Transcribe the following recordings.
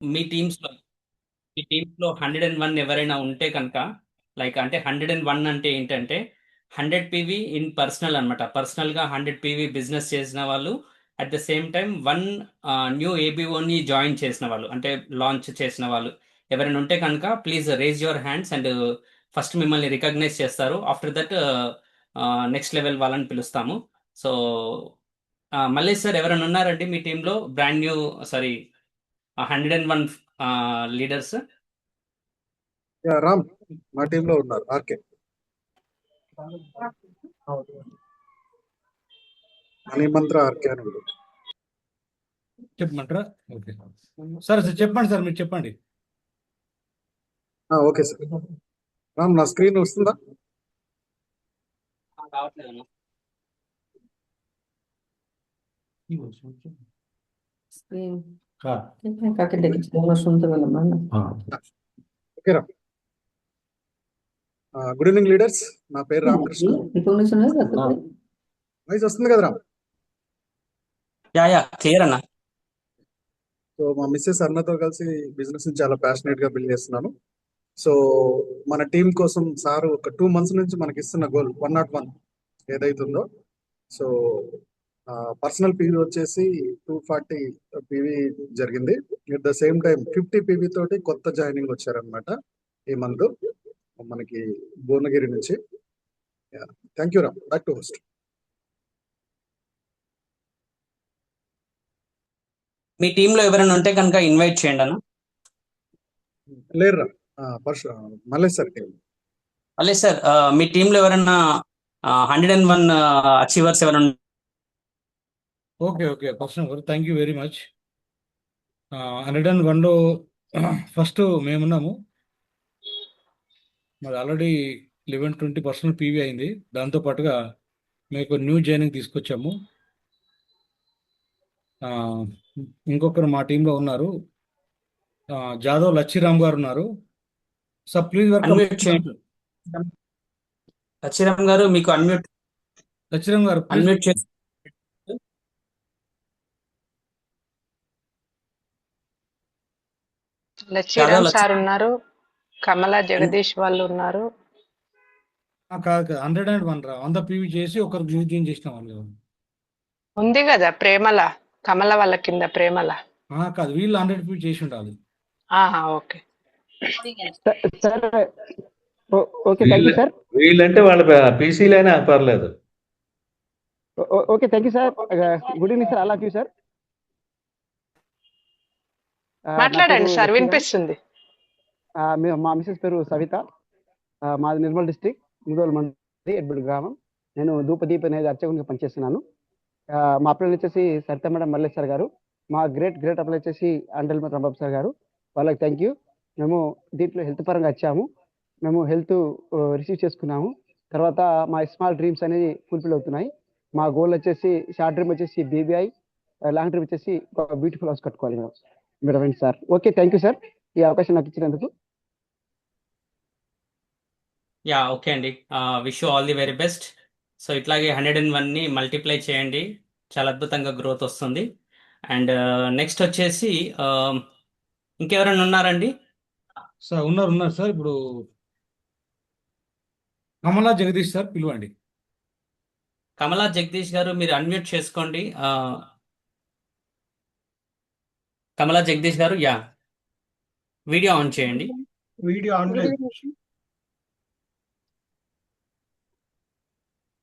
మీ టీమ్స్లో మీ టీమ్స్లో 101 ఎవరైనా ఉంటే కనుక, లైక్ అంటే 101 అంటే ఏంటంటే 100 PV ఇన్ పర్సనల్ అనమాట. పర్సనల్గా 100 PV బిజినెస్ చేసిన వాళ్ళు, at the same time one new ఏబిఓని జాయిన్ చేసిన వాళ్ళు, అంటే లాంచ్ చేసిన వాళ్ళు ఎవరైనా ఉంటే కనుక please raise your hands. And first మిమ్మల్ని రికగ్నైజ్ చేస్తారు. ఆఫ్టర్ దట్ నెక్స్ట్ లెవెల్ వాళ్ళని పిలుస్తాము. సో మల్లేష్ సార్ ఎవరైనా ఉన్నారండి మీ టీంలో brand new, sorry, 101 leaders? Ram మా టీంలో ఉన్నారు. ఆర్కే హనుమంత్ర ఆర్కే అని కూడా. చెప్పమంటారా? ఓకే సార్, చెప్పండి సార్, మీరు చెప్పండి. Okay sir. రామ్ నా స్క్రీన్ వస్తుందా? రావట్లేదు. Okay Ram. Good evening leaders. నా పేరు రామకృష్ణ. వాయిస్ వస్తుంది కదా రామ్? యా క్లియర్ అన్న. సో మా మిస్సెస్ అన్నతో కలిసి బిజినెస్ చాలా ప్యాషనేట్ గా బిల్డ్ చేస్తున్నాను. సో మన టీం కోసం సార్ ఒక 2 months నుంచి మనకి ఇస్తున్న గోల్ 101 ఏదైతుందో. సో పర్సనల్ పీవీ వచ్చేసి 240 PV జరిగింది. At the same time 50 PV తోటి కొత్త జాయినింగ్ వచ్చారనమాట ఈ మంత్ మనకి భువనగిరి నుంచి. Thank you Ram. Back to host. మీ టీంలో ఎవరైనా ఉంటే కనుక ఇన్వైట్ చేయండి అన్న. లేరు రా మల్లేష్ సార్ టీం. అలే సార్, మీ టీంలో ఎవరైనా 101 అచీవర్స్ ఎవరైనా? ఓకే ఓకే పర్సన్ గారు, థ్యాంక్ యూ వెరీ మచ్. 101లో ఫస్ట్ మేమున్నాము. మాది ఆల్రెడీ 11-20% పీవీ అయింది. దాంతో పాటుగా మీకు న్యూ జాయినింగ్ తీసుకొచ్చాము. ఇంకొకరు మా టీంలో ఉన్నారు, జాదవ్ లచ్చిరామ్ గారు ఉన్నారు. Sir please welcome. అన్మ్యూట్ చేయండి. లచ్చిరామ్ గారు మీకు అన్మ్యూట్ లచ్చిరామ్ గారు ప్లీజ్. అన్మ్యూట్ చేసి లచ్చిరామ్ సార్ ఉన్నారు, కమలా జగదీష్ వాళ్ళు ఉన్నారు. కాదు 101 రా, 100 పీవీ చేసి ఒకరికి న్యూ జాయిన్ చేసిన వాళ్ళు. ఉంది కదా ప్రేమల, కమల వాళ్ళ కింద ప్రేమల. కాదు, వీళ్ళు 100 పీవీ చేసి ఉండాలి. Okay sir. Okay thank you sir. వీళ్ళంటే వాళ్ళ పీసీలైనా పర్లేదు. Okay thank you sir. Good evening sir, all of you sir. మాట్లాడండి సార్, వినిపిస్తుంది. మా మిసెస్ పేరు సవిత. మాది నిర్మల్ డిస్ట్రిక్ట్, ముదోల్ మండలి, ఎడ్బిడ్ గ్రామం. నేను ధూపదీప్ అనేది అర్చకునిగా పనిచేస్తున్నాను. మా అప్లైన్ వచ్చేసి సరిత మేడం, మల్లేష్ సార్ గారు. మా గ్రేట్ అప్లై వచ్చేసి అండల్ రంబాబు సార్ గారు. వాళ్ళకి థ్యాంక్ యూ. మేము దీంట్లో హెల్త్ పరంగా వచ్చాము. మేము హెల్త్ రిసీవ్ చేసుకున్నాము. తర్వాత మా స్మాల్ డ్రీమ్స్ అనేది ఫుల్ఫిల్ అవుతున్నాయి. మా గోల్ వచ్చేసి షార్ట్ డ్రీమ్ వచ్చేసి BBI, లాంగ్ డ్రీమ్ వచ్చేసి ఒక బ్యూటిఫుల్ హౌస్ కట్టుకోవాలి madam sir. Okay thank you sir, ఈ అవకాశం నాకు ఇచ్చినందుకు. యా ఓకే అండి. Wish you all the very best. So ఇట్లాగే 101ని మల్టిప్లై చేయండి, చాలా అద్భుతంగా గ్రోత్ వస్తుంది. అండ్ నెక్స్ట్ వచ్చేసి ఇంకెవరైనా ఉన్నారండి? సార్ ఉన్నారు సార్. ఇప్పుడు కమలా జగదీష్ సార్ పిలవండి. కమలా జగదీష్ గారు మీరు అన్మ్యూట్ చేసుకోండి. కమలా జగదీష్ గారు, యా వీడియో ఆన్ చేయండి. వీడియో ఆన్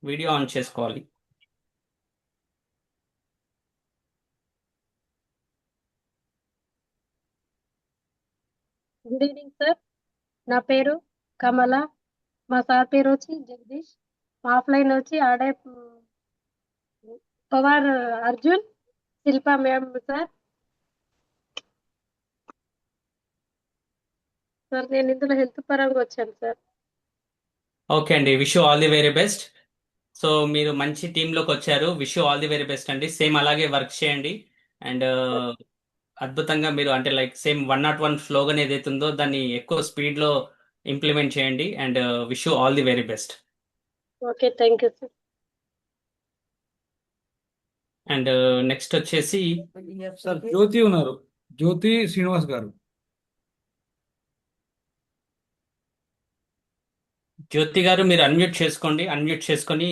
వీడియో ఆన్ చేసుకోవాలి. Good evening sir. నా పేరు కమల, మా సార్ పేరు వచ్చి జగదీష్. మా ఆఫ్లైన్ వచ్చి ఆడే Pawar Arjun, Shilpa ma'am sir. Sir నేను ఇందులో హెల్త్ పరంగా వచ్చాను సార్. ఓకే అండి, wish you all the very best. So మీరు మంచి టీంలోకి వచ్చారు. Wish you all the very best అండి. సేమ్ అలాగే వర్క్ చేయండి. అండ్ అద్భుతంగా మీరు అంటే లైక్ సేమ్ 101 స్లోగన్ ఏదైతే ఉందో దాన్ని ఎక్కువ స్పీడ్లో ఇంప్లిమెంట్ చేయండి. And wish you all the very best. Okay thank you sir. And next వచ్చేసి సార్ జ్యోతి ఉన్నారు. జ్యోతి శ్రీనివాస్ గారు. జ్యోతి గారు మీరు అన్మ్యూట్ చేసుకోండి, అన్మ్యూట్ చేసుకొని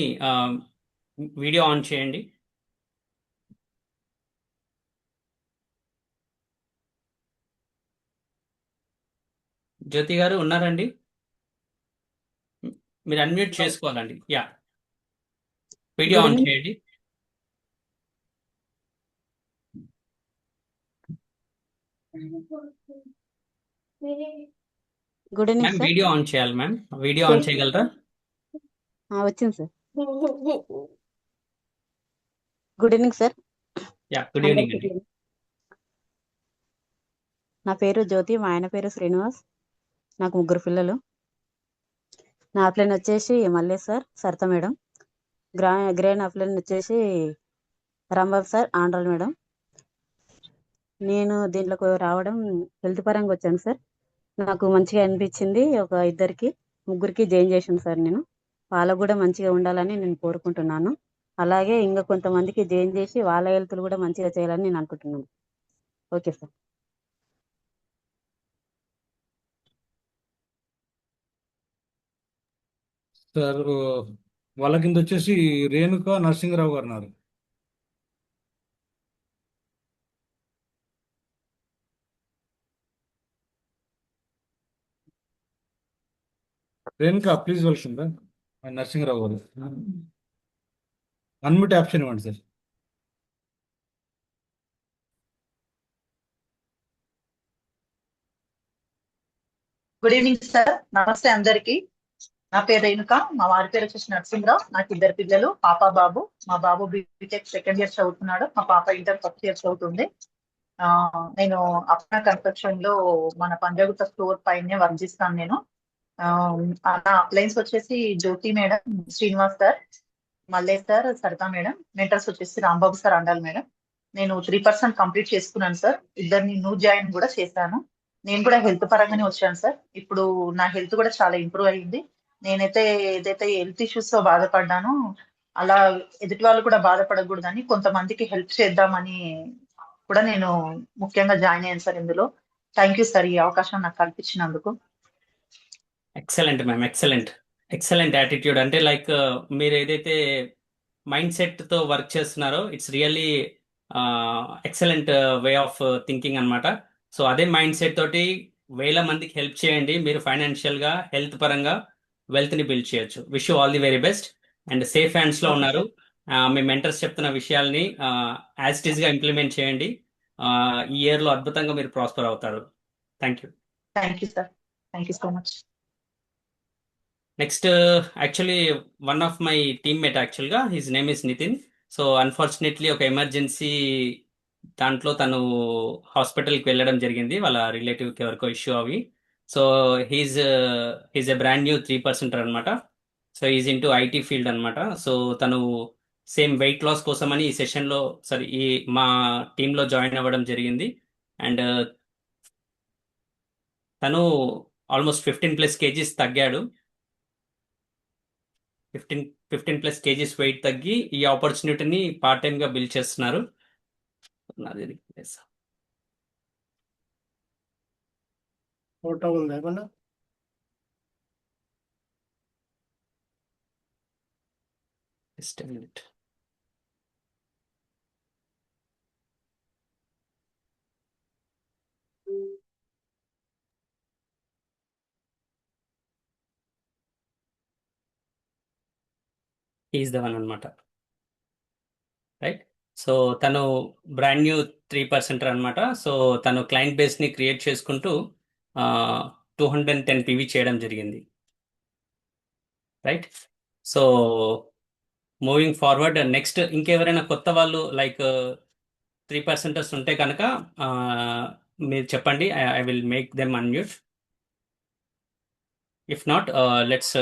వీడియో ఆన్ చేయండి. జ్యోతి గారు ఉన్నారండి? మీరు అన్మ్యూట్ చేసుకోవాలండి. Yeah, video good on evening చేయండి. Good evening ma'am sir. Video on చేయాలి మ్యామ్. వీడియో ఆన్ చేయగలరా? వచ్చింది sir. Good evening sir. Yeah, good evening అందరికీ అండి. నా పేరు జ్యోతి, మా ఆయన పేరు శ్రీనివాస్. నాకు 3 పిల్లలు. నా అప్లైన్ వచ్చేసి Mallesh sir, Saritha madam. Grain upline వచ్చేసి రాంబాబు సార్, ఆండ్రాల్ మేడం. నేను దీంట్లోకి రావడం హెల్త్ పరంగా వచ్చాను సార్. నాకు మంచిగా అనిపించింది. ఒక 2కి 3కి జాయిన్ చేశాను సార్ నేను. వాళ్ళకు కూడా మంచిగా ఉండాలని నేను కోరుకుంటున్నాను. అలాగే ఇంకా కొంతమందికి జాయిన్ చేసి వాళ్ళ హెల్త్లు కూడా మంచిగా చేయాలని నేను అనుకుంటున్నాను. Okay sir. సార్ వాళ్ళ కింద వచ్చేసి రేణుక నరసింహరావు గారు ఉన్నారు. రేణుక ప్లీజ్ వెళ్తుందా? నరసింహరావు గారు అన్మ్యూట్ ఆప్షన్ ఇవ్వండి సార్. Good evening sir. నమస్తే అందరికి. నా పేరు రేణుక, మా వారి పేరు వచ్చేసి నరసింహరావు. నాకు 2 పిల్లలు, పాప బాబు. మా బాబు బీటెక్ 2nd ఇయర్ చదువుతున్నాడు, మా పాప ఇంటర్ 1st ఇయర్ చదువుతుంది. నేను అప్నా కన్స్ట్రక్షన్ లో మన పంజాగుట్ట స్టోర్ పైనే వర్క్ చేస్తాను నేను. నా అప్లైన్స్ వచ్చేసి Jyothi madam, Srinivas sir, Mallesh sir, Saritha madam. Mentors వచ్చేసి రాంబాబు సార్, అండాల్ మేడం. నేను 3% కంప్లీట్ చేసుకున్నాను సార్. 2ని న్యూ జాయిన్ కూడా చేశాను. నేను కూడా హెల్త్ పరంగానే వచ్చాను సార్. ఇప్పుడు నా హెల్త్ కూడా చాలా ఇంప్రూవ్ అయ్యింది. నేనైతే ఏదైతే హెల్త్ ఇష్యూస్ తో బాధపడ్డానో అలా ఎదుటి వాళ్ళు కూడా బాధపడకూడదని కొంతమందికి హెల్ప్ చేద్దామని కూడా నేను ముఖ్యంగా జాయిన్ అయ్యాను సార్ ఇందులో. థ్యాంక్ యూ సార్, ఈ అవకాశం నాకు కల్పించినందుకు. Excellent ma'am, excellent, excellent attitude. అంటే లైక్ మీరు ఏదైతే మైండ్ సెట్తో వర్క్ చేస్తున్నారో it's really excellent way of thinking అనమాట. సో అదే మైండ్ సెట్ తోటి వేల మందికి హెల్ప్ చేయండి. మీరు ఫైనాన్షియల్గా, హెల్త్ పరంగా వెల్త్ని బిల్డ్ చేయొచ్చు. Wish you all the very best. And safe హ్యాండ్స్లో ఉన్నారు. మీ మెంటర్స్ చెప్తున్న విషయాల్ని యాజ్ ఇట్ ఈస్గా ఇంప్లిమెంట్ చేయండి. ఈ ఇయర్లో అద్భుతంగా మీరు ప్రాస్పర్ అవుతారు. Thank you. Thank you sir. Thank you so much. Next actually one of my teammate, యాక్చువల్గా his name is Nitin. So unfortunately ఒక ఎమర్జెన్సీ దాంట్లో తను హాస్పిటల్కి వెళ్ళడం జరిగింది, వాళ్ళ రిలేటివ్కి ఎవరికో ఇష్యూ అవి. So he's a brand new 3% అనమాట. So is into IT field అనమాట. సో తను సేమ్ వెయిట్ లాస్ కోసమని ఈ సెషన్లో ఈ మా టీంలో జాయిన్ అవ్వడం జరిగింది. అండ్ తను ఆల్మోస్ట్ 15+ కేజీస్ తగ్గాడు. 15+ కేజీస్ వెయిట్ తగ్గి ఈ ఆపర్చునిటీని పార్ట్ టైంగా బిల్డ్ చేస్తున్నారు. నాది రిక్వెస్ట్. ఫోటో ఉంది ఏమన్నా? Just a minute. Is the one అనమాట, రైట్? సో తను బ్రాండ్ న్యూ 3% అనమాట. సో తను క్లయింట్ బేస్ని క్రియేట్ చేసుకుంటూ 210 PV చేయడం జరిగింది, right? So moving forward, next ఇంకెవరైనా కొత్త వాళ్ళు లైక్ 3%ers ఉంటే కనుక మీరు చెప్పండి. I will make them unmute. If not let's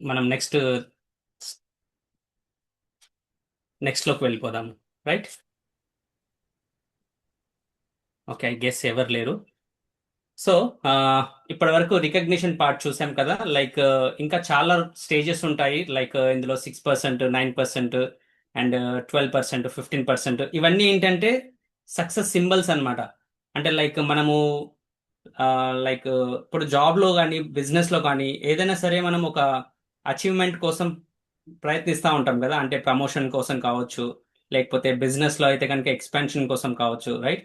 మనం నెక్స్ట్లోకి వెళ్ళిపోదాము, రైట్? ఓకే, ఐ గెస్ ఎవరు లేరు. సో ఇప్పటి వరకు రికగ్నిషన్ పార్ట్ చూసాం కదా. లైక్ ఇంకా చాలా స్టేజెస్ ఉంటాయి. లైక్ ఇందులో 6%, 9% అండ్ 12%, 15%. ఇవన్నీ ఏంటంటే సక్సెస్ సింబల్స్ అనమాట. అంటే లైక్ మనము లైక్ ఇప్పుడు జాబ్లో కానీ బిజినెస్లో కానీ ఏదైనా సరే మనం ఒక అచీవ్మెంట్ కోసం ప్రయత్నిస్తూ ఉంటాం కదా, అంటే ప్రమోషన్ కోసం కావచ్చు, లేకపోతే బిజినెస్లో అయితే కనుక ఎక్స్పాన్షన్ కోసం కావచ్చు, రైట్?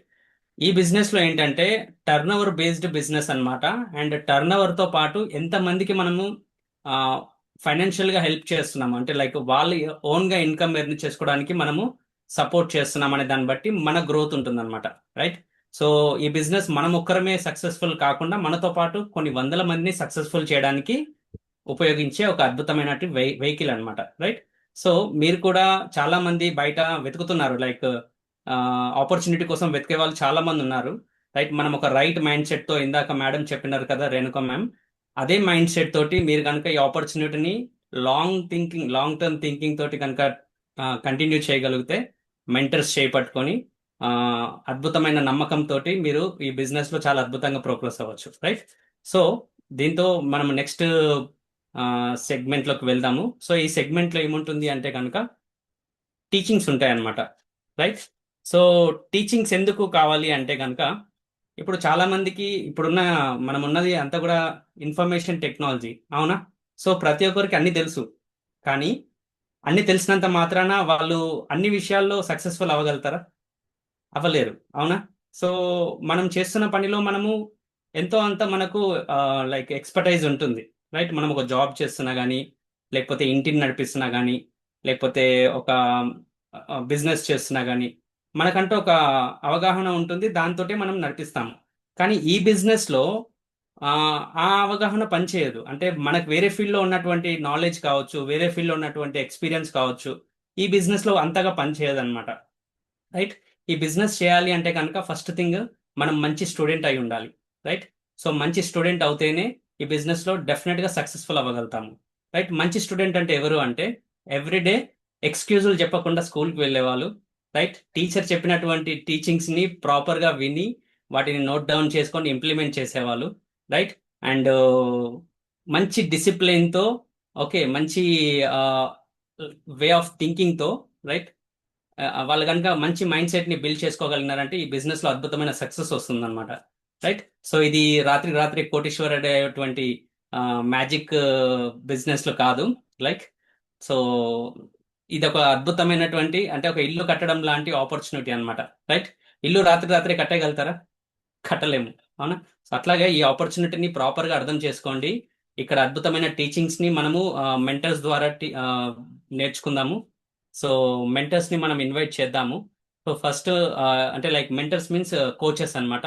ఈ బిజినెస్లో ఏంటంటే టర్న్ ఓవర్ బేస్డ్ బిజినెస్ అన్నమాట. అండ్ టర్న్ ఓవర్తో పాటు ఎంతమందికి మనము ఫైనాన్షియల్గా హెల్ప్ చేస్తున్నాము, అంటే లైక్ వాళ్ళు ఓన్గా ఇన్కమ్ ఎర్న్ చేసుకోవడానికి మనము సపోర్ట్ చేస్తున్నాం అనే దాన్ని బట్టి మన గ్రోత్ ఉంటుందన్నమాట, రైట్? సో ఈ బిజినెస్ మనం ఒక్కరమే సక్సెస్ఫుల్ కాకుండా మనతో పాటు కొన్ని వందల మందిని సక్సెస్ఫుల్ చేయడానికి ఉపయోగించే ఒక అద్భుతమైన వెహికల్ అన్నమాట, రైట్? సో మీరు కూడా చాలా మంది బయట వెతుకుతున్నారు, లైక్ ఆపర్చునిటీ కోసం వెతికే వాళ్ళు చాలా మంది ఉన్నారు, రైట్? మనం ఒక రైట్ మైండ్ సెట్ తో, ఇందాక మేడం చెప్పినారు కదా రేణుక మ్యామ్, అదే మైండ్ సెట్ తోటి మీరు కనుక ఈ ఆపర్చునిటీని లాంగ్ టర్మ్ థింకింగ్ తోటి కనుక కంటిన్యూ చేయగలిగితే, మెంటర్స్ చేపట్టుకొని అద్భుతమైన నమ్మకంతో మీరు ఈ బిజినెస్ లో చాలా అద్భుతంగా ప్రోగ్రెస్ అవ్వచ్చు, రైట్? సో దీంతో మనం నెక్స్ట్ సెగ్మెంట్ లోకి వెళ్దాము. సో ఈ సెగ్మెంట్ లో ఏముంటుంది అంటే కనుక టీచింగ్స్ ఉంటాయన్నమాట, రైట్? సో టీచింగ్స్ ఎందుకు కావాలి అంటే కనుక ఇప్పుడు చాలా మందికి ఇప్పుడున్న మనం ఉన్నది అంతా కూడా ఇన్ఫర్మేషన్ టెక్నాలజీ, అవునా? సో ప్రతి ఒక్కరికి అన్ని తెలుసు, కానీ అన్ని తెలిసినంత మాత్రాన వాళ్ళు అన్ని విషయాల్లో సక్సెస్ఫుల్ అవ్వగలుగుతారా? అవ్వలేరు, అవునా? సో మనం చేస్తున్న పనిలో మనము ఎంతో అంత మనకు లైక్ ఎక్స్పర్టైజ్ ఉంటుంది, రైట్? మనం ఒక జాబ్ చేస్తున్నా కానీ, లేకపోతే ఇంటిని నడిపిస్తున్నా కానీ, లేకపోతే ఒక బిజినెస్ చేస్తున్నా కానీ మనకంటూ ఒక అవగాహన ఉంటుంది, దాంతో మనం నడిపిస్తాము. కానీ ఈ బిజినెస్లో ఆ అవగాహన పనిచేయదు. అంటే మనకు వేరే ఫీల్డ్లో ఉన్నటువంటి నాలెడ్జ్ కావచ్చు, వేరే ఫీల్డ్లో ఉన్నటువంటి ఎక్స్పీరియన్స్ కావచ్చు, ఈ బిజినెస్లో అంతగా పనిచేయదు అనమాట, రైట్? ఈ బిజినెస్ చేయాలి అంటే కనుక ఫస్ట్ థింగ్ మనం మంచి స్టూడెంట్ అయి ఉండాలి, రైట్? సో మంచి స్టూడెంట్ అవుతేనే ఈ బిజినెస్లో డెఫినెట్గా సక్సెస్ఫుల్ అవ్వగలుగుతాము, రైట్? మంచి స్టూడెంట్ అంటే ఎవరు అంటే ఎవ్రీడే ఎక్స్క్యూజులు చెప్పకుండా స్కూల్కి వెళ్ళేవాళ్ళు, రైట్? టీచర్ చెప్పినటువంటి టీచింగ్స్ని ప్రాపర్గా విని వాటిని నోట్ డౌన్ చేసుకొని ఇంప్లిమెంట్ చేసేవాళ్ళు, రైట్? అండ్ మంచి డిసిప్లిన్తో, ఓకే, మంచి వే ఆఫ్ థింకింగ్తో, రైట్? వాళ్ళు కనుక మంచి మైండ్ సెట్ని బిల్డ్ చేసుకోగలిగినారంటే ఈ బిజినెస్లో అద్భుతమైన సక్సెస్ వస్తుందన్నమాట, రైట్? సో ఇది రాత్రి కోటీశ్వరుడైనటువంటి మ్యాజిక్ బిజినెస్లో కాదు, లైక్ సో ఇది ఒక అద్భుతమైనటువంటి, అంటే ఒక ఇల్లు కట్టడం లాంటి ఆపర్చునిటీ అనమాట, రైట్? ఇల్లు రాత్రి కట్టగలుగుతారా? కట్టలేము, అవునా? సో అట్లాగే ఈ ఆపర్చునిటీని ప్రాపర్గా అర్థం చేసుకోండి. ఇక్కడ అద్భుతమైన టీచింగ్స్ని మనము మెంటర్స్ ద్వారా నేర్చుకుందాము. సో మెంటర్స్ని మనం ఇన్వైట్ చేద్దాము. సో ఫస్ట్ అంటే లైక్ మెంటర్స్ మీన్స్ కోచెస్ అనమాట.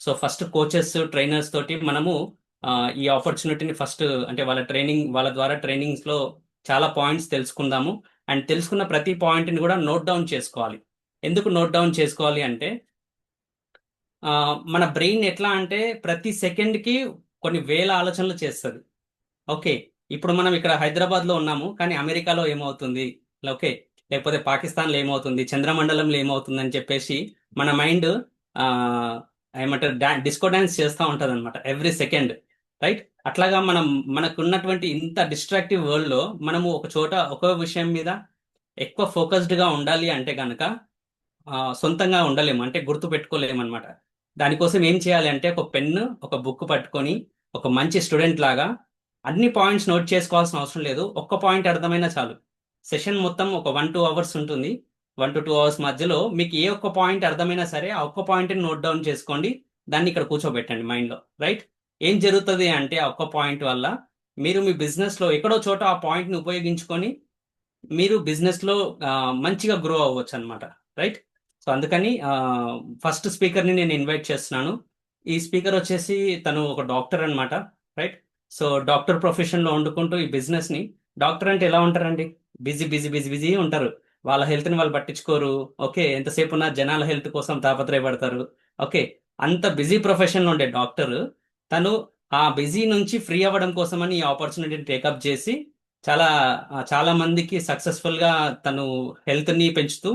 సో ఫస్ట్ కోచెస్, ట్రైనర్స్ తోటి మనము ఈ ఆపర్చునిటీని ఫస్ట్ అంటే వాళ్ళ ద్వారా ట్రైనింగ్స్లో చాలా పాయింట్స్ తెలుసుకుందాము. అండ్ తెలుసుకున్న ప్రతి పాయింట్ని కూడా నోట్ డౌన్ చేసుకోవాలి. ఎందుకు నోట్ డౌన్ చేసుకోవాలి అంటే మన బ్రెయిన్ ఎట్లా అంటే ప్రతి సెకండ్కి కొన్ని వేల ఆలోచనలు చేస్తుంది. ఓకే, ఇప్పుడు మనం ఇక్కడ హైదరాబాద్లో ఉన్నాము, కానీ అమెరికాలో ఏమవుతుంది, ఓకే, లేకపోతే పాకిస్తాన్లో ఏమవుతుంది, చంద్రమండలంలో ఏమవుతుంది అని చెప్పేసి మన మైండ్ ఏమంటారు డిస్కో డాన్స్ చేస్తూ ఉంటుంది అనమాట ఎవ్రీ సెకండ్, రైట్? అట్లాగా మనకున్నటువంటి ఇంత డిస్ట్రాక్టివ్ వరల్డ్లో మనము ఒక చోట ఒక విషయం మీద ఎక్కువ ఫోకస్డ్గా ఉండాలి అంటే కనుక సొంతంగా ఉండలేము, అంటే గుర్తు పెట్టుకోలేము అనమాట. దానికోసం ఏం చేయాలి అంటే ఒక పెన్ను, ఒక బుక్ పట్టుకొని ఒక మంచి స్టూడెంట్ లాగా అన్ని పాయింట్స్ నోట్ చేసుకోవాల్సిన అవసరం లేదు, ఒక్క పాయింట్ అర్థమైనా చాలు. సెషన్ మొత్తం ఒక 1-2 అవర్స్ ఉంటుంది. 1-2 అవర్స్ మధ్యలో మీకు ఏ ఒక్క పాయింట్ అర్థమైనా సరే ఆ ఒక్క పాయింట్ని నోట్ డౌన్ చేసుకోండి, దాన్ని ఇక్కడ కూర్చోబెట్టండి మైండ్లో, రైట్? ఏం జరుగుతుంది అంటే ఆ ఒక్క పాయింట్ వల్ల మీరు మీ బిజినెస్లో ఎక్కడో చోట ఆ పాయింట్ని ఉపయోగించుకొని మీరు బిజినెస్లో మంచిగా గ్రో అవ్వచ్చు అనమాట, రైట్? సో అందుకని ఫస్ట్ స్పీకర్ని నేను ఇన్వైట్ చేస్తున్నాను. ఈ స్పీకర్ వచ్చేసి తను ఒక డాక్టర్ అనమాట, రైట్? సో డాక్టర్ ప్రొఫెషన్లో వండుకుంటూ ఈ బిజినెస్ని, డాక్టర్ అంటే ఎలా ఉంటారండి? బిజీ ఉంటారు, వాళ్ళ హెల్త్ని వాళ్ళు పట్టించుకోరు, ఓకే, ఎంతసేపు ఉన్న జనాల హెల్త్ కోసం తాపత్రయపడతారు, ఓకే. అంత బిజీ ప్రొఫెషన్లో ఉండే డాక్టర్ తను ఆ బిజీ నుంచి ఫ్రీ అవ్వడం కోసమని ఈ ఆపర్చునిటీని టేకప్ చేసి చాలా మందికి సక్సెస్ఫుల్గా తను హెల్త్ని పెంచుతూ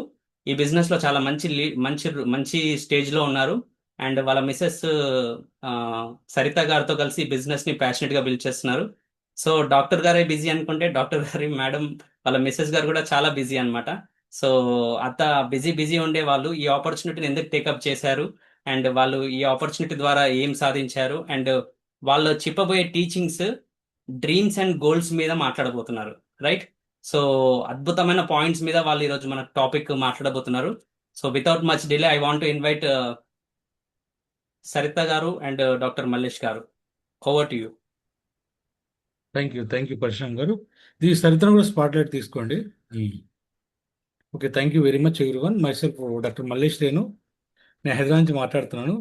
ఈ బిజినెస్లో చాలా మంచి స్టేజ్లో ఉన్నారు. అండ్ వాళ్ళ మిసెస్ సరిత గారితో కలిసి బిజినెస్ని ప్యాషనెట్గా బిల్డ్ చేస్తున్నారు. సో డాక్టర్ గారే బిజీ అనుకుంటే డాక్టర్ గారి మేడం వాళ్ళ మిసెస్ గారు కూడా చాలా బిజీ అనమాట. సో అంత బిజీ ఉండే వాళ్ళు ఈ ఆపర్చునిటీని ఎందుకు టేకప్ చేశారు అండ్ వాళ్ళు ఈ ఆపర్చునిటీ ద్వారా ఏం సాధించారు, అండ్ వాళ్ళు చెప్పబోయే టీచింగ్స్ డ్రీమ్స్ అండ్ గోల్స్ మీద మాట్లాడబోతున్నారు, రైట్? సో అద్భుతమైన పాయింట్స్ మీద వాళ్ళు ఈరోజు మన టాపిక్ మాట్లాడబోతున్నారు. So without much delay I want to invite Saritha garu and doctor Mallesh garu. Over to you. Thank you Parashuram garu. ఈ సరితను కూడా స్పాట్లైట్ తీసుకోండి. Okay, thank you very much everyone. Myself doctor Mallesh Renu. నేను హైదరాబాద్ నుంచి మాట్లాడుతున్నాను.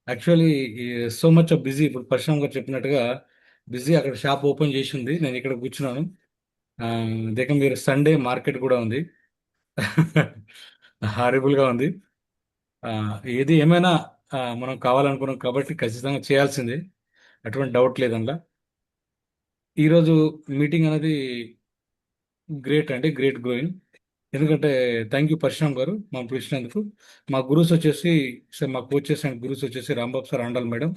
Actually so much of busy, ఇప్పుడు పరశురామ్ గారు చెప్పినట్టుగా బిజీ. అక్కడ షాప్ ఓపెన్ చేసి ఉంది, నేను ఇక్కడ కూర్చున్నాను. దగ్గర మీరు సండే మార్కెట్ కూడా ఉంది. హారిబుల్గా ఉంది. ఏది ఏమైనా మనం కావాలనుకున్నాం కాబట్టి ఖచ్చితంగా చేయాల్సిందే, అటువంటి డౌట్ లేదంలా. ఈరోజు మీటింగ్ అనేది గ్రేట్ గ్రోయింగ్. ఎందుకంటే థ్యాంక్ యూ పరశురామ్ గారు మా పిలిచినందుకు. మా గురుస్ వచ్చేసి మా కోచెస్ అండ్ గురుస్ వచ్చేసి Rambabu sir Andal madam,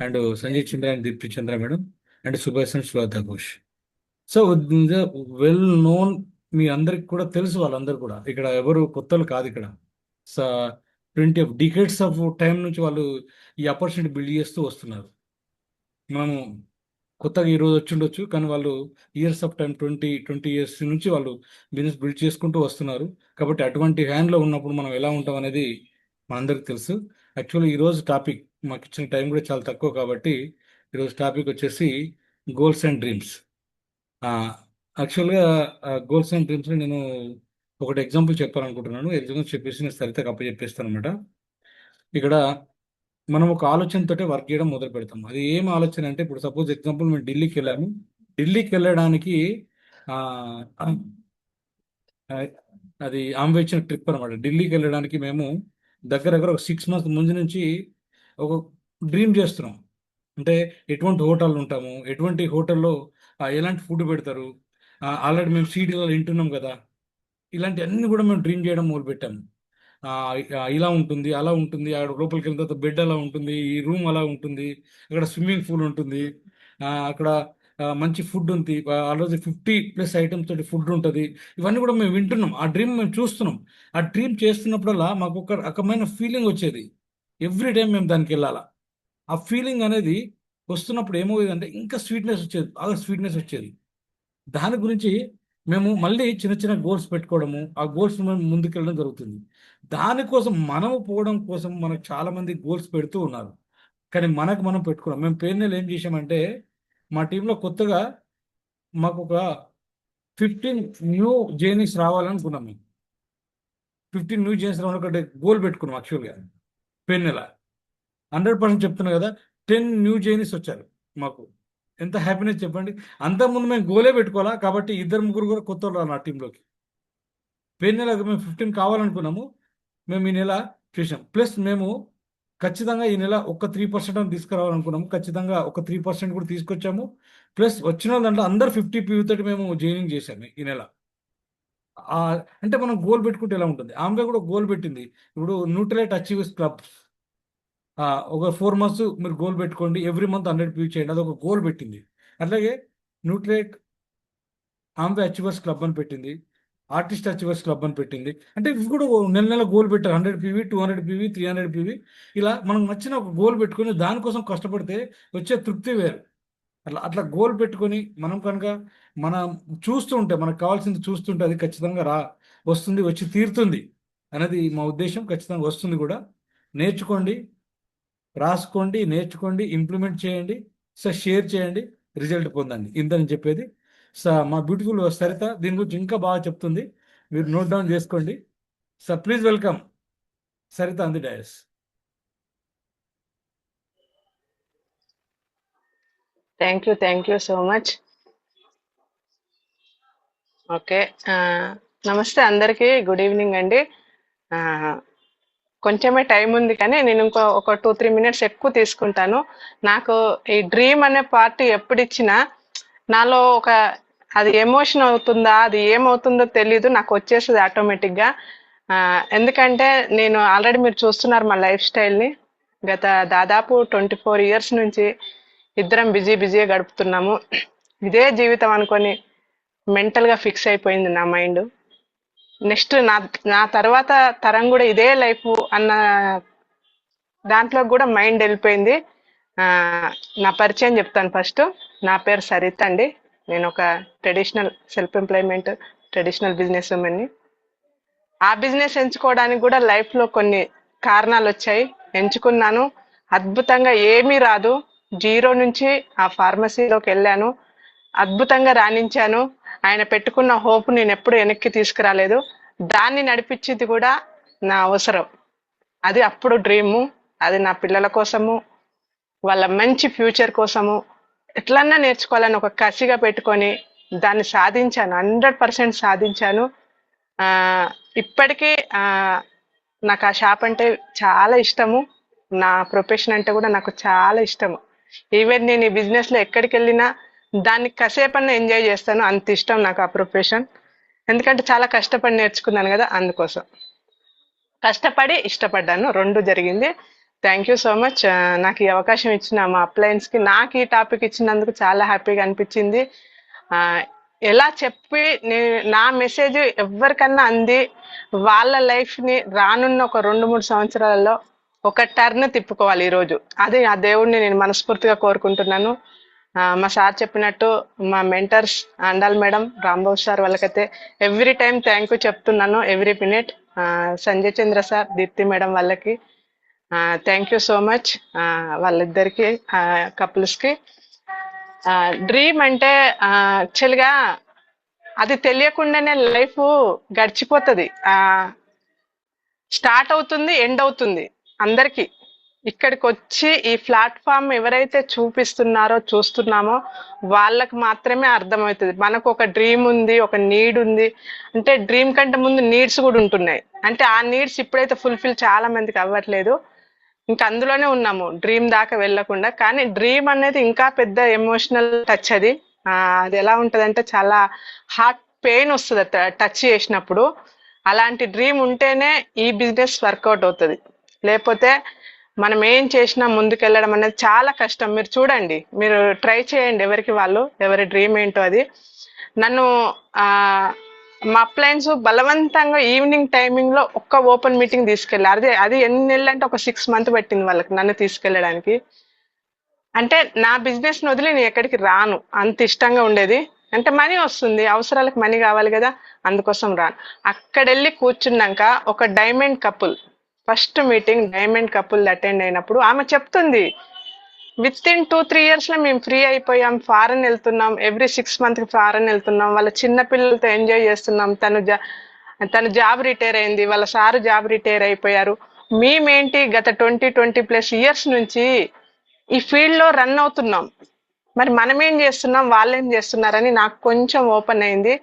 and Sanjay Chandra and Deepthi Chandra madam, and Subhash and Sulatha Ghosh. So well known, మీ అందరికి కూడా తెలుసు. వాళ్ళందరూ కూడా ఇక్కడ ఎవరు కొత్తలు కాదు. ఇక్కడ 20 ఆఫ్ డికేడ్స్ ఆఫ్ టైం నుంచి వాళ్ళు ఈ ఆపర్చునిటీ బిల్డ్ చేస్తూ వస్తున్నారు. మనము కొత్తగా ఈరోజు వచ్చి ఉండొచ్చు, కానీ వాళ్ళు ఇయర్స్ ఆఫ్ టైం 20 ఇయర్స్ నుంచి వాళ్ళు బిజినెస్ బిల్డ్ చేసుకుంటూ వస్తున్నారు. కాబట్టి అటువంటి హ్యాండ్లో ఉన్నప్పుడు మనం ఎలా ఉంటాం అనేది మనందరికి తెలుసు. యాక్చువల్లీ ఈరోజు టాపిక్ మాకు ఇచ్చిన టైం కూడా చాలా తక్కువ, కాబట్టి ఈరోజు టాపిక్ వచ్చేసి గోల్స్ అండ్ డ్రీమ్స్. యాక్చువల్గా గోల్స్ అండ్ డ్రీమ్స్లో నేను ఒకటి ఎగ్జాంపుల్ చెప్పాలనుకుంటున్నాను. ఎగ్జాంపుల్ చెప్పేసి నేను సరితకు అప్పచెప్పేస్తాను అనమాట. ఇక్కడ మనం ఒక ఆలోచనతోటే వర్క్ చేయడం మొదలు పెడతాం. అది ఏం ఆలోచన అంటే, ఇప్పుడు సపోజ్ ఎగ్జాంపుల్ మేము ఢిల్లీకి వెళ్ళాము. ఢిల్లీకి వెళ్ళడానికి అది ఆమె ఇచ్చిన ట్రిప్ అనమాట. ఢిల్లీకి వెళ్ళడానికి మేము దగ్గర ఒక 6 months ముందు నుంచి ఒక డ్రీమ్ చేస్తున్నాం. అంటే ఎటువంటి హోటల్ ఉంటాము, ఎటువంటి హోటల్లో ఎలాంటి ఫుడ్ పెడతారు, ఆల్రెడీ మేము సీడీలో వింటున్నాం కదా, ఇలాంటి అన్ని కూడా మేము డ్రీమ్ చేయడం మొదలుపెట్టాము. ఇలా ఉంటుంది, అలా ఉంటుంది, అక్కడ లోపలికి వెళ్ళిన తర్వాత బెడ్ అలా ఉంటుంది, ఈ రూమ్ అలా ఉంటుంది, అక్కడ స్విమ్మింగ్ పూల్ ఉంటుంది, అక్కడ మంచి ఫుడ్ ఉంది, ఆల్రెడీ 50+ ఐటమ్స్ తోటి ఫుడ్ ఉంటుంది. ఇవన్నీ కూడా మేము వింటున్నాం, ఆ డ్రీమ్ మేము చూస్తున్నాం. ఆ డ్రీమ్ చేస్తున్నప్పుడల్లా మాకు ఒక రకమైన ఫీలింగ్ వచ్చేది. ఎవ్రీ టైం మేము దానికి వెళ్ళాలా. ఆ ఫీలింగ్ అనేది వస్తున్నప్పుడు ఏమవుతుంది అంటే ఇంకా స్వీట్నెస్ వచ్చేది, బాగా స్వీట్నెస్ వచ్చేది. దాని గురించి మేము మళ్ళీ చిన్న చిన్న గోల్స్ పెట్టుకోవడము, ఆ గోల్స్ మేము ముందుకెళ్ళడం జరుగుతుంది. దానికోసం మనము పోవడం కోసం మనకు చాలామంది గోల్స్ పెడుతూ ఉన్నారు, కానీ మనకు మనం పెట్టుకున్నాం. మేము పేరునేలు ఏం చేసామంటే, మా టీంలో కొత్తగా మాకు ఒక 15 న్యూ జర్నీస్ రావాలనుకున్నాం. మేము 15 న్యూ జర్నీస్ రావాలని ఒకటి గోల్ పెట్టుకున్నాం. యాక్చువల్గా పేరునేల 100% చెప్తున్నా కదా, 10 న్యూ జర్నీస్ వచ్చారు. మాకు ఎంత హ్యాపీనెస్ చెప్పండి. అంతకుముందు మేము గోలే పెట్టుకోవాలా, కాబట్టి 2-3 కూడా కొత్త వాళ్ళు నా టీంలోకి. పేరు నెల మేము 15 కావాలనుకున్నాము, మేము ఈ నెల చేసాం. ప్లస్ మేము ఖచ్చితంగా ఈ నెల ఒక 3% తీసుకురావాలనుకున్నాము, ఖచ్చితంగా ఒక 3% కూడా తీసుకొచ్చాము. ప్లస్ వచ్చిన దాంట్లో అందరు 50 PV తోటి మేము జాయినింగ్ చేశాము ఈ నెల. అంటే మనం గోల్ పెట్టుకుంటే ఎలా ఉంటుంది. ఆమె కూడా గోల్ పెట్టింది. ఇప్పుడు న్యూట్రలైట్ అచీవర్స్ క్లబ్స్ ఒక 4 months మీరు గోల్ పెట్టుకోండి, ఎవ్రీ మంత్ 100 PV చేయండి, అది ఒక గోల్ పెట్టింది. అట్లాగే న్యూట్రలైట్ ఆంబే అచీవర్స్ క్లబ్ అని పెట్టింది, ఆర్టిస్ట్ అచీవర్స్ క్లబ్ అని పెట్టింది. అంటే ఇవి కూడా నెల గోల్ పెట్టారు. 100 PV, 200 PV, 300 PV, ఇలా మనకు నచ్చిన ఒక గోల్ పెట్టుకొని దానికోసం కష్టపడితే వచ్చే తృప్తి వేరు. అట్లా గోల్ పెట్టుకొని మనం కనుక మనం చూస్తూ ఉంటే, మనకు కావాల్సింది చూస్తుంటే అది ఖచ్చితంగా వస్తుంది, వచ్చి తీరుతుంది అనేది మా ఉద్దేశం. ఖచ్చితంగా వస్తుంది కూడా. నేర్చుకోండి, రాసుకోండి, నేర్చుకోండి, ఇంప్లిమెంట్ చేయండి, షేర్ చేయండి, రిజల్ట్ పొందండి. ఇంతని చెప్పేది. మా బ్యూటిఫుల్ సరిత దీని గురించి ఇంకా బాగా చెప్తుంది, మీరు నోట్ డౌన్ చేసుకోండి. Please welcome Saritha on the dais. Thank you so much. Okay, నమస్తే అందరికీ, గుడ్ ఈవినింగ్ అండి. కొంచెమే టైం ఉంది, కానీ నేను ఒక 2-3 minutes ఎక్కువ తీసుకుంటాను. నాకు ఈ డ్రీమ్ అనే పార్ట్ ఎప్పుడు ఇచ్చినా నాలో అది ఎమోషన్ అవుతుందా, అది ఏమవుతుందో తెలీదు, నాకు వచ్చేస్తుంది ఆటోమేటిక్గా. ఎందుకంటే నేను ఆల్రెడీ మీరు చూస్తున్నారు మా లైఫ్ స్టైల్ని. గత దాదాపు 24 years నుంచి ఇద్దరం బిజీగా గడుపుతున్నాము. ఇదే జీవితం అనుకొని మెంటల్గా ఫిక్స్ అయిపోయింది నా మైండ్. నెక్స్ట్ నా తర్వాత తరం కూడా ఇదే లైఫ్ అన్న దాంట్లో కూడా మైండ్ వెళ్ళిపోయింది. ఆ, నా పరిచయం చెప్తాను ఫస్ట్. నా పేరు సరిత అండి. నేను ఒక సెల్ఫ్ ఎంప్లాయ్మెంట్ ట్రెడిషనల్ బిజినెస్ ఉమెన్ని. ఆ బిజినెస్ ఎంచుకోవడానికి కూడా లైఫ్లో కొన్ని కారణాలు వచ్చాయి. ఎంచుకున్నాను, అద్భుతంగా ఏమీ రాదు, జీరో నుంచి ఆ ఫార్మసీలోకి వెళ్ళాను, అద్భుతంగా రాణించాను. ఆయన పెట్టుకున్న హోప్ నేను ఎప్పుడు వెనక్కి తీసుకురాలేదు. దాన్ని నడిపించింది కూడా నా అవసరం. అది అప్పుడు డ్రీము. అది నా పిల్లల కోసము, వాళ్ళ మంచి ఫ్యూచర్ కోసము ఎట్లన్నా నేర్చుకోవాలని ఒక కసిగా పెట్టుకొని దాన్ని సాధించాను. 100% సాధించాను. ఆ, ఇప్పటికీ నాకు ఆ షాప్ అంటే చాలా ఇష్టము. నా ప్రొఫెషన్ అంటే కూడా నాకు చాలా ఇష్టము. ఈవెన్ నేను ఈ బిజినెస్లో ఎక్కడికి వెళ్ళినా దాన్ని కాసేపన్నా ఎంజాయ్ చేస్తాను. అంత ఇష్టం నాకు ఆ ప్రొఫెషన్. ఎందుకంటే చాలా కష్టపడి నేర్చుకున్నాను కదా, అందుకోసం. కష్టపడి ఇష్టపడ్డాను, రెండు జరిగింది. Thank you so much. నాకు ఈ అవకాశం ఇచ్చిన మా అప్లయన్స్కి, నాకు ఈ టాపిక్ ఇచ్చినందుకు చాలా హ్యాపీగా అనిపించింది. ఎలా చెప్పి నా మెసేజ్ ఎవరికన్నా అంది వాళ్ళ లైఫ్ని రానున్న ఒక 2-3 సంవత్సరాలలో ఒక టర్న్ తిప్పుకోవాలి ఈరోజు. అది ఆ దేవుడిని నేను మనస్ఫూర్తిగా కోరుకుంటున్నాను. మా సార్ చెప్పినట్టు మా mentors Andal madam, Rambabu sir, వాళ్ళకైతే ఎవ్రీ టైం థ్యాంక్ యూ చెప్తున్నాను, every minute. Sanjay Chandra sir, Deepti madam వాళ్ళకి థ్యాంక్ యూ సో మచ్. వాళ్ళిద్దరికి కపుల్స్కి. డ్రీమ్ అంటే యాక్చువల్గా అది తెలియకుండానే లైఫ్ గడిచిపోతుంది. స్టార్ట్ అవుతుంది, ఎండ్ అవుతుంది అందరికీ. ఇక్కడికి వచ్చి ఈ ప్లాట్ఫామ్ ఎవరైతే చూస్తున్నామో వాళ్ళకి మాత్రమే అర్థమవుతుంది మనకు ఒక డ్రీమ్ ఉంది, ఒక నీడ్ ఉంది. అంటే డ్రీమ్ కంటే ముందు నీడ్స్ కూడా ఉంటున్నాయి. అంటే ఆ నీడ్స్ ఇప్పుడైతే ఫుల్ఫిల్ చాలా మందికి అవ్వట్లేదు. ఇంకా అందులోనే ఉన్నాము, డ్రీమ్ దాకా వెళ్ళకుండా. కానీ డ్రీమ్ అనేది ఇంకా పెద్ద ఎమోషనల్ టచ్. అది ఎలా ఉంటుంది అంటే చాలా హార్ట్ పెయిన్ వస్తుంది టచ్ చేసినప్పుడు. అలాంటి డ్రీమ్ ఉంటేనే ఈ బిజినెస్ వర్కౌట్ అవుతుంది. లేకపోతే మనం ఏం చేసినా ముందుకెళ్ళడం అనేది చాలా కష్టం. మీరు చూడండి, మీరు ట్రై చేయండి, ఎవరి డ్రీమ్ ఏంటో అది. నన్ను మా అప్లయన్స్ బలవంతంగా ఈవినింగ్ టైమింగ్ లో ఒక్క ఓపెన్ మీటింగ్ తీసుకెళ్ళారు. అది ఎన్ని నెలలు అంటే ఒక 6 months పట్టింది వాళ్ళకి నన్ను తీసుకెళ్ళడానికి. అంటే నా బిజినెస్ ని వదిలి నేను ఎక్కడికి రాను, అంత ఇష్టంగా ఉండేది. అంటే మనీ వస్తుంది, అవసరాలకు మనీ కావాలి కదా, అందుకోసం రాను. అక్కడ వెళ్ళి కూర్చున్నాక ఒక diamond couple, first meeting diamond couple attend అయినప్పుడు ఆమె చెప్తుంది, విత్ ఇన్ 2-3 years లో మేము ఫ్రీ అయిపోయాం, ఫారెన్ వెళ్తున్నాం, ఎవ్రీ 6 months ఫారెన్ వెళ్తున్నాం, వాళ్ళ చిన్న పిల్లలతో ఎంజాయ్ చేస్తున్నాం. తను జాబ్ రిటైర్ అయింది, వాళ్ళ సారు జాబ్ రిటైర్ అయిపోయారు. మేమేంటి గత 20+ years నుంచి ఈ ఫీల్డ్ లో రన్ అవుతున్నాం, మరి మనం ఏం చేస్తున్నాం, వాళ్ళు ఏం చేస్తున్నారని నాకు కొంచెం ఓపెన్ అయింది.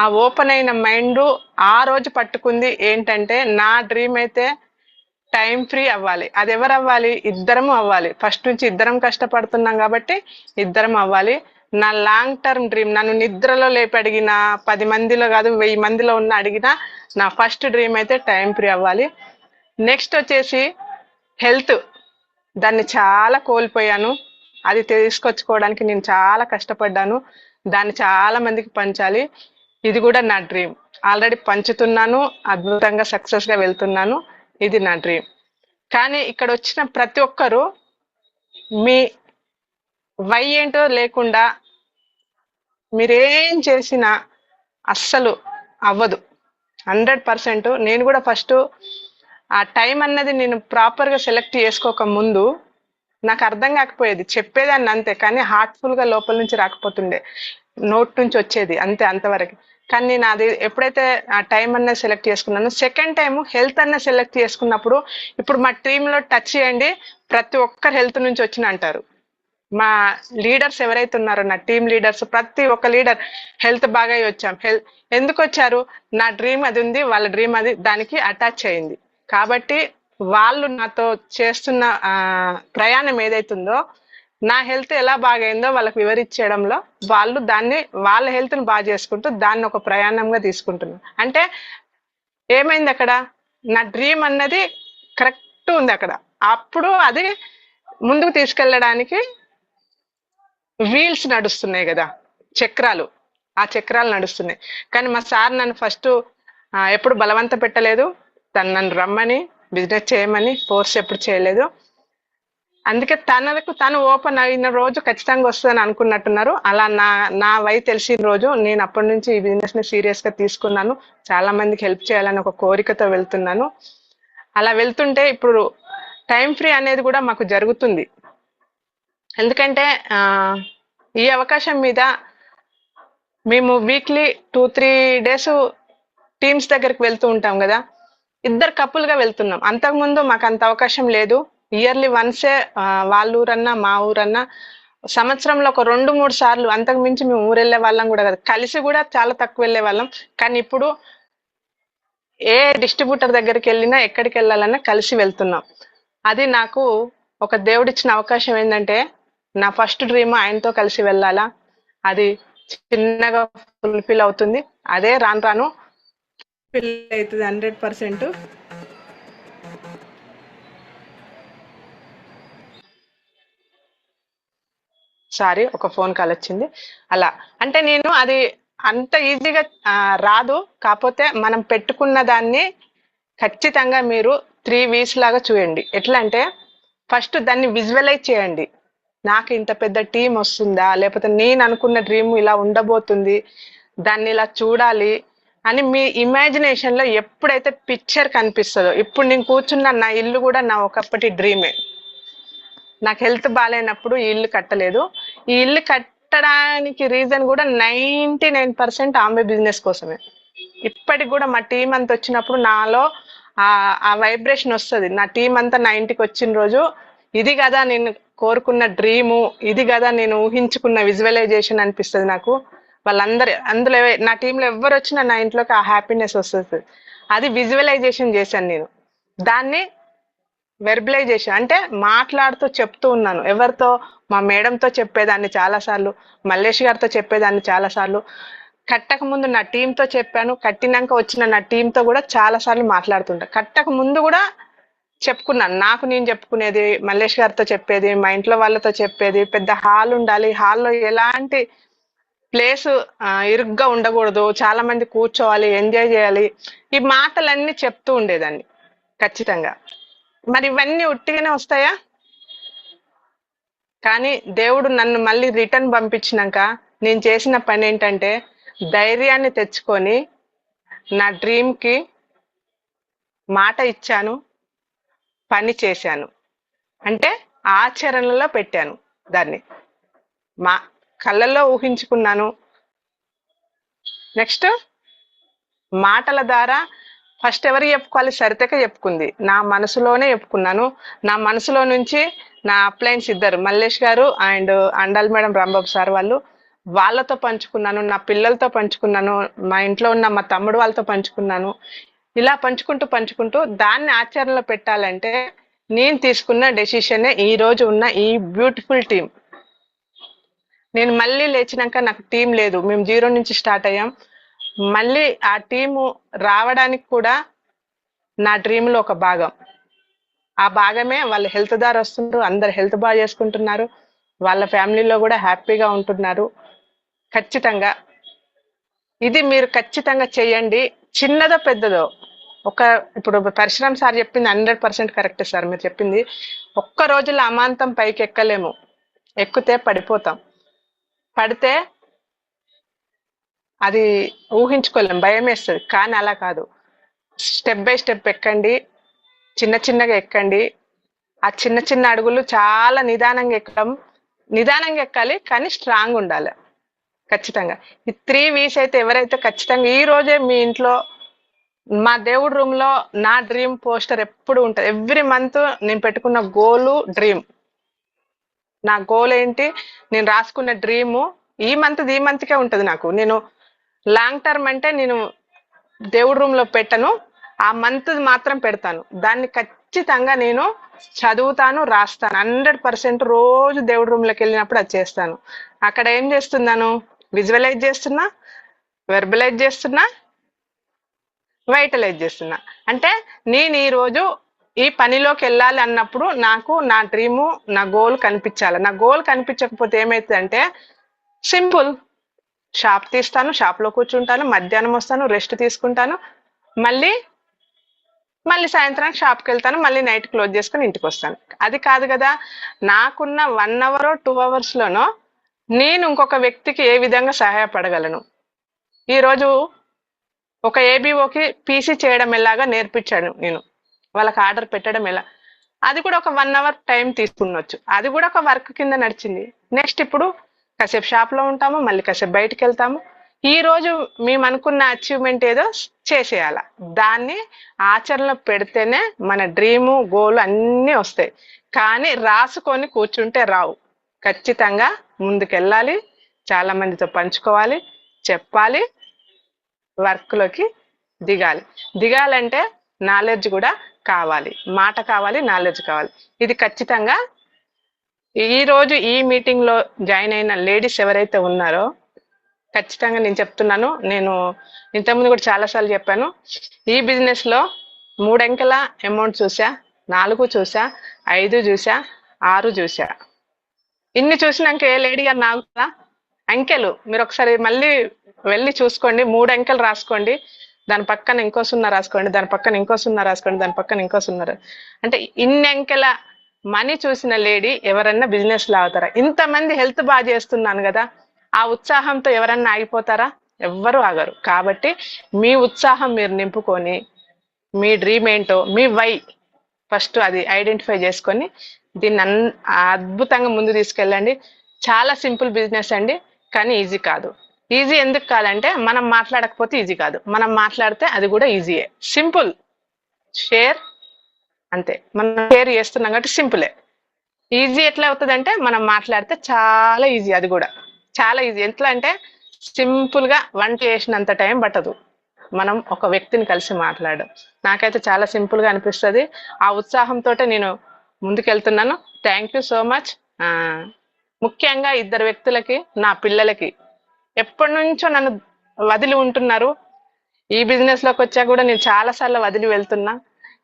ఆ ఓపెన్ అయిన మైండ్ ఆ రోజు పట్టుకుంది ఏంటంటే, నా డ్రీమ్ అయితే టైం ఫ్రీ అవ్వాలి. అది ఎవరు అవ్వాలి? ఇద్దరము అవ్వాలి. ఫస్ట్ నుంచి ఇద్దరం కష్టపడుతున్నాం కాబట్టి ఇద్దరం అవ్వాలి. నా లాంగ్ టర్మ్ డ్రీమ్, నన్ను నిద్రలో లేపి అడిగినా, 10 మందిలో కాదు 1000 మందిలో ఉన్న అడిగినా, నా ఫస్ట్ డ్రీమ్ అయితే టైం ఫ్రీ అవ్వాలి. నెక్స్ట్ వచ్చేసి హెల్త్. దాన్ని చాలా కోల్పోయాను, అది తీసుకొచ్చుకోవడానికి నేను చాలా కష్టపడ్డాను. దాన్ని చాలా మందికి పంచాలి, ఇది కూడా నా డ్రీమ్. ఆల్రెడీ పంచుతున్నాను, అద్భుతంగా సక్సెస్గా వెళ్తున్నాను. ఇది నా డ్రీమ్. కానీ ఇక్కడ వచ్చిన ప్రతి ఒక్కరూ మీ వై ఏంటో లేకుండా మీరేం చేసినా అస్సలు అవ్వదు. 100%. నేను కూడా ఫస్ట్ ఆ టైం అన్నది నేను ప్రాపర్గా సెలెక్ట్ చేసుకోక ముందు నాకు అర్థం కాకపోయేది, చెప్పేదాన్ని అంతే, కానీ హార్ట్ఫుల్గా లోపల నుంచి రాకపోతుండే, నోట్ నుంచి వచ్చేది అంతే, అంతవరకు. కానీ నేను అది ఎప్పుడైతే ఆ టైం అన్నది సెలెక్ట్ చేసుకున్నాను, సెకండ్ టైం హెల్త్ అన్నది సెలెక్ట్ చేసుకున్నప్పుడు, ఇప్పుడు మా టీంలో టచ్ చేయండి, ప్రతి ఒక్కరు హెల్త్ నుంచి వచ్చిన అంటారు. మా లీడర్స్ ఎవరైతే ఉన్నారో, నా టీం లీడర్స్, ప్రతి ఒక్క లీడర్ హెల్త్ బాగా వచ్చాం. ఎందుకు వచ్చారు? నా డ్రీమ్ అది ఉంది, వాళ్ళ డ్రీమ్ అది దానికి అటాచ్ అయింది. కాబట్టి వాళ్ళు నాతో చేస్తున్న ప్రయాణం ఏదైతుందో, నా హెల్త్ ఎలా బాగైందో వాళ్ళకి వివరించడంలో వాళ్ళు దాన్ని, వాళ్ళ హెల్త్ని బాగా చేసుకుంటూ దాన్ని ఒక ప్రయాణంగా తీసుకుంటున్నారు. అంటే ఏమైంది అక్కడ, నా డ్రీమ్ అన్నది కరెక్ట్ ఉంది అక్కడ. అప్పుడు అది ముందుకు తీసుకెళ్ళడానికి వీల్స్ నడుస్తున్నాయి కదా, చక్రాలు, ఆ చక్రాలు నడుస్తున్నాయి. కానీ మా సార్ నన్ను ఫస్ట్ ఎప్పుడు బలవంత పెట్టలేదు. తను నన్ను రమ్మని బిజినెస్ చేయమని ఫోర్స్ ఎప్పుడు చేయలేదు. అందుకే తనకు తను ఓపెన్ అయిన రోజు ఖచ్చితంగా వస్తుందని అనుకున్నట్టున్నారు. అలా నా వై తెలిసిన రోజు నేను అప్పటి నుంచి ఈ బిజినెస్ ని సీరియస్ గా తీసుకున్నాను. చాలా మందికి హెల్ప్ చేయాలని ఒక కోరికతో వెళ్తున్నాను. అలా వెళ్తుంటే ఇప్పుడు టైం ఫ్రీ అనేది కూడా మాకు జరుగుతుంది. ఎందుకంటే ఈ అవకాశం మీద మేము వీక్లీ 2-3 days టీమ్స్ దగ్గరికి వెళ్తూ ఉంటాం కదా, ఇద్దరు కపుల్గా వెళ్తున్నాం. అంతకుముందు మాకు అంత అవకాశం లేదు. ఇయర్లీ వన్సే వాళ్ళ ఊరన్నా మా ఊరన్నా, సంవత్సరంలో ఒక 2-3 సార్లు, అంతకు మించి మేము ఊరు వెళ్ళే వాళ్ళం కూడా కదా, కలిసి కూడా చాలా తక్కువ వెళ్ళే వాళ్ళం. కానీ ఇప్పుడు ఏ డిస్ట్రిబ్యూటర్ దగ్గరికి వెళ్ళినా ఎక్కడికి వెళ్ళాలన్నా కలిసి వెళ్తున్నాం. అది నాకు ఒక దేవుడిచ్చిన అవకాశం. ఏంటంటే నా ఫస్ట్ డ్రీమ్ ఆయనతో కలిసి వెళ్ళాలా, అది చిన్నగా ఫుల్ఫిల్ అవుతుంది. అదే రాను రాను ఫుల్ఫిల్ అవుతుంది 100%. సారీ, ఒక ఫోన్ కాల్ వచ్చింది. అలా అంటే నేను అది అంత ఈజీగా రాదు. కాకపోతే మనం పెట్టుకున్న దాన్ని ఖచ్చితంగా మీరు 3 weeks లాగా చూడండి. ఎట్లా అంటే ఫస్ట్ దాన్ని విజువలైజ్ చేయండి. నాకు ఇంత పెద్ద టీం వస్తుందా, లేకపోతే నేను అనుకున్న డ్రీమ్ ఇలా ఉండబోతుంది, దాన్ని ఇలా చూడాలి అని మీ ఇమాజినేషన్ లో ఎప్పుడైతే పిక్చర్ కనిపిస్తుందో, ఇప్పుడు నేను కూర్చున్న నా ఇల్లు కూడా నా ఒకప్పటి డ్రీమే. నాకు హెల్త్ బాగాలేనప్పుడు ఈ ఇల్లు కట్టలేదు. ఈ ఇల్లు కట్టడానికి రీజన్ కూడా 99% ఆమె బిజినెస్ కోసమే. ఇప్పటికి కూడా మా టీం అంతా వచ్చినప్పుడు నాలో ఆ వైబ్రేషన్ వస్తుంది. నా టీం అంతా నా ఇంటికి వచ్చిన రోజు, ఇది కదా నేను కోరుకున్న డ్రీము, ఇది కదా నేను ఊహించుకున్న విజువలైజేషన్ అనిపిస్తుంది నాకు. వాళ్ళందరూ అందులో నా టీంలో ఎవరు వచ్చినా నా ఇంట్లోకి ఆ హ్యాపీనెస్ వస్తుంది. అది విజువలైజేషన్ చేశాను నేను. దాన్ని వెర్బలైజేషన్ అంటే మాట్లాడుతూ చెప్తూ ఉన్నాను. ఎవరితో? మా మేడంతో చెప్పేదాన్ని చాలాసార్లు, మల్లేష్ గారితో చెప్పేదాన్ని చాలాసార్లు, కట్టక ముందు నా టీంతో చెప్పాను, కట్టినాక వచ్చిన నా టీంతో కూడా చాలాసార్లు మాట్లాడుతుంటా. కట్టక ముందు కూడా చెప్పుకున్నాను. నాకు నేను చెప్పుకునేది, మల్లేష్ గారితో చెప్పేది, మా ఇంట్లో వాళ్ళతో చెప్పేది. పెద్ద హాల్ ఉండాలి, హాల్లో ఎలాంటి ప్లేస్ ఇరుగ్గా ఉండకూడదు, చాలా మంది కూర్చోవాలి, ఎంజాయ్ చేయాలి, ఈ మాటలన్నీ చెప్తూ ఉండేదాన్ని ఖచ్చితంగా. మరి ఇవన్నీ ఉట్టిగానే వస్తాయా? కానీ దేవుడు నన్ను మళ్ళీ రిటర్న్ పంపించినాక నేను చేసిన పని ఏంటంటే ధైర్యాన్ని తెచ్చుకొని నా డ్రీమ్కి మాట ఇచ్చాను, పని చేశాను. అంటే ఆచరణలో పెట్టాను. దాన్ని మా కళ్ళల్లో ఊహించుకున్నాను. నెక్స్ట్ మాటల ద్వారా ఫస్ట్ ఎవరు చెప్పుకోవాలి? సరితకే చెప్పుకుంది. నా మనసులోనే చెప్పుకున్నాను. నా మనసులో నుంచి నా అప్లైన్స్ ఇద్దరు, మల్లేష్ గారు and Andal madam, Rambabu sir వాళ్ళతో పంచుకున్నాను, నా పిల్లలతో పంచుకున్నాను, మా ఇంట్లో ఉన్న మా తమ్ముడు వాళ్ళతో పంచుకున్నాను. ఇలా పంచుకుంటూ దాన్ని ఆచరణలో పెట్టాలంటే నేను తీసుకున్న డెసిషనే ఈ రోజు ఉన్న ఈ బ్యూటిఫుల్ టీం. నేను మళ్ళీ లేచినాక నాకు టీం లేదు, మేము 0 నుంచి స్టార్ట్ అయ్యాం. మళ్ళీ ఆ టీము రావడానికి కూడా నా డ్రీమ్లో ఒక భాగం. ఆ భాగమే వాళ్ళ హెల్త్ ద్వారా వస్తున్నారు, అందరు హెల్త్ బాగా చేసుకుంటున్నారు, వాళ్ళ ఫ్యామిలీలో కూడా హ్యాపీగా ఉంటున్నారు. ఖచ్చితంగా ఇది మీరు ఖచ్చితంగా చేయండి. చిన్నదో పెద్దదో, ఇప్పుడు పరశురామ్ సార్ చెప్పింది 100% కరెక్ట్ సార్. మీరు చెప్పింది ఒక్క రోజులో అమాంతం పైకి ఎక్కలేము, ఎక్కితే పడిపోతాం, పడితే అది ఊహించుకోలేం, భయం వేస్తుంది. కానీ అలా కాదు, స్టెప్ బై స్టెప్ ఎక్కండి, చిన్నగా ఎక్కండి. ఆ చిన్న అడుగులు చాలా నిదానంగా ఎక్కాలి, కానీ స్ట్రాంగ్ ఉండాలి ఖచ్చితంగా. ఈ 3 weeks అయితే ఎవరైతే ఖచ్చితంగా ఈ రోజే మీ ఇంట్లో, మా దేవుడి రూమ్ లో నా డ్రీమ్ పోస్టర్ ఎప్పుడు ఉంటుంది. ఎవ్రీ మంత్ నేను పెట్టుకున్న గోలు, డ్రీమ్. నా గోల్ ఏంటి, నేను రాసుకున్న డ్రీము ఈ మంత్కే ఉంటుంది నాకు. నేను లాంగ్ టర్మ్ అంటే నేను దేవుడి రూమ్ లో పెట్టను, ఆ మంత్ మాత్రం పెడతాను. దాన్ని ఖచ్చితంగా నేను చదువుతాను, రాస్తాను. 100% రోజు దేవుడి రూమ్ లోకి వెళ్ళినప్పుడు అది చేస్తాను. అక్కడ ఏం చేస్తున్నాను? విజువలైజ్ చేస్తున్నా, వెర్బలైజ్ చేస్తున్నా, వైటలైజ్ చేస్తున్నా. అంటే నేను ఈ రోజు ఈ పనిలోకి వెళ్ళాలి అన్నప్పుడు నాకు నా డ్రీము, నా గోల్ కనిపించాలి. నా గోల్ కనిపించకపోతే ఏమైతుందంటే సింపుల్, షాప్ తీస్తాను, షాప్లో కూర్చుంటాను, మధ్యాహ్నం వస్తాను, రెస్ట్ తీసుకుంటాను, మళ్ళీ మళ్ళీ సాయంత్రం షాప్కి వెళ్తాను, మళ్ళీ నైట్ క్లోజ్ చేసుకొని ఇంటికి వస్తాను. అది కాదు కదా, నాకున్న 1 అవర్ 2 అవర్స్లోనో నేను ఇంకొక వ్యక్తికి ఏ విధంగా సహాయపడగలను. ఈరోజు ఒక ఏబిఓకి పీసీ చేయడం ఎలాగా నేర్పించాను నేను, వాళ్ళకి ఆర్డర్ పెట్టడం ఎలా, అది కూడా ఒక 1 అవర్ టైం తీసుకున్నొచ్చు, అది కూడా ఒక వర్క్ కింద నడిచింది. నెక్స్ట్ ఇప్పుడు కాసేపు షాప్లో ఉంటాము, మళ్ళీ కాసేపు బయటికి వెళ్తాము. ఈ రోజు మేము అనుకున్న అచీవ్మెంట్ ఏదో చేసేయాల, దాన్ని ఆచరణలో పెడితేనే మన డ్రీము గోల్ అన్నీ వస్తాయి. కానీ రాసుకొని కూర్చుంటే రావు. ఖచ్చితంగా ముందుకెళ్ళాలి, చాలా మందితో పంచుకోవాలి, చెప్పాలి, వర్క్లోకి దిగాలంటే నాలెడ్జ్ కూడా కావాలి, మాట కావాలి, నాలెడ్జ్ కావాలి. ఇది ఖచ్చితంగా ఈ రోజు ఈ మీటింగ్లో జాయిన్ అయిన లేడీస్ ఎవరైతే ఉన్నారో ఖచ్చితంగా నేను చెప్తున్నాను, నేను ఇంతకుముందు కూడా చాలాసార్లు చెప్పాను, ఈ బిజినెస్లో 3 అంకెల అమౌంట్ చూసా, 4 చూసా, 5 చూసా, 6 చూసా. ఇన్ని చూసినాక ఏ లేడీ గారు నాగుతా అంకెలు మీరు ఒకసారి మళ్ళీ వెళ్ళి చూసుకోండి, 3 అంకెలు రాసుకోండి, దాని పక్కన ఇంకో 0 రాసుకోండి, దాని పక్కన ఇంకో 0 రాసుకోండి, దాని పక్కన ఇంకో 0. అంటే ఇన్ని అంకెల మనీ చూసిన లేడీ ఎవరన్నా బిజినెస్ లో అవుతారా? ఇంతమంది హెల్త్ బాగా చేస్తున్నాను కదా, ఆ ఉత్సాహంతో ఎవరన్నా ఆగిపోతారా? ఎవ్వరు ఆగరు. కాబట్టి మీ ఉత్సాహం మీరు నింపుకొని మీ డ్రీమ్ ఏంటో, మీ వై ఫస్ట్ అది ఐడెంటిఫై చేసుకొని దీన్ని అద్భుతంగా ముందు తీసుకెళ్ళండి. చాలా సింపుల్ బిజినెస్ అండి, కానీ ఈజీ కాదు. ఈజీ ఎందుకు కాదంటే మనం మాట్లాడకపోతే ఈజీ కాదు, మనం మాట్లాడితే అది కూడా ఈజీయే. సింపుల్ షేర్ అంతే, మనం షేర్ చేస్తున్నాం కాబట్టి సింపులే. ఈజీ ఎట్లా అవుతుంది అంటే మనం మాట్లాడితే చాలా ఈజీ, అది కూడా చాలా ఈజీ. ఎట్లా అంటే సింపుల్ గా వంట చేసినంత టైం పట్టదు మనం ఒక వ్యక్తిని కలిసి మాట్లాడడం. నాకైతే చాలా సింపుల్ గా అనిపిస్తుంది. ఆ ఉత్సాహంతో నేను ముందుకెళ్తున్నాను. Thank you so much. ముఖ్యంగా 2 వ్యక్తులకి, నా పిల్లలకి ఎప్పటి నుంచో నన్ను వదిలి ఉంటున్నారు. ఈ బిజినెస్ లోకి వచ్చా కూడా నేను చాలా సార్లు వదిలి వెళ్తున్నా,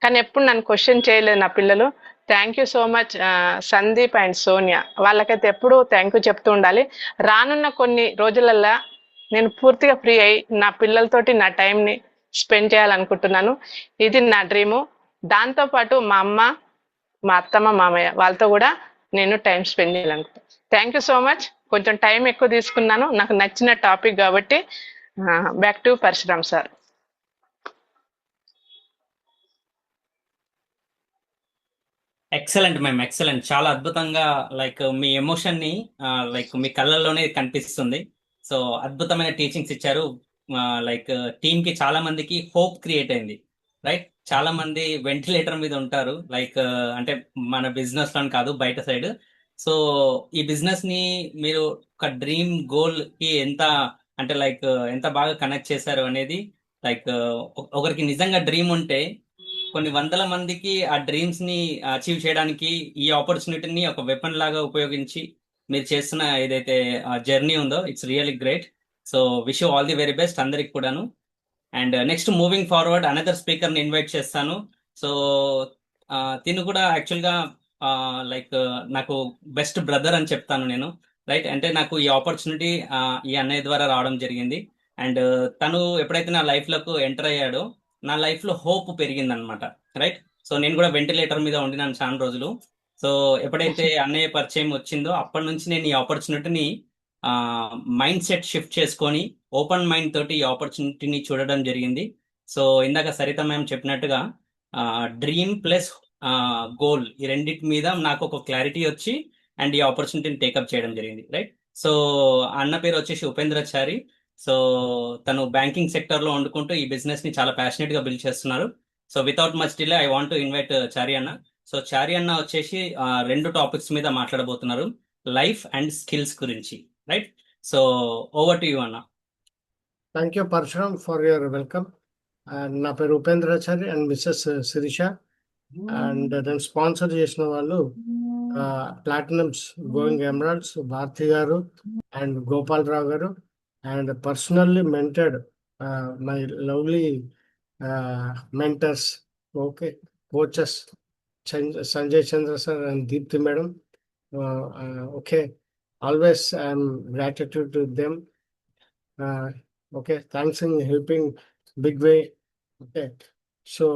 కానీ ఎప్పుడు నన్ను క్వశ్చన్ చేయలేదు నా పిల్లలు. Thank you so much Sandeep and Sonia, వాళ్ళకైతే ఎప్పుడు థ్యాంక్ యూ చెప్తూ ఉండాలి. రానున్న కొన్ని రోజులల్లో నేను పూర్తిగా ఫ్రీ అయ్యి నా పిల్లలతోటి నా టైంని స్పెండ్ చేయాలనుకుంటున్నాను. ఇది నా డ్రీము. దాంతోపాటు మా అమ్మ, మా అత్తమ్మ, మామయ్య వాళ్ళతో కూడా నేను టైం స్పెండ్ చేయాలనుకుంటున్నాను. Thank you so much. కొంచెం టైం ఎక్కువ తీసుకున్నాను, నాకు నచ్చిన టాపిక్ కాబట్టి. Back to Parashuram sir. Excellent ma'am, excellent. చాలా అద్భుతంగా లైక్ మీ ఎమోషన్ ని లైక్ మీ కళ్ళల్లోనే కనిపిస్తుంది. సో అద్భుతమైన టీచింగ్స్ ఇచ్చారు. లైక్ టీమ్ కి చాలా మందికి హోప్ క్రియేట్ అయింది, రైట్? చాలా మంది వెంటిలేటర్ మీద ఉంటారు, లైక్ అంటే మన బిజినెస్ లో కాదు, బయట సైడ్. సో ఈ బిజినెస్ ని మీరు ఒక డ్రీమ్ గోల్ కి ఎంత అంటే లైక్ ఎంత బాగా కనెక్ట్ చేశారు అనేది, లైక్ ఒకరికి నిజంగా డ్రీమ్ ఉంటే కొన్ని వందల మందికి ఆ డ్రీమ్స్ ని అచీవ్ చేయడానికి ఈ ఆపర్చునిటీని ఒక వెపన్ లాగా ఉపయోగించి మీరు చేస్తున్న ఏదైతే జర్నీ ఉందో, it's really great. So wish you all the very best అందరికి కూడాను. And next moving forward another స్పీకర్ని ఇన్వైట్ చేస్తాను. సో తిను కూడా యాక్చువల్గా లైక్ నాకు బెస్ట్ బ్రదర్ అని చెప్తాను నేను, రైట్? అంటే నాకు ఈ ఆపర్చునిటీ ఈ అన్నయ్య ద్వారా రావడం జరిగింది. అండ్ తను ఎప్పుడైతే నా లైఫ్లోకి ఎంటర్ అయ్యాడో నా లైఫ్లో హోప్ పెరిగింది అనమాట, రైట్? సో నేను కూడా వెంటిలేటర్ మీద ఉండినాను చాలా రోజులు. సో ఎప్పుడైతే అన్నయ్య పరిచయం వచ్చిందో అప్పటి నుంచి నేను ఈ ఆపర్చునిటీని మైండ్ సెట్ షిఫ్ట్ చేసుకొని ఓపెన్ మైండ్ తోటి ఈ ఆపర్చునిటీని చూడడం జరిగింది. సో ఇందాక సరిత మ్యామ్ చెప్పినట్టుగా డ్రీమ్ ప్లస్ గోల్ ఈ రెండింటి మీద నాకు ఒక క్లారిటీ వచ్చి అండ్ ఈ ఆపర్చునిటీని టేకప్ చేయడం జరిగింది, రైట్? సో అన్న పేరు వచ్చేసి ఉపేంద్రచారి. సో తను బ్యాంకింగ్ సెక్టర్ లో వండుకుంటూ ఈ బిజినెస్ ని చాలా ప్యాషనెట్ గా బిల్డ్ చేస్తున్నారు. So without much delay I want to invite Chari అన్న. సో చారి అన్న వచ్చేసి 2 టాపిక్స్ మీద మాట్లాడబోతున్నారు, లైఫ్ అండ్ స్కిల్స్ గురించి, right? So over to you అన్న. Thank you Parshuram for your welcome. నా పేరు Upendrachari and Mrs Sirisha. And నేను స్పాన్సర్ చేసిన వాళ్ళు ప్లాటినమ్స్ గోయింగ్ ఎమరాల్డ్స్ భారతి గారు అండ్ గోపాల్ రావు గారు. And personally mentored my lovely mentors, okay, coaches, Sanjay Chandra sir and Deepthi madam. Okay, always I'm gratitude to them. Okay, thanks in helping big way. Okay, so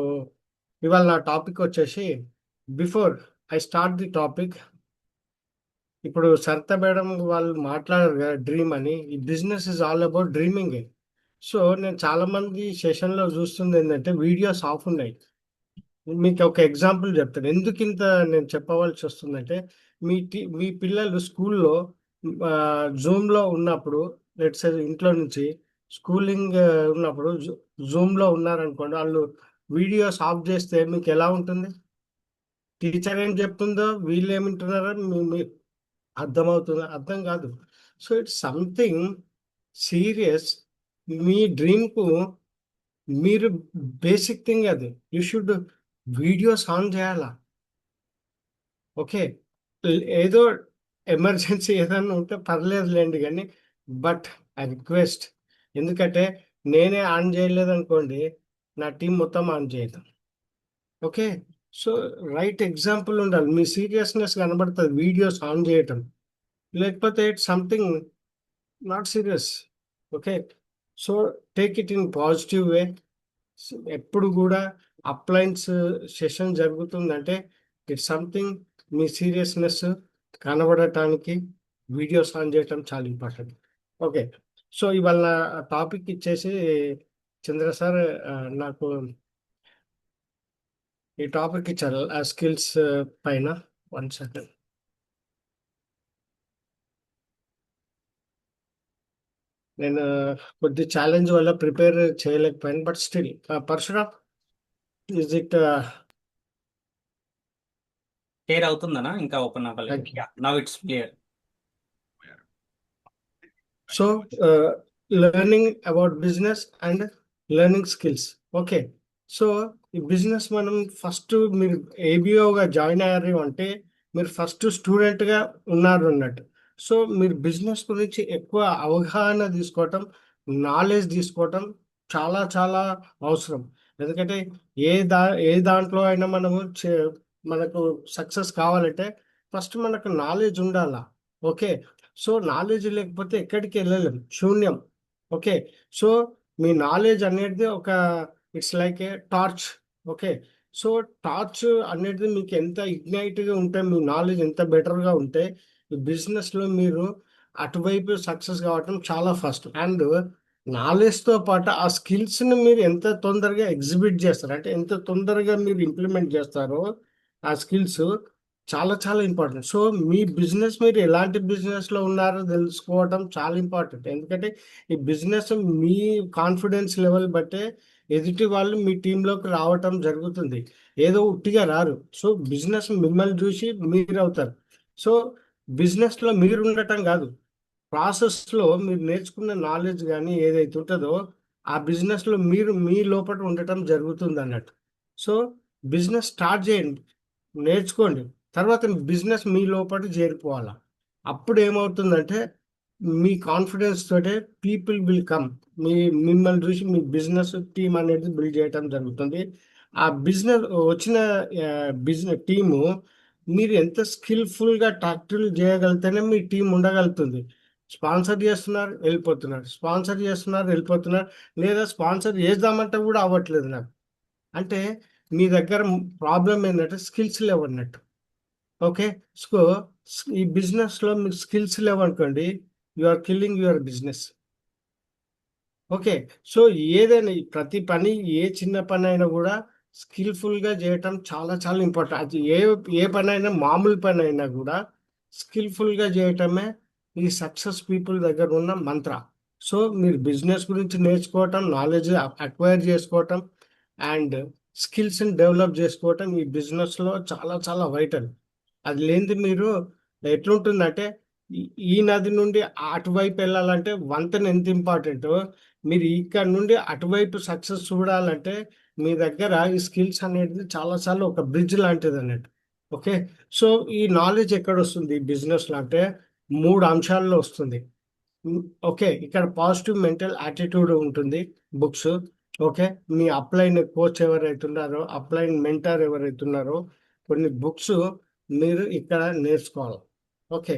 ఇవాళ నా topic వచ్చేసి, before I start the topic, ఇప్పుడు Saritha madam వాళ్ళు మాట్లాడారు కదా dream అని. ఈ business is all about dreaming. So నేను చాలా మంది సెషన్లో చూస్తుంది ఏంటంటే వీడియోస్ ఆఫ్ ఉన్నాయి. మీకు ఒక ఎగ్జాంపుల్ చెప్తాను ఎందుకు ఇంత నేను చెప్పవలసి వస్తుందంటే, మీ పిల్లలు స్కూల్లో జూమ్లో ఉన్నప్పుడు, లెట్స్ ఇంట్లో నుంచి స్కూలింగ్ ఉన్నప్పుడు జూమ్లో ఉన్నారనుకోండి, వాళ్ళు వీడియోస్ ఆఫ్ చేస్తే మీకు ఎలా ఉంటుంది? టీచర్ ఏం చెప్తుందో వీళ్ళు ఏమింటున్నారో అర్థమవుతుందా? అర్థం కాదు. So it's something serious. మీ డ్రీమ్కు మీరు బేసిక్ థింగ్ అది, యూ షుడ్ వీడియోస్ ఆన్ చేయాలా. ఓకే, ఏదో ఎమర్జెన్సీ ఏదైనా ఉంటే పర్లేదులేండి, కానీ బట్ ఐ రిక్వెస్ట్, ఎందుకంటే నేనే ఆన్ చేయలేదు అనుకోండి, నా టీం మొత్తం ఆన్ చేయదు. ఓకే, సో రైట్ ఎగ్జాంపుల్ ఉండాలి. మీ సీరియస్నెస్ కనబడుతుంది వీడియోస్ ఆన్ చేయటం, లేకపోతే it's something not serious. Okay, so take it in positive way. ఎప్పుడు కూడా అప్లయన్స్ సెషన్ జరుగుతుందంటే ఇట్స్ సంథింగ్ మీ సీరియస్నెస్ కనబడటానికి వీడియోస్ ఆన్ చేయటం చాలా ఇంపార్టెంట్. ఓకే, సో ఇవాళ టాపిక్ ఇచ్చేసి చంద్ర సార్ నాకు ఈ టాపిక్ ఇచ్చారు ఆ స్కిల్స్ పైన. 1 సెకండ్. నేను కొద్ది ఛాలెంజ్ వల్ల ప్రిపేర్ చేయలేకపోయాను, but still Parshuram, is it share అవుతుందనా? ఇంకా ఓపెన్ అవ్వలేదు. Thank you. Now it's clear. So learning about business and learning skills. Okay, so ఈ బిజినెస్ మనం ఫస్ట్ మీరు ఏబిఓగా జాయిన్ అయ్యారు అంటే మీరు ఫస్ట్ స్టూడెంట్గా ఉన్నారు అన్నట్టు. సో మీరు బిజినెస్ గురించి ఎక్కువ అవగాహన తీసుకోవటం, నాలెడ్జ్ తీసుకోవటం చాలా చాలా అవసరం. ఎందుకంటే ఏ దాంట్లో అయినా మనకు సక్సెస్ కావాలంటే ఫస్ట్ మనకు నాలెడ్జ్ ఉండాలా. ఓకే, సో నాలెడ్జ్ లేకపోతే ఎక్కడికి వెళ్ళలేం, శూన్యం. ఓకే, సో మీ నాలెడ్జ్ అనేది ఒక it's like A torch. Okay, so torch అనేది మీకు ఎంత ఇగ్నైట్గా ఉంటే, మీ నాలెడ్జ్ ఎంత బెటర్గా ఉంటే ఈ బిజినెస్లో మీరు అటువైపు సక్సెస్ కావటం చాలా ఫస్ట్. అండ్ నాలెడ్జ్తో పాటు ఆ స్కిల్స్ని మీరు ఎంత తొందరగా ఎగ్జిబిట్ చేస్తారు, అంటే ఎంత తొందరగా మీరు ఇంప్లిమెంట్ చేస్తారో ఆ స్కిల్స్ చాలా చాలా ఇంపార్టెంట్. సో మీ బిజినెస్, మీరు ఎలాంటి బిజినెస్లో ఉన్నారో తెలుసుకోవడం చాలా ఇంపార్టెంట్. ఎందుకంటే ఈ బిజినెస్ మీ కాన్ఫిడెన్స్ లెవెల్ బట్టే ఎదుటి వాళ్ళు మీ టీంలోకి రావటం జరుగుతుంది, ఏదో ఉట్టిగా రారు. సో బిజినెస్ మిమ్మల్ని చూసి మీరు అవుతారు. సో బిజినెస్లో మీరు ఉండటం కాదు, ప్రాసెస్లో మీరు నేర్చుకున్న నాలెడ్జ్ కానీ ఏదైతే ఉంటుందో ఆ బిజినెస్లో మీరు మీ లోపల ఉండటం జరుగుతుంది అన్నట్టు. సో బిజినెస్ స్టార్ట్ చేయండి, నేర్చుకోండి, తర్వాత బిజినెస్ మీ లోపల చేరిపోవాలా. అప్పుడు ఏమవుతుందంటే మీ కాన్ఫిడెన్స్ తోటే పీపుల్ విల్ కమ్, మిమ్మల్ని చూసి మీ బిజినెస్ టీమ్ అనేది బిల్డ్ చేయడం జరుగుతుంది. ఆ బిజినెస్ వచ్చిన బిజినెస్ టీము మీరు ఎంత స్కిల్ఫుల్గా టాక్టిల్ చేయగలిగితేనే మీ టీం ఉండగలుగుతుంది. స్పాన్సర్ చేస్తున్నారు వెళ్ళిపోతున్నారు, స్పాన్సర్ చేస్తున్నారు వెళ్ళిపోతున్నారు, లేదా స్పాన్సర్ చేద్దామంటే కూడా అవ్వట్లేదు నాకు అంటే మీ దగ్గర ప్రాబ్లం ఏంటంటే స్కిల్స్ లేవన్నట్టు. ఓకే, సో ఈ బిజినెస్లో మీకు స్కిల్స్ లేవనుకోండి, you are killing your business. Okay, so ఏదైనా ప్రతి పని, ఏ చిన్న పని అయినా కూడా స్కిల్ఫుల్గా చేయటం చాలా చాలా ఇంపార్టెంట్. అది ఏ పని అయినా, మామూలు పని అయినా కూడా స్కిల్ఫుల్గా చేయటమే ఈ సక్సెస్ పీపుల్ దగ్గర ఉన్న మంత్ర. సో మీరు బిజినెస్ గురించి నేర్చుకోవటం, నాలెడ్జ్ అక్వైర్ చేసుకోవటం అండ్ స్కిల్స్ని డెవలప్ చేసుకోవటం ఈ బిజినెస్లో చాలా చాలా వైటల్. అది లేనిది మీరు ఎట్లుంటుందంటే ఈ నది నుండి అటువైపు వెళ్ళాలంటే వంతెన ఎంత ఇంపార్టెంటో, మీరు ఇక్కడ నుండి అటువైపు సక్సెస్ చూడాలంటే మీ దగ్గర ఈ స్కిల్స్ అనేది చాలా చాలా ఒక బ్రిడ్జ్ లాంటిది అన్నట్టు. ఓకే, సో ఈ నాలెడ్జ్ ఎక్కడ వస్తుంది ఈ బిజినెస్లో అంటే 3 అంశాల్లో వస్తుంది. ఓకే, ఇక్కడ పాజిటివ్ మెంటల్ యాటిట్యూడ్ ఉంటుంది, బుక్స్. ఓకే, మీ అప్లైన్ కోచ్ ఎవరైతున్నారో, అప్లైన్ మెంటర్ ఎవరైతున్నారో కొన్ని బుక్స్ మీరు ఇక్కడ నేర్చుకోవాలి. ఓకే,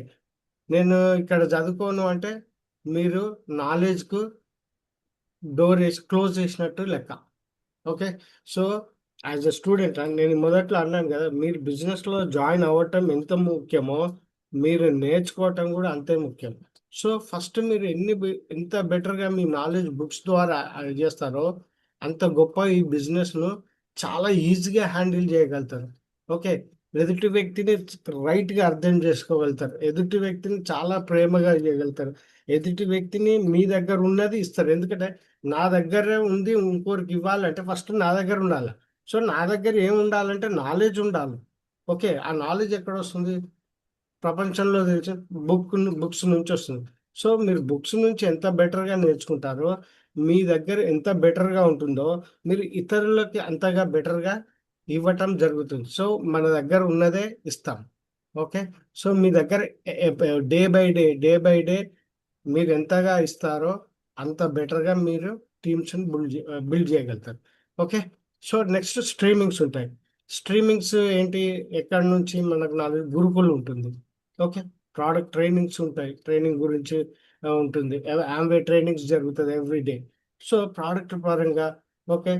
నేను ఇక్కడ చదువుకోను అంటే మీరు నాలెడ్జ్కు డోర్ వేసి క్లోజ్ చేసినట్టు లెక్క. Okay, so as a student నేను మొదట్లో అన్నాను కదా, మీరు బిజినెస్లో జాయిన్ అవ్వటం ఎంత ముఖ్యమో మీరు నేర్చుకోవటం కూడా అంతే ముఖ్యం. సో ఫస్ట్ మీరు ఎంత బెటర్గా మీ నాలెడ్జ్ బుక్స్ ద్వారా చేస్తారో అంత గొప్ప ఈ బిజినెస్ను చాలా ఈజీగా హ్యాండిల్ చేయగలుగుతారు. ఓకే, ఎదుటి వ్యక్తిని రైట్గా అర్థం చేసుకోగలుగుతారు, ఎదుటి వ్యక్తిని చాలా ప్రేమగా చేయగలుగుతారు, ఎదుటి వ్యక్తిని మీ దగ్గర ఉన్నది ఇస్తారు. ఎందుకంటే నా దగ్గర ఉంది ఇంకోరికి ఇవ్వాలంటే ఫస్ట్ నా దగ్గర ఉండాలి. సో నా దగ్గర ఏం ఉండాలంటే నాలెడ్జ్ ఉండాలి. ఓకే, ఆ నాలెడ్జ్ ఎక్కడ వస్తుంది? ప్రపంచంలో తెలిసిన బుక్స్ నుంచి వస్తుంది. సో మీరు బుక్స్ నుంచి ఎంత బెటర్గా నేర్చుకుంటారో, మీ దగ్గర ఎంత బెటర్గా ఉంటుందో మీరు ఇతరులకి అంతగా బెటర్గా ఇవ్వటం జరుగుతుంది. సో మన దగ్గర ఉన్నదే ఇస్తాం. ఓకే, సో మీ దగ్గర డే బై డే మీరు ఎంతగా ఇస్తారో అంత బెటర్గా మీరు టీమ్స్ని బిల్డ్ చేయగలుగుతారు. ఓకే, సో నెక్స్ట్ స్ట్రీమింగ్స్ ఉంటాయి. స్ట్రీమింగ్స్ ఏంటి? ఎక్కడి నుంచి మనకు గురుకులు ఉంటుంది. ఓకే, ప్రోడక్ట్ ట్రైనింగ్స్ ఉంటాయి, ట్రైనింగ్ గురించి ఉంటుంది. ఆమ్వే ట్రైనింగ్స్ జరుగుతుంది ఎవ్రీ డే. సో ప్రోడక్ట్ పరంగా ఓకే,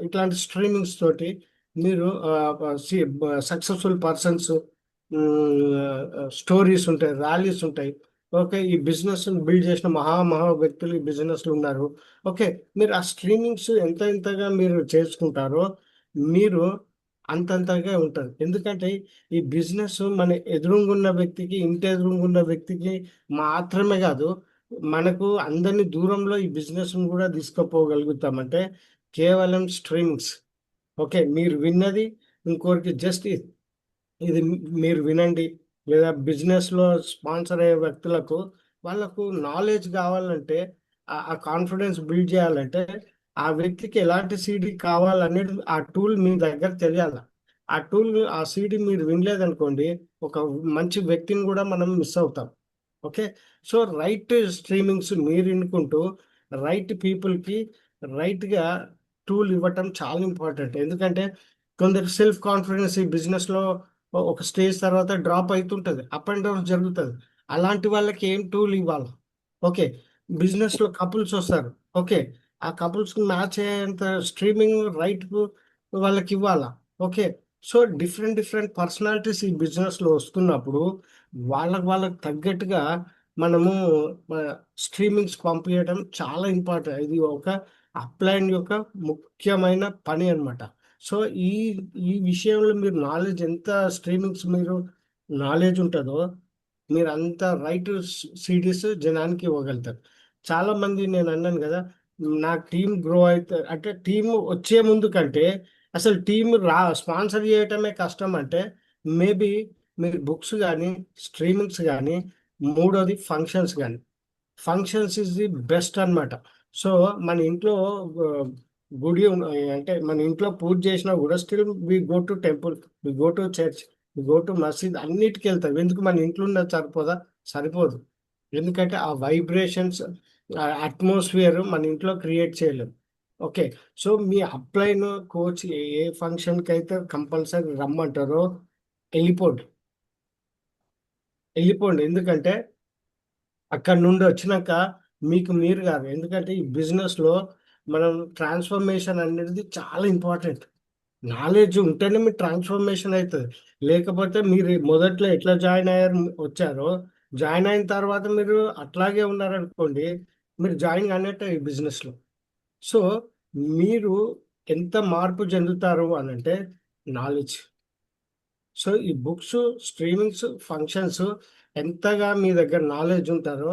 ఇట్లాంటి స్ట్రీమింగ్స్ తోటి మీరు సక్సెస్ఫుల్ పర్సన్స్ స్టోరీస్ ఉంటాయి, ర్యాలీస్ ఉంటాయి. ఓకే, ఈ బిజినెస్ బిల్డ్ చేసిన మహా వ్యక్తులు ఈ బిజినెస్లు ఉన్నారు. ఓకే, మీరు ఆ స్ట్రీమింగ్స్ ఎంతగా మీరు చేసుకుంటారో మీరు అంతంతగా ఉంటారు. ఎందుకంటే ఈ బిజినెస్ మన ఎదురుగున్న వ్యక్తికి, ఇంటి ఎదురుగున్న వ్యక్తికి మాత్రమే కాదు, మనకు అందరినీ దూరంలో ఈ బిజినెస్ కూడా తీసుకుపోగలుగుతామంటే కేవలం స్ట్రీమింగ్స్. ఓకే, మీరు విన్నది ఇంకోరికి జస్ట్ ఇది మీరు వినండి, లేదా బిజినెస్లో స్పాన్సర్ అయ్యే వ్యక్తులకు వాళ్ళకు నాలెడ్జ్ కావాలంటే, ఆ కాన్ఫిడెన్స్ బిల్డ్ చేయాలంటే ఆ వ్యక్తికి ఎలాంటి సీడీ కావాలనేది ఆ టూల్ మీ దగ్గర తెలియాలి. ఆ సీడీ మీరు వినలేదనుకోండి, ఒక మంచి వ్యక్తిని కూడా మనం మిస్ అవుతాం. ఓకే, సో రైట్ స్ట్రీమింగ్స్ మీరు ఎన్నుకుంటూ రైట్ పీపుల్కి రైట్గా టూల్ ఇవ్వటం చాలా ఇంపార్టెంట్. ఎందుకంటే కొందరు సెల్ఫ్ కాన్ఫిడెన్స్ ఈ బిజినెస్లో ఒక స్టేజ్ తర్వాత డ్రాప్ అవుతుంటుంది, అప్ అండ్ డౌన్ జరుగుతుంది. అలాంటి వాళ్ళకి ఏం టూల్ ఇవ్వాలి? ఓకే, బిజినెస్లో కపుల్స్ వస్తారు. ఓకే, ఆ కపుల్స్కి మ్యాచ్ అయ్యేంత స్ట్రీమింగ్ రైట్ వాళ్ళకి ఇవ్వాలా? ఓకే, సో డిఫరెంట్ పర్సనాలిటీస్ ఈ బిజినెస్లో వస్తున్నప్పుడు వాళ్ళకి తగ్గట్టుగా మనము స్ట్రీమింగ్స్ పంపించడం చాలా ఇంపార్టెంట్. ఇది ఒక అప్లైన్ యొక్క ముఖ్యమైన పని అన్నమాట. సో ఈ విషయంలో మీరు నాలెడ్జ్ ఎంత స్ట్రీమింగ్స్ మీరు నాలెడ్జ్ ఉంటుందో మీరు అంత రైట్ సిడీస్ జనానికి ఇవ్వగలుగుతారు. చాలా మంది నేను అన్నాను కదా, నా టీం గ్రో అయితే అంటే టీం వచ్చే ముందు కంటే అసలు టీం స్పాన్సర్ చేయటమే కష్టం. అంటే మేబీ మీరు బుక్స్ కానీ స్ట్రీమింగ్స్ కానీ, మూడోది ఫంక్షన్స్ కానీ. ఫంక్షన్స్ ఇస్ ది బెస్ట్ అన్నమాట. సో మన ఇంట్లో గుడి అంటే మన ఇంట్లో పూజ చేసినా కూడా still we go to temple, we go to church, we go to మసీద్, అన్నిటికి వెళ్తాం. ఎందుకు? మన ఇంట్లో ఉన్నది సరిపోదా? సరిపోదు. ఎందుకంటే ఆ వైబ్రేషన్స్, అట్మాస్ఫియర్ మన ఇంట్లో క్రియేట్ చేయలేం. ఓకే, సో మీ అప్లైన్ కోచ్ ఏ ఫంక్షన్కి అయితే కంపల్సరీ రమ్మంటారో వెళ్ళిపోండి. ఎందుకంటే అక్కడ నుండి వచ్చినాక మీకు మీరు కాదు. ఎందుకంటే ఈ బిజినెస్లో మనం ట్రాన్స్ఫర్మేషన్ అనేది చాలా ఇంపార్టెంట్. నాలెడ్జ్ ఉంటేనే మీరు ట్రాన్స్ఫర్మేషన్ అవుతుంది. లేకపోతే మీరు మొదట్లో ఎట్లా వచ్చారో జాయిన్ అయిన తర్వాత మీరు అట్లాగే ఉన్నారనుకోండి, మీరు జాయిన్ అన్నట్టే ఈ బిజినెస్లో. సో మీరు ఎంత మార్పు చెందుతారు అని అంటే నాలెడ్జ్. సో ఈ బుక్స్, స్ట్రీమింగ్స్, ఫంక్షన్స్ ఎంతగా మీ దగ్గర నాలెడ్జ్ ఉంటారో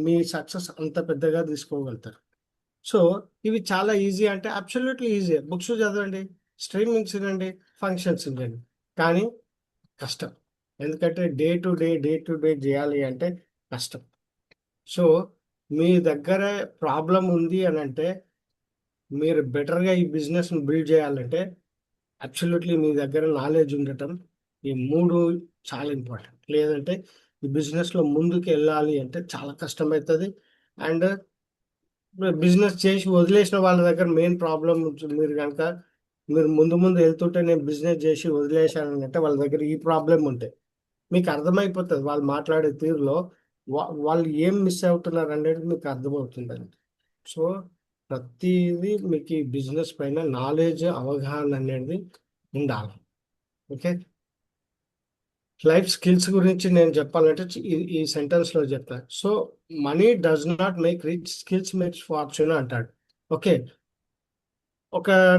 మీ సక్సెస్ అంత పెద్దగా తీసుకోగలుగుతారు. సో ఇవి చాలా ఈజీ అంటే అబ్సల్యూట్లీ ఈజీ. బుక్స్ చదవండి, స్ట్రీమింగ్స్ వినండి, ఫంక్షన్స్ వినండి. కానీ కష్టం. ఎందుకంటే డే టు డే చేయాలి అంటే కష్టం. సో మీ దగ్గర ప్రాబ్లం ఉంది అని అంటే, మీరు బెటర్గా ఈ బిజినెస్ని బిల్డ్ చేయాలంటే అబ్సల్యూట్లీ మీ దగ్గర నాలెడ్జ్ ఉండటం, ఈ మూడు చాలా ఇంపార్టెంట్. లేదంటే ఈ బిజినెస్లో ముందుకు వెళ్ళాలి అంటే చాలా కష్టమవుతుంది. అండ్ బిజినెస్ చేసి వదిలేసిన వాళ్ళ దగ్గర మెయిన్ ప్రాబ్లం మీరు కనుక మీరు ముందు వెళ్తుంటే నేను బిజినెస్ చేసి వదిలేశాను అంటే వాళ్ళ దగ్గర ఈ ప్రాబ్లం ఉంటాయి. మీకు అర్థమైపోతుంది వాళ్ళు మాట్లాడే తీరులో వాళ్ళు ఏం మిస్ అవుతున్నారు అనేది మీకు అర్థమవుతుందండి. సో ప్రతిదీ మీకు ఈ బిజినెస్ పైన నాలెడ్జ్, అవగాహన అనేది ఉండాలి. ఓకే, లైఫ్ స్కిల్స్ గురించి నేను చెప్పాలంటే ఈ సెంటెన్స్లో చెప్తాను. So money does not make rich, skills makes fortune అంటాడు. ఓకే,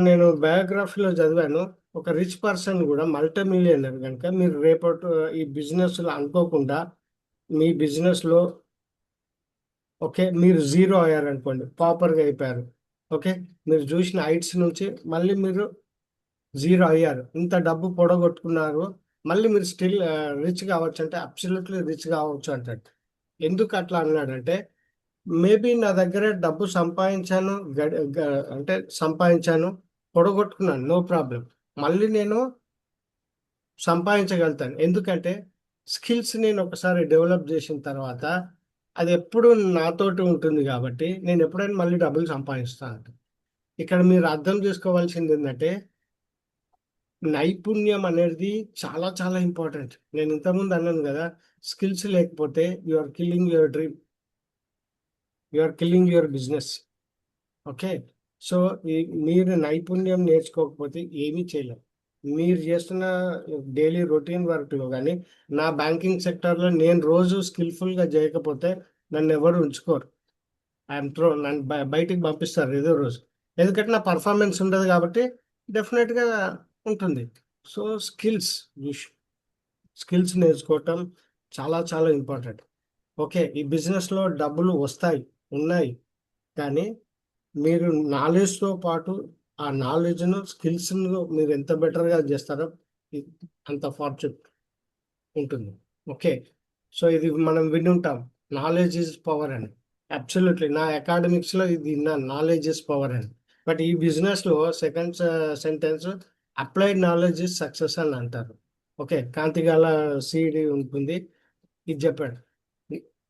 నేను బయోగ్రఫీలో చదివాను, ఒక రిచ్ పర్సన్ కూడా మల్టీ మిలియనర్ కనుక మీరు రేపటి ఈ బిజినెస్లో అనుకోకుండా మీ బిజినెస్లో ఓకే మీరు జీరో అయ్యారనుకోండి, పాపర్గా అయిపోయారు. ఓకే, మీరు చూసిన హైట్స్ నుంచి మళ్ళీ మీరు జీరో అయ్యారు, ఇంత డబ్బు పొడగొట్టుకున్నారు, మళ్ళీ మీరు స్టిల్ రిచ్ కావచ్చు అంటే అబ్సల్యూట్లీ రిచ్ కావచ్చు అంటాడు. ఎందుకు అట్లా అన్నాడంటే, మేబీ నా దగ్గర డబ్బు సంపాదించాను, అంటే సంపాదించాను, పొడగొట్టుకున్నాను, నో ప్రాబ్లం, మళ్ళీ నేను సంపాదించగలుగుతాను. ఎందుకంటే స్కిల్స్ నేను ఒకసారి డెవలప్ చేసిన తర్వాత అది ఎప్పుడు నాతోటి ఉంటుంది కాబట్టి నేను ఎప్పుడైనా మళ్ళీ డబ్బులు సంపాదిస్తాను. ఇక్కడ మీరు అర్థం చేసుకోవాల్సింది ఏంటంటే, నైపుణ్యం అనేది చాలా చాలా ఇంపార్టెంట్. నేను ఇంతకుముందు అన్నాను కదా, స్కిల్స్ లేకపోతే you are killing your dream, you are killing your business. Okay, so మీరు నైపుణ్యం నేర్చుకోకపోతే ఏమీ చేయలేం. మీరు చేస్తున్న డైలీ రొటీన్ వర్క్లో కానీ, నా బ్యాంకింగ్ సెక్టర్లో నేను రోజు స్కిల్ఫుల్గా చేయకపోతే నన్ను ఎవరు ఉంచుకోరు. నన్ను బయటికి పంపిస్తారు ఏదో రోజు, ఎందుకంటే నా పర్ఫార్మెన్స్ ఉండదు కాబట్టి డెఫినెట్గా ఉంటుంది. సో స్కిల్స్ నేర్చుకోవటం చాలా చాలా ఇంపార్టెంట్. ఓకే, ఈ బిజినెస్లో డబ్బులు ఉన్నాయి, కానీ మీరు నాలెడ్జ్తో పాటు ఆ నాలెడ్జ్ను, స్కిల్స్ను మీరు ఎంత బెటర్గా చేస్తారో అంత ఫార్చ్యూన్ ఉంటుంది. ఓకే, సో ఇది మనం వినుంటాం, నాలెడ్జ్ ఈజ్ పవర్ అని. అబ్సల్యూట్లీ, నా అకాడమిక్స్లో ఇది నాలెడ్జ్ ఈజ్ పవర్ అని. బట్ ఈ బిజినెస్లో second sentence applied knowledge is success అని అంటారు. ఓకే, కాంతిగాల సీడీ ఉంటుంది, ఇది చెప్పాడు.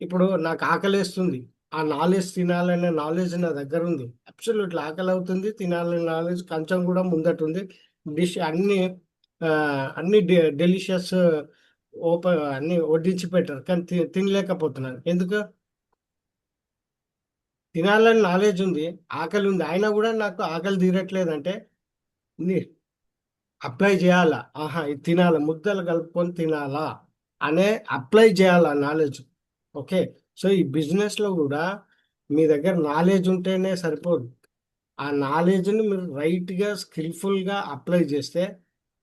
ఇప్పుడు నాకు ఆకలేస్తుంది, ఆ నాలెడ్జ్ తినాలనే నాలెడ్జ్ నా దగ్గర ఉంది, అబ్సల్యూట్లీ ఆకలి అవుతుంది, తినాలనే నాలెడ్జ్ కొంచెం కూడా ముందట ఉంది. డిష్ అన్ని డెలిషియస్ అన్ని వడ్డించి పెట్టారు, కానీ తినలేకపోతున్నాను. ఎందుకు? తినాలని నాలెడ్జ్ ఉంది, ఆకలి ఉంది, అయినా కూడా నాకు ఆకలి తీరట్లేదంటే అప్లై చేయాలా, ఆహా ఇది తినాలా, ముద్దలు కలుపుకొని తినాలా అనే అప్లై చేయాలా నాలెడ్జ్. ఓకే, సో ఈ బిజినెస్లో కూడా మీ దగ్గర నాలెడ్జ్ ఉంటేనే సరిపోదు, ఆ నాలెడ్జ్ని మీరు రైట్గా స్కిల్ఫుల్గా అప్లై చేస్తే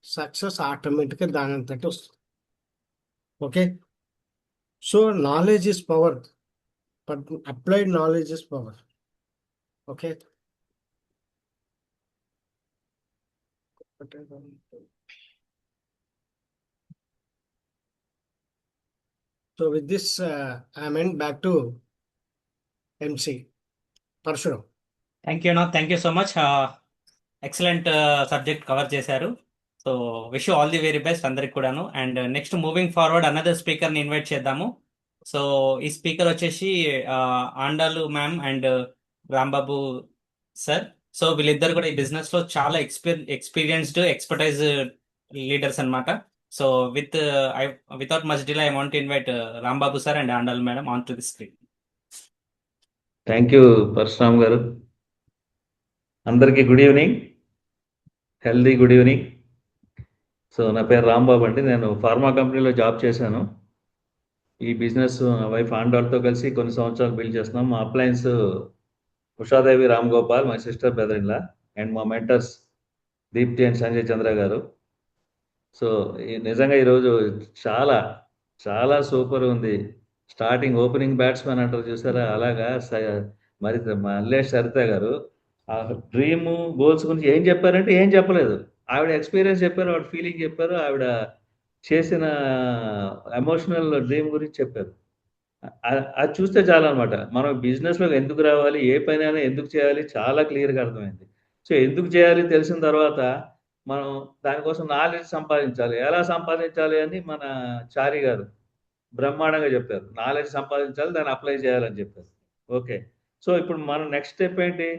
సక్సెస్ ఆటోమేటిక్గా దాని అంతటి వస్తుంది. Okay, so knowledge is power, but applied knowledge is power. Okay, so with this I end back to MC Parshuram. Thank you so much. Excellent subject cover చేశారు. So wish you all the very best అందరికి కూడాను. And next moving forward another స్పీకర్ని invite చేద్దాము. So ఈ speaker వచ్చేసి Andalu ma'am and Rambabu sir. So వీళ్ళిద్దరు కూడా ఈ బిజినెస్లో చాలా ఎక్స్పీరియన్స్డ్ ఎక్స్పర్టైజ్ లీడర్స్ అనమాట. So without much delay I want to invite Rambabu sir and Andalu madam on to the screen. Thank you Parashuram garu. అందరికీ good evening, healthy good evening. So నా పేరు రాంబాబు అండి, నేను ఫార్మా కంపెనీలో జాబ్ చేశాను. ఈ బిజినెస్ నా వైఫ్ ఆండాల్తో కలిసి కొన్ని సంవత్సరాలు బిల్డ్ చేస్తున్నాం. మా appliance Ushadevi Ram Gopal, my sister brother in law, and మా mentors Deepti and Sanjay Chandra garu. So నిజంగా ఈరోజు చాలా చాలా సూపర్ ఉంది. స్టార్టింగ్ ఓపెనింగ్ బ్యాట్స్మెన్ అంటారు చూసారా, అలాగా మరి మల్లేష్ సరిత గారు ఆ డ్రీమ్ గోల్స్ గురించి ఏం చెప్పారంటే ఏం చెప్పలేదు. ఆవిడ ఎక్స్పీరియన్స్ చెప్పారు, ఆవిడ ఫీలింగ్ చెప్పారు, ఆవిడ చేసిన ఎమోషనల్ డ్రీమ్ గురించి చెప్పారు. అది చూస్తే చాలా అనమాట. మనం బిజినెస్లో ఎందుకు రావాలి, ఏ పని అయినా ఎందుకు చేయాలి చాలా క్లియర్గా అర్థమైంది. సో ఎందుకు చేయాలి తెలిసిన తర్వాత మనం దానికోసం నాలెడ్జ్ సంపాదించాలి. ఎలా సంపాదించాలి అని మన చారి గారు బ్రహ్మాండంగా చెప్పారు. నాలెడ్జ్ సంపాదించాలి, దాన్ని అప్లై చేయాలని చెప్పారు. ఓకే, సో ఇప్పుడు మనం నెక్స్ట్ స్టెప్ ఏంటి?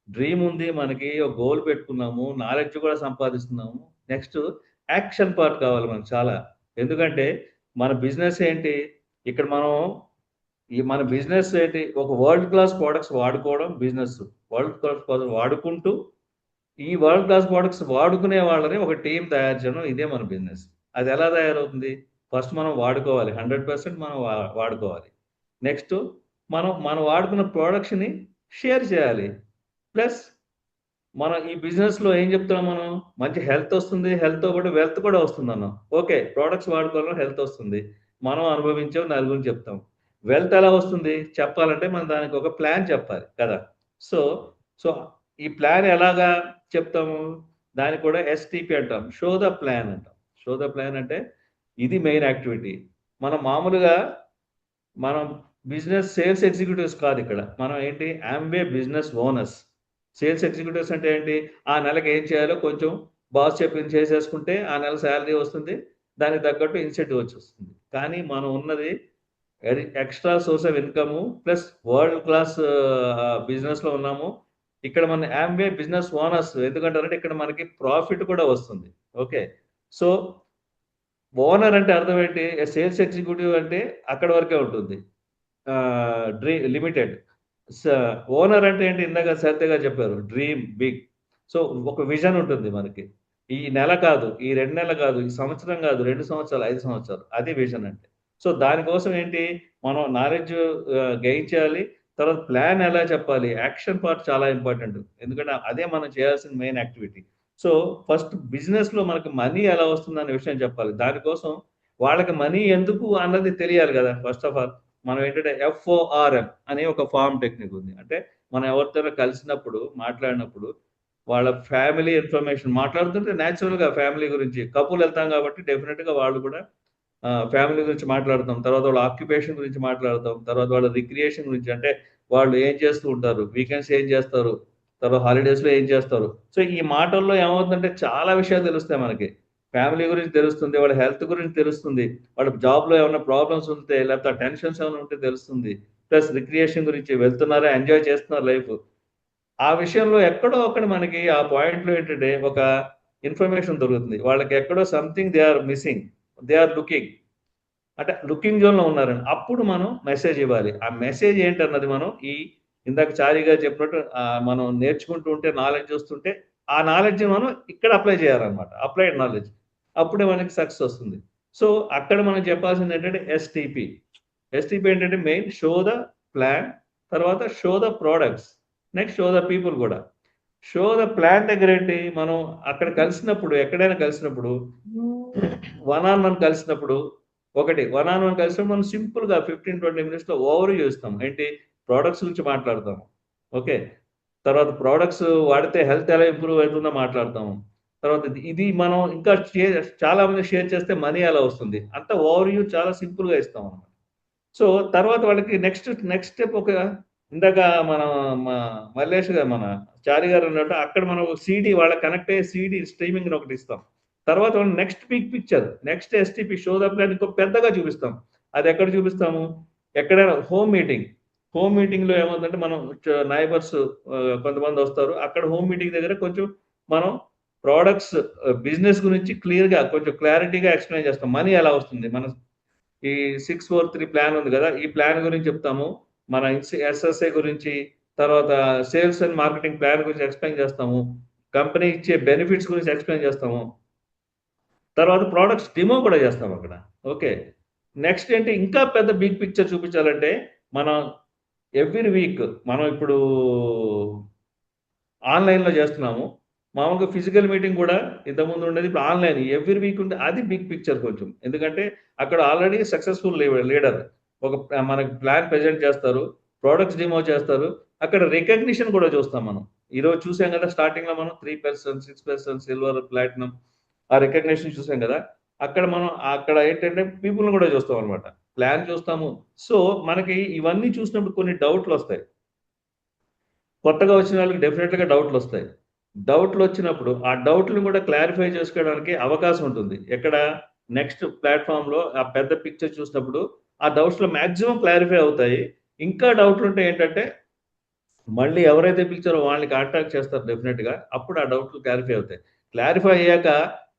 డ్రీమ్ ఉంది మనకి, ఒక గోల్ పెట్టుకున్నాము, నాలెడ్జ్ కూడా సంపాదిస్తున్నాము. నెక్స్ట్ యాక్షన్ పార్ట్ కావాలి మనకు చాలా. ఎందుకంటే మన బిజినెస్ ఏంటి, ఇక్కడ మనం మన బిజినెస్ ఏంటి, ఒక వరల్డ్ క్లాస్ ప్రోడక్ట్స్ వాడుకోవడం బిజినెస్. వరల్డ్ క్లాస్ ప్రోడక్ట్స్ వాడుకుంటూ ఈ వరల్డ్ క్లాస్ ప్రోడక్ట్స్ వాడుకునే వాళ్ళని ఒక టీం తయారు చేయడం, ఇదే మన బిజినెస్. అది ఎలా తయారవుతుంది? ఫస్ట్ మనం వాడుకోవాలి, 100% మనం వాడుకోవాలి. నెక్స్ట్ మనం వాడుకున్న ప్రోడక్ట్స్ని షేర్ చేయాలి. ప్లస్ మనం ఈ బిజినెస్లో ఏం చెప్తున్నాం, మనం మంచి హెల్త్ వస్తుంది, హెల్త్తో పాటు వెల్త్ కూడా వస్తుంది అన్నాం. ఓకే, ప్రోడక్ట్స్ వాడుకోవడం హెల్త్ వస్తుంది, మనం అనుభవించాం, నలుగురికి చెప్తాం. వెల్త్ ఎలా వస్తుంది చెప్పాలంటే మనం దానికి ఒక ప్లాన్ చెప్పాలి కదా. సో సో ఈ ప్లాన్ ఎలాగా చెప్తాము, దానికి కూడా STP అంటాం, షో ద ప్లాన్ అంటాం. షో ద ప్లాన్ అంటే ఇది మెయిన్ యాక్టివిటీ. మనం మామూలుగా మనం బిజినెస్ సేల్స్ ఎగ్జిక్యూటివ్స్ కాదు ఇక్కడ, మనం ఏంటి Ambe business owners. Sales executives అంటే ఏంటి, ఆ నెలకి ఏం చేయాలో కొంచెం బాస్ చెప్పింది చేసేసుకుంటే ఆ నెల శాలరీ వస్తుంది, దానికి తగ్గట్టు ఇన్సెంటివ్ వచ్చేస్తుంది. కానీ మనం ఉన్నది extra source of income plus world class బిజినెస్లో ఉన్నాము. ఇక్కడ మన ఆంబే బిజినెస్ ఓనర్స్ ఎందుకంటారంటే ఇక్కడ మనకి ప్రాఫిట్ కూడా వస్తుంది. ఓకే, సో ఓనర్ అంటే అర్థం ఏంటి, సేల్స్ ఎగ్జిక్యూటివ్ అంటే అక్కడ వరకే ఉంటుంది, లిమిటెడ్. ఓనర్ అంటే ఏంటి, ఇందాక సత్యగా చెప్పారు, డ్రీమ్ బిగ్. సో ఒక విజన్ ఉంటుంది మనకి, ఈ నెల కాదు, ఈ 2 నెలలు కాదు, ఈ సంవత్సరం కాదు, 2 సంవత్సరాలు, 5 సంవత్సరాలు, అది విజన్ అంటే. సో దానికోసం ఏంటి, మనం నాలెడ్జ్ గెయిన్ చేయాలి. తర్వాత ప్లాన్ ఎలా చెప్పాలి, యాక్షన్ పార్ట్ చాలా ఇంపార్టెంట్, ఎందుకంటే అదే మనం చేయాల్సిన మెయిన్ యాక్టివిటీ. సో ఫస్ట్ బిజినెస్లో మనకి మనీ ఎలా వస్తుంది అనే విషయం చెప్పాలి. దానికోసం వాళ్ళకి మనీ ఎందుకు అన్నది తెలియాలి కదా. ఫస్ట్ ఆఫ్ ఆల్ మనం ఏంటంటే FORM అనే ఒక ఫార్మ్ టెక్నిక్ ఉంది. అంటే మనం ఎవరితో కలిసినప్పుడు మాట్లాడినప్పుడు వాళ్ళ ఫ్యామిలీ ఇన్ఫర్మేషన్ మాట్లాడుతుంటే న్యాచురల్గా ఫ్యామిలీ గురించి, కపుల్ వెళ్తాం కాబట్టి డెఫినెట్గా వాళ్ళు కూడా ఫ్యామిలీ గురించి మాట్లాడతాం, తర్వాత వాళ్ళ ఆక్యుపేషన్ గురించి మాట్లాడతాం, తర్వాత వాళ్ళ రిక్రియేషన్ గురించి, అంటే వాళ్ళు ఏం చేస్తూ ఉంటారు, వీకెండ్స్ ఏం చేస్తారు, తర్వాత హాలిడేస్లో ఏం చేస్తారు. సో ఈ మాటల్లో ఏమవుతుందంటే చాలా విషయాలు తెలుస్తాయి మనకి. ఫ్యామిలీ గురించి తెలుస్తుంది, వాళ్ళ హెల్త్ గురించి తెలుస్తుంది, వాళ్ళ జాబ్లో ఏమైనా ప్రాబ్లమ్స్ ఉంటే లేకపోతే టెన్షన్స్ ఏమైనా ఉంటే తెలుస్తుంది, ప్లస్ రిక్రియేషన్ గురించి, వెళ్తున్నారా, ఎంజాయ్ చేస్తున్నారు లైఫ్, ఆ విషయంలో ఎక్కడో ఒకటి మనకి ఆ పాయింట్లో ఏంటంటే ఒక ఇన్ఫర్మేషన్ దొరుకుతుంది. వాళ్ళకి ఎక్కడో something they are missing, they are looking, అంటే లుకింగ్ జోన్లో ఉన్నారని. అప్పుడు మనం మెసేజ్ ఇవ్వాలి. ఆ మెసేజ్ ఏంటన్నది మనం ఇందాక చారీగా చెప్పినట్టు మనం నేర్చుకుంటూ ఉంటే, నాలెడ్జ్ వస్తుంటే ఆ నాలెడ్జ్ మనం ఇక్కడ అప్లై చేయాలన్నమాట, అప్లైడ్ నాలెడ్జ్. అప్పుడే మనకి సక్సెస్ వస్తుంది. సో అక్కడ మనం చెప్పాల్సింది ఏంటంటే STP ఏంటంటే మెయిన్ షో ద ప్లాన్, తర్వాత show the products, next show the people కూడా. షో ద ప్లాన్ దగ్గర ఏంటి, మనం అక్కడ కలిసినప్పుడు, ఎక్కడైనా కలిసినప్పుడు, వన్ ఆన్ వన్ కలిసినప్పుడు మనం సింపుల్గా 15-20 మినిట్స్లో ఓవర్ చేస్తాం. ఏంటి, ప్రోడక్ట్స్ గురించి మాట్లాడతాము. ఓకే, తర్వాత ప్రోడక్ట్స్ వాడితే హెల్త్ ఎలా ఇంప్రూవ్ అవుతుందో మాట్లాడతాము. తర్వాత ఇది మనం ఇంకా చాలా మంది షేర్ చేస్తే మనీ ఎలా వస్తుంది, అంత ఓవర్ వ్యూ చాలా సింపుల్గా ఇస్తాం అన్నమాట. సో తర్వాత వాళ్ళకి నెక్స్ట్ స్టెప్ ఒక ఇందాక మన మల్లేష్ గారు, మన చారి గారు అన్నట్టు అక్కడ మనం CD వాళ్ళకి కనెక్ట్ అయ్యే CD స్ట్రీమింగ్ ఒకటి ఇస్తాం. తర్వాత వాళ్ళు next big picture, next STP show the plan ఇంకో పెద్దగా చూపిస్తాం. అది ఎక్కడ చూపిస్తాము, ఎక్కడైనా హోమ్ మీటింగ్లో ఏమవుతుందంటే మనం నైబర్స్ కొంతమంది వస్తారు, అక్కడ హోమ్ మీటింగ్ దగ్గర కొంచెం మనం ప్రోడక్ట్స్ బిజినెస్ గురించి క్లియర్గా కొంచెం క్లారిటీగా ఎక్స్ప్లెయిన్ చేస్తాం. మనీ ఎలా వస్తుంది, మన ఈ 643 ప్లాన్ ఉంది కదా, ఈ ప్లాన్ గురించి చెప్తాము, మన SSA గురించి, తర్వాత సేల్స్ అండ్ మార్కెటింగ్ ప్లాన్ గురించి ఎక్స్ప్లెయిన్ చేస్తాము, కంపెనీ ఇచ్చే బెనిఫిట్స్ గురించి ఎక్స్ప్లెయిన్ చేస్తాము, తర్వాత ప్రోడక్ట్స్ డెమో కూడా చేస్తాం అక్కడ. ఓకే, నెక్స్ట్ ఏంటి, ఇంకా పెద్ద బిగ్ పిక్చర్ చూపించాలంటే మనం ఎవ్రీ వీక్, మనం ఇప్పుడు ఆన్లైన్లో చేస్తున్నాము, మామూలుగా ఫిజికల్ మీటింగ్ కూడా ఇంతకుముందు ఉండేది, ఇప్పుడు ఆన్లైన్ ఎవ్రీ వీక్ ఉంటే అది బిగ్ పిక్చర్ కొంచెం. ఎందుకంటే అక్కడ ఆల్రెడీ సక్సెస్ఫుల్ లీడర్ ఒక మనకి ప్లాన్ ప్రెజెంట్ చేస్తారు, ప్రోడక్ట్స్ డెమో చేస్తారు, అక్కడ రికగ్నిషన్ కూడా చూస్తాం. మనం ఈరోజు చూసాం కదా, స్టార్టింగ్లో మనం 3%, 6%, సిల్వర్, ప్లాటినం, ఆ రికగ్నిషన్ చూసాం కదా. అక్కడ ఏంటంటే పీపుల్ని కూడా చూస్తాం అనమాట, ప్లాన్ చూస్తాము. సో మనకి ఇవన్నీ చూసినప్పుడు కొన్ని డౌట్లు వస్తాయి, కొత్తగా వచ్చిన వాళ్ళకి డెఫినెట్గా డౌట్లు వస్తాయి. డౌట్లు వచ్చినప్పుడు ఆ డౌట్లను కూడా క్లారిఫై చేసుకోవడానికి అవకాశం ఉంటుంది. ఎక్కడ, నెక్స్ట్ ప్లాట్ఫామ్లో ఆ పెద్ద పిక్చర్ చూసినప్పుడు ఆ డౌట్స్లో మ్యాక్సిమం క్లారిఫై అవుతాయి. ఇంకా డౌట్లు ఉంటే ఏంటంటే మళ్ళీ ఎవరైతే పిలిచారో వాళ్ళని కాంటాక్ట్ చేస్తారు డెఫినెట్గా, అప్పుడు ఆ డౌట్లు క్లారిఫై అవుతాయి. క్లారిఫై అయ్యాక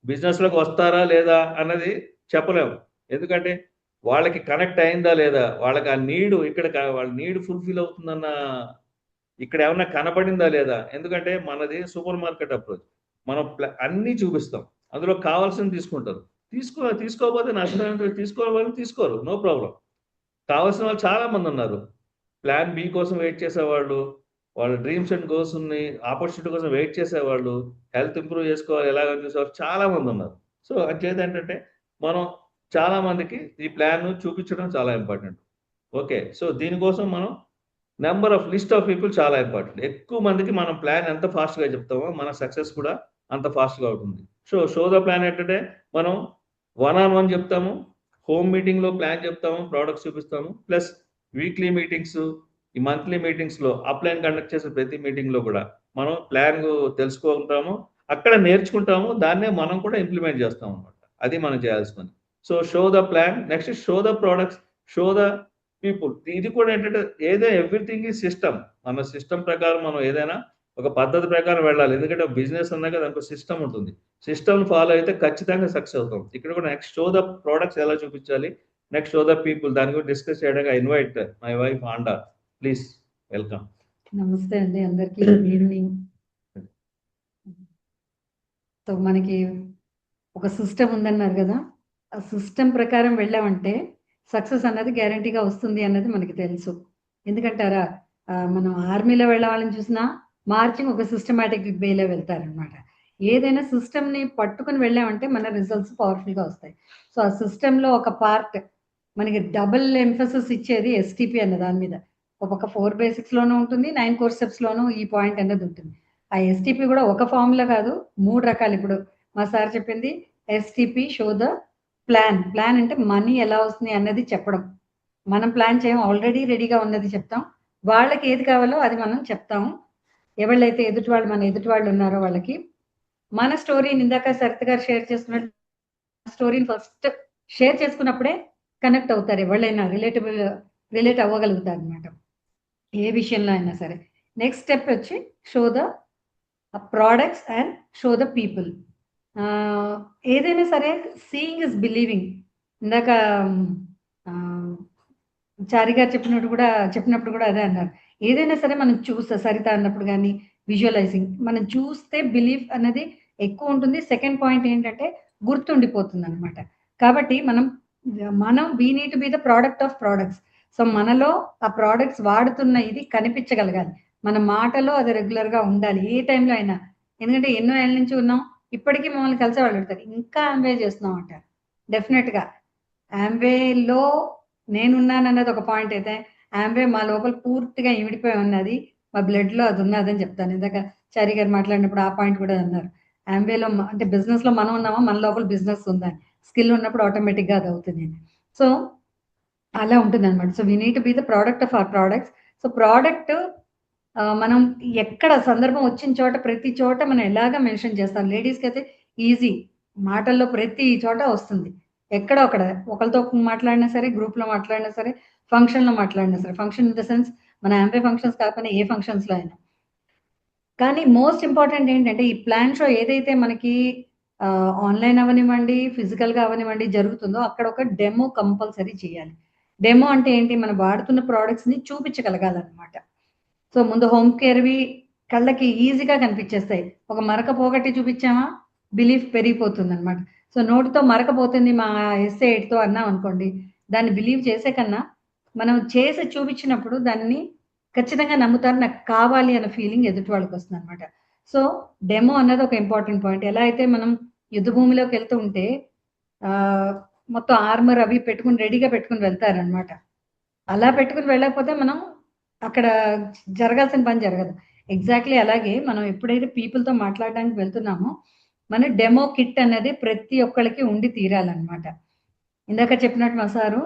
బిజినెస్లోకి వస్తారా లేదా అన్నది చెప్పలేము, ఎందుకంటే వాళ్ళకి కనెక్ట్ అయిందా లేదా, వాళ్ళకి ఆ నీడు ఇక్కడ వాళ్ళ నీడ్ ఫుల్ఫిల్ అవుతుందన్న ఇక్కడ ఏమన్నా కనబడిందా లేదా, ఎందుకంటే మనది సూపర్ మార్కెట్ అప్రోచ్. మనం అన్నీ చూపిస్తాం, అందులో కావాల్సింది తీసుకుంటారు. తీసుకోకపోతే నష్టం, తీసుకోవాలి వాళ్ళు తీసుకోరు, నో ప్రాబ్లం. కావాల్సిన వాళ్ళు చాలా మంది ఉన్నారు. ప్లాన్ బి కోసం వెయిట్ చేసేవాళ్ళు, వాళ్ళ డ్రీమ్స్ అండ్ గోల్స్ ఉన్నాయి, ఆపర్చునిటీ కోసం వెయిట్ చేసేవాళ్ళు, హెల్త్ ఇంప్రూవ్ చేసుకోవాలి ఎలాగని చూసేవాళ్ళు చాలా మంది ఉన్నారు. సో అంచేది ఏంటంటే మనం చాలా మందికి ఈ ప్లాన్ చూపించడం చాలా ఇంపార్టెంట్. ఓకే, సో దీనికోసం మనం number of list of people చాలా ఇంపార్టెంట్. ఎక్కువ మందికి మనం ప్లాన్ ఎంత ఫాస్ట్గా చెప్తామో మన సక్సెస్ కూడా అంత ఫాస్ట్గా అవుతుంది. షో ద ప్లాన్ ఏంటంటే మనం 1-on-1 చెప్తాము, హోమ్ మీటింగ్లో ప్లాన్ చెప్తాము, ప్రోడక్ట్స్ చూపిస్తాము, ప్లస్ వీక్లీ మీటింగ్స్, ఈ మంత్లీ మీటింగ్స్లో అప్లైన్ కండక్ట్ చేసే ప్రతి మీటింగ్లో కూడా మనం ప్లాన్ తెలుసుకుంటాము, అక్కడ నేర్చుకుంటాము, దాన్నే మనం కూడా ఇంప్లిమెంట్ చేస్తాం అనమాట. అది మనం చేయాల్సి పని. So show the plan, next show the products, show the people. ఇది కూడా ఏంటంటే ఏదైనా ఎవ్రీథింగ్ ఈ సిస్టమ్, మన సిస్టమ్ ప్రకారం మనం ఏదైనా ఒక పద్ధతి ప్రకారం వెళ్ళాలి. ఎందుకంటే బిజినెస్ అన్నాక దానికి సిస్టమ్ ఉంటుంది, సిస్టమ్ ఫాలో అయితే ఖచ్చితంగా సక్సెస్ అవుతాం. ఇక్కడ కూడా నెక్స్ట్ షో ద ప్రోడక్ట్స్ ఎలా చూపించాలి, నెక్స్ట్ షో ద పీపుల్, దాని గురించి డిస్కస్ చేయడానికి invite my wife Anda. Please welcome. నమస్తే అండి అందరికీ, గుడ్ ఈవినింగ్. సో మనకి ఒక సిస్టమ్ ఉందన్నారు కదా, ఆ సిస్టమ్ ప్రకారం వెళ్ళామంటే సక్సెస్ అన్నది గ్యారంటీగా వస్తుంది అన్నది మనకి తెలుసు. ఎందుకంటారా, మనం ఆర్మీలో వెళ్ళే వాళ్ళని చూసినా మార్చింగ్ ఒక సిస్టమేటిక్ వేలో వెళ్తారనమాట. ఏదైనా సిస్టమ్ని పట్టుకుని వెళ్ళామంటే మన రిజల్ట్స్ పవర్ఫుల్గా వస్తాయి. సో ఆ సిస్టంలో ఒక పార్ట్ మనకి డబుల్ ఎంఫసిస్ ఇచ్చేది ఎస్టీపీ అన్న దాని మీద. ఒక 4 బేసిక్స్లోనూ ఉంటుంది, 9 కోర్ స్టెప్స్లోనూ ఈ పాయింట్ అనేది ఉంటుంది. ఆ ఎస్టీపీ కూడా ఒక ఫామ్లో కాదు, 3 రకాలు. ఇప్పుడు మా సార్ చెప్పింది STP show the plan. Plan అంటే మనీ ఎలా వస్తుంది అన్నది చెప్పడం. మనం ప్లాన్ చేయం, ఆల్రెడీ రెడీగా ఉన్నది చెప్తాం. వాళ్ళకి ఏది కావాలో అది మనం చెప్తాము. ఎవళ్ళైతే మన ఎదుటి వాళ్ళు ఉన్నారో వాళ్ళకి మన స్టోరీని ఇందాక సరిత గారు షేర్ చేసుకున్న స్టోరీని ఫస్ట్ షేర్ చేసుకున్నప్పుడే కనెక్ట్ అవుతారు, ఎవళ్ళైనా రిలేట్ అవ్వగలుగుతారు అనమాట, ఏ విషయంలో అయినా సరే. నెక్స్ట్ స్టెప్ వచ్చి show the products and show the people. ఏదైనా సరే సీయింగ్ ఇస్ బిలీవింగ్. ఇందాక చారి గారు చెప్పినప్పుడు కూడా అదే అన్నారు. ఏదైనా సరే మనం సరిత అన్నప్పుడు కానీ విజువలైజింగ్, మనం చూస్తే బిలీఫ్ అనేది ఎక్కువ ఉంటుంది. సెకండ్ పాయింట్ ఏంటంటే గుర్తుండిపోతుంది అనమాట. కాబట్టి మనం we need to be the product of products. So మనలో ఆ ప్రోడక్ట్స్ వాడుతున్న ఇది కనిపించగలగాలి, మన మాటలో అది రెగ్యులర్గా ఉండాలి ఏ టైంలో అయినా. ఎందుకంటే ఎన్నో ఏళ్ళ నుంచి ఉన్నాం, ఇప్పటికీ మమ్మల్ని కలిసే వాళ్ళు అడుగుతారు ఇంకా ఆంబే చేస్తున్నాం అంటారు. డెఫినెట్గా ఆంబేలో నేనున్నాను అన్నది ఒక పాయింట్ అయితే, ఆంబే మా లోపల పూర్తిగా ఇమిడిపోయి ఉన్నది, మా బ్లడ్లో అది ఉన్నదని చెప్తాను. ఇందాక చారి గారు మాట్లాడినప్పుడు ఆ పాయింట్ కూడా అన్నారు. ఆంబేలో అంటే బిజినెస్లో మనం ఉన్నామా, మన లోపల బిజినెస్ ఉందని. స్కిల్ ఉన్నప్పుడు ఆటోమేటిక్గా అది అవుతుంది. సో అలా ఉంటుంది అనమాట. So we need to be the product of our products. So product మనం ఎక్కడ సందర్భం వచ్చిన చోట ప్రతి చోట మనం ఎలాగ మెన్షన్ చేస్తాం. లేడీస్కి అయితే ఈజీ, మాటల్లో ప్రతి చోట వస్తుంది. ఎక్కడో అక్కడ ఒకరితో మాట్లాడినా సరే, గ్రూప్లో మాట్లాడినా సరే, ఫంక్షన్లో మాట్లాడినా సరే, ఫంక్షన్ ఇన్ ద సెన్స్ మన ఆంబే ఫంక్షన్స్ కాకపోయినా ఏ ఫంక్షన్స్లో అయినా. కానీ మోస్ట్ ఇంపార్టెంట్ ఏంటంటే ఈ ప్లాన్ షో ఏదైతే మనకి ఆన్లైన్ అవనివ్వండి, ఫిజికల్గా అవనివ్వండి జరుగుతుందో అక్కడ ఒక డెమో కంపల్సరీ చేయాలి. డెమో అంటే ఏంటి, మనం వాడుతున్న ప్రోడక్ట్స్ని చూపించగలగాలన్నమాట. సో ముందు హోమ్ కేర్వి కళ్ళకి ఈజీగా కనిపించేస్తాయి. ఒక మరక పోగొట్టి చూపించామా బిలీఫ్ పెరిగిపోతుంది అనమాట. సో నోటితో మరకపోతుంది మా ఎస్ఏ8తో అన్నాం అనుకోండి, దాన్ని బిలీవ్ చేసే కన్నా మనం చేసి చూపించినప్పుడు దాన్ని ఖచ్చితంగా నమ్ముతారు, నాకు కావాలి అన్న ఫీలింగ్ ఎదుటి వాళ్ళకి వస్తుంది అనమాట. సో డెమో అన్నది ఒక ఇంపార్టెంట్ పాయింట్. ఎలా అయితే మనం యుద్ధ భూమిలోకి వెళ్తూ ఉంటే మొత్తం ఆర్మర్ అవి రెడీగా పెట్టుకుని వెళ్తారనమాట. అలా పెట్టుకుని వెళ్ళకపోతే మనం అక్కడ జరగాల్సిన పని జరగదు. ఎగ్జాక్ట్లీ అలాగే మనం ఎప్పుడైతే పీపుల్తో మాట్లాడడానికి వెళ్తున్నామో మన డెమో కిట్ అనేది ప్రతి ఒక్కరికి ఉండి తీరాలన్నమాట. ఇందాక చెప్పినట్టు మా సారు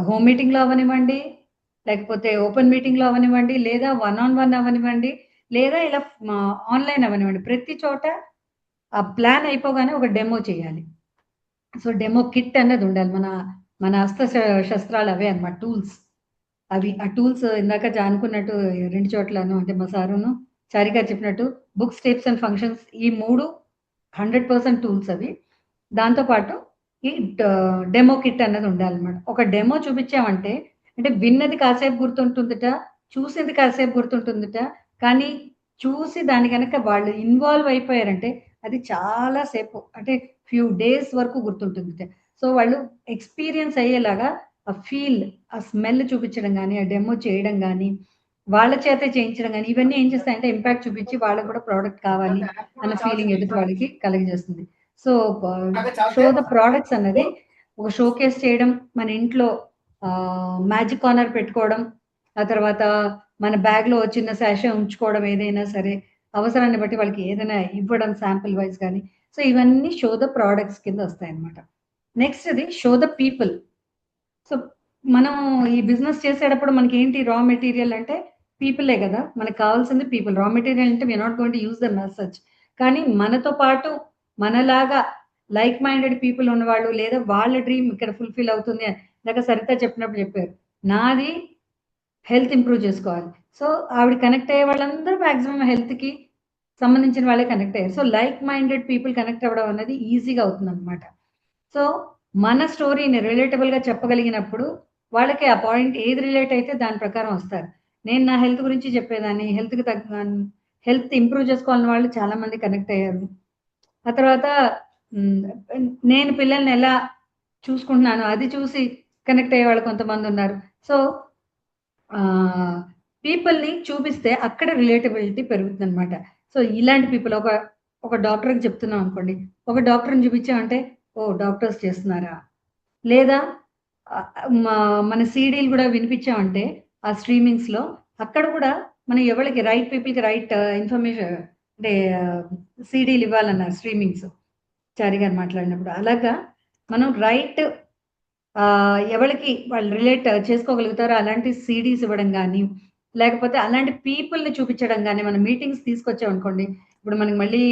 హోమ్ మీటింగ్లో అవనివ్వండి, లేకపోతే ఓపెన్ మీటింగ్లో అవనివ్వండి, లేదా 1-on-1 అవనివ్వండి, లేదా ఇలా ఆన్లైన్ అవనివ్వండి, ప్రతి చోట ఆ ప్లాన్ అయిపోగానే ఒక డెమో చేయాలి. సో డెమో కిట్ అనేది ఉండాలి. మన అస్త్ర శస్త్రాలు అవే అన్నమాట, టూల్స్ అవి. ఆ టూల్స్ ఇందాక అనుకున్నట్టు 2 చోట్లను, అంటే మా సారును చారి గారు చెప్పినట్టు బుక్స్, టేప్స్ అండ్ ఫంక్షన్స్, ఈ 3 100% టూల్స్ అవి. దాంతోపాటు ఈ డెమో కిట్ అన్నది ఉండాలన్నమాట. ఒక డెమో చూపించామంటే అంటే విన్నది కాసేపు గుర్తుంటుందట, చూసింది కాసేపు గుర్తుంటుందిట, కానీ చూసి దాని కనుక వాళ్ళు ఇన్వాల్వ్ అయిపోయారంటే అది చాలా సేపు అంటే ఫ్యూ డేస్ వరకు గుర్తుంటుందిట. సో వాళ్ళు ఎక్స్పీరియన్స్ అయ్యేలాగా ఆ ఫీల్, ఆ స్మెల్ చూపించడం కానీ, ఆ డెమో చేయడం కానీ, వాళ్ళ చేతే చేయించడం కానీ, ఇవన్నీ ఏం చేస్తాయంటే ఇంపాక్ట్ చూపించి వాళ్ళకి కూడా ప్రోడక్ట్ కావాలి అన్న ఫీలింగ్ ఎదుటి వాళ్ళకి కలగజేస్తుంది. సో షో ద ప్రోడక్ట్స్ అన్నది ఒక షోకేస్ చేయడం, మన ఇంట్లో మ్యాజిక్ కార్నర్ పెట్టుకోవడం, ఆ తర్వాత మన బ్యాగ్లో చిన్న శాషే ఉంచుకోవడం, ఏదైనా సరే అవసరాన్ని బట్టి వాళ్ళకి ఏదైనా ఇవ్వడం శాంపిల్ వైజ్ కానీ. సో ఇవన్నీ షో ద ప్రోడక్ట్స్ కింద వస్తాయి అన్నమాట. నెక్స్ట్ అది షో ద పీపుల్. సో మనం ఈ బిజినెస్ చేసేటప్పుడు మనకి ఏంటి రా మెటీరియల్ అంటే పీపులే కదా, మనకు కావాల్సింది పీపుల్. రా మెటీరియల్ అంటే we are not going to use them as such, కానీ మనతో పాటు మనలాగా లైక్ మైండెడ్ పీపుల్ ఉన్నవాళ్ళు, లేదా వాళ్ళ డ్రీమ్ ఇక్కడ ఫుల్ఫిల్ అవుతుంది అని ఇందాక సరిత చెప్పినప్పుడు చెప్పారు, నాది హెల్త్ ఇంప్రూవ్ చేసుకోవాలి. సో ఆవిడ కనెక్ట్ అయ్యే వాళ్ళందరూ మ్యాక్సిమం హెల్త్కి సంబంధించిన వాళ్ళే కనెక్ట్ అయ్యారు. So like minded people connect అవ్వడం అనేది ఈజీగా అవుతుంది అనమాట. సో మన స్టోరీని రిలేటబుల్గా చెప్పగలిగినప్పుడు వాళ్ళకి ఆ పాయింట్ ఏది రిలేట్ అయితే దాని ప్రకారం వస్తారు. నేను నా హెల్త్ గురించి చెప్పేదాన్ని, హెల్త్ ఇంప్రూవ్ చేసుకోవాలని వాళ్ళు చాలా మంది కనెక్ట్ అయ్యారు. ఆ తర్వాత నేను పిల్లల్ని ఎలా చూసుకుంటున్నాను అది చూసి కనెక్ట్ అయ్యే వాళ్ళు కొంతమంది ఉన్నారు. సో పీపుల్ని చూపిస్తే అక్కడ రిలేటబిలిటీ పెరుగుతుంది అనమాట. సో ఇలాంటి పీపుల్ ఒక డాక్టర్కి చెప్తున్నాం అనుకోండి, ఒక డాక్టర్ని చూపించామంటే ఓ డాక్టర్స్ చేస్తున్నారా, లేదా మన సీడీలు కూడా వినిపించామంటే ఆ స్ట్రీమింగ్స్లో అక్కడ కూడా మనం ఎవరికి రైట్ పీపుల్కి రైట్ ఇన్ఫర్మేషన్ అంటే సీడీలు ఇవ్వాలన్నారు స్ట్రీమింగ్స్ చారి గారు మాట్లాడినప్పుడు. అలాగా మనం రైట్ ఎవరికి వాళ్ళు రిలేట్ చేసుకోగలుగుతారో అలాంటి సీడీస్ ఇవ్వడం కానీ, లేకపోతే అలాంటి పీపుల్ని చూపించడం కానీ. మన మీటింగ్స్ తీసుకొచ్చామనుకోండి, ఇప్పుడు మనకి మళ్ళీ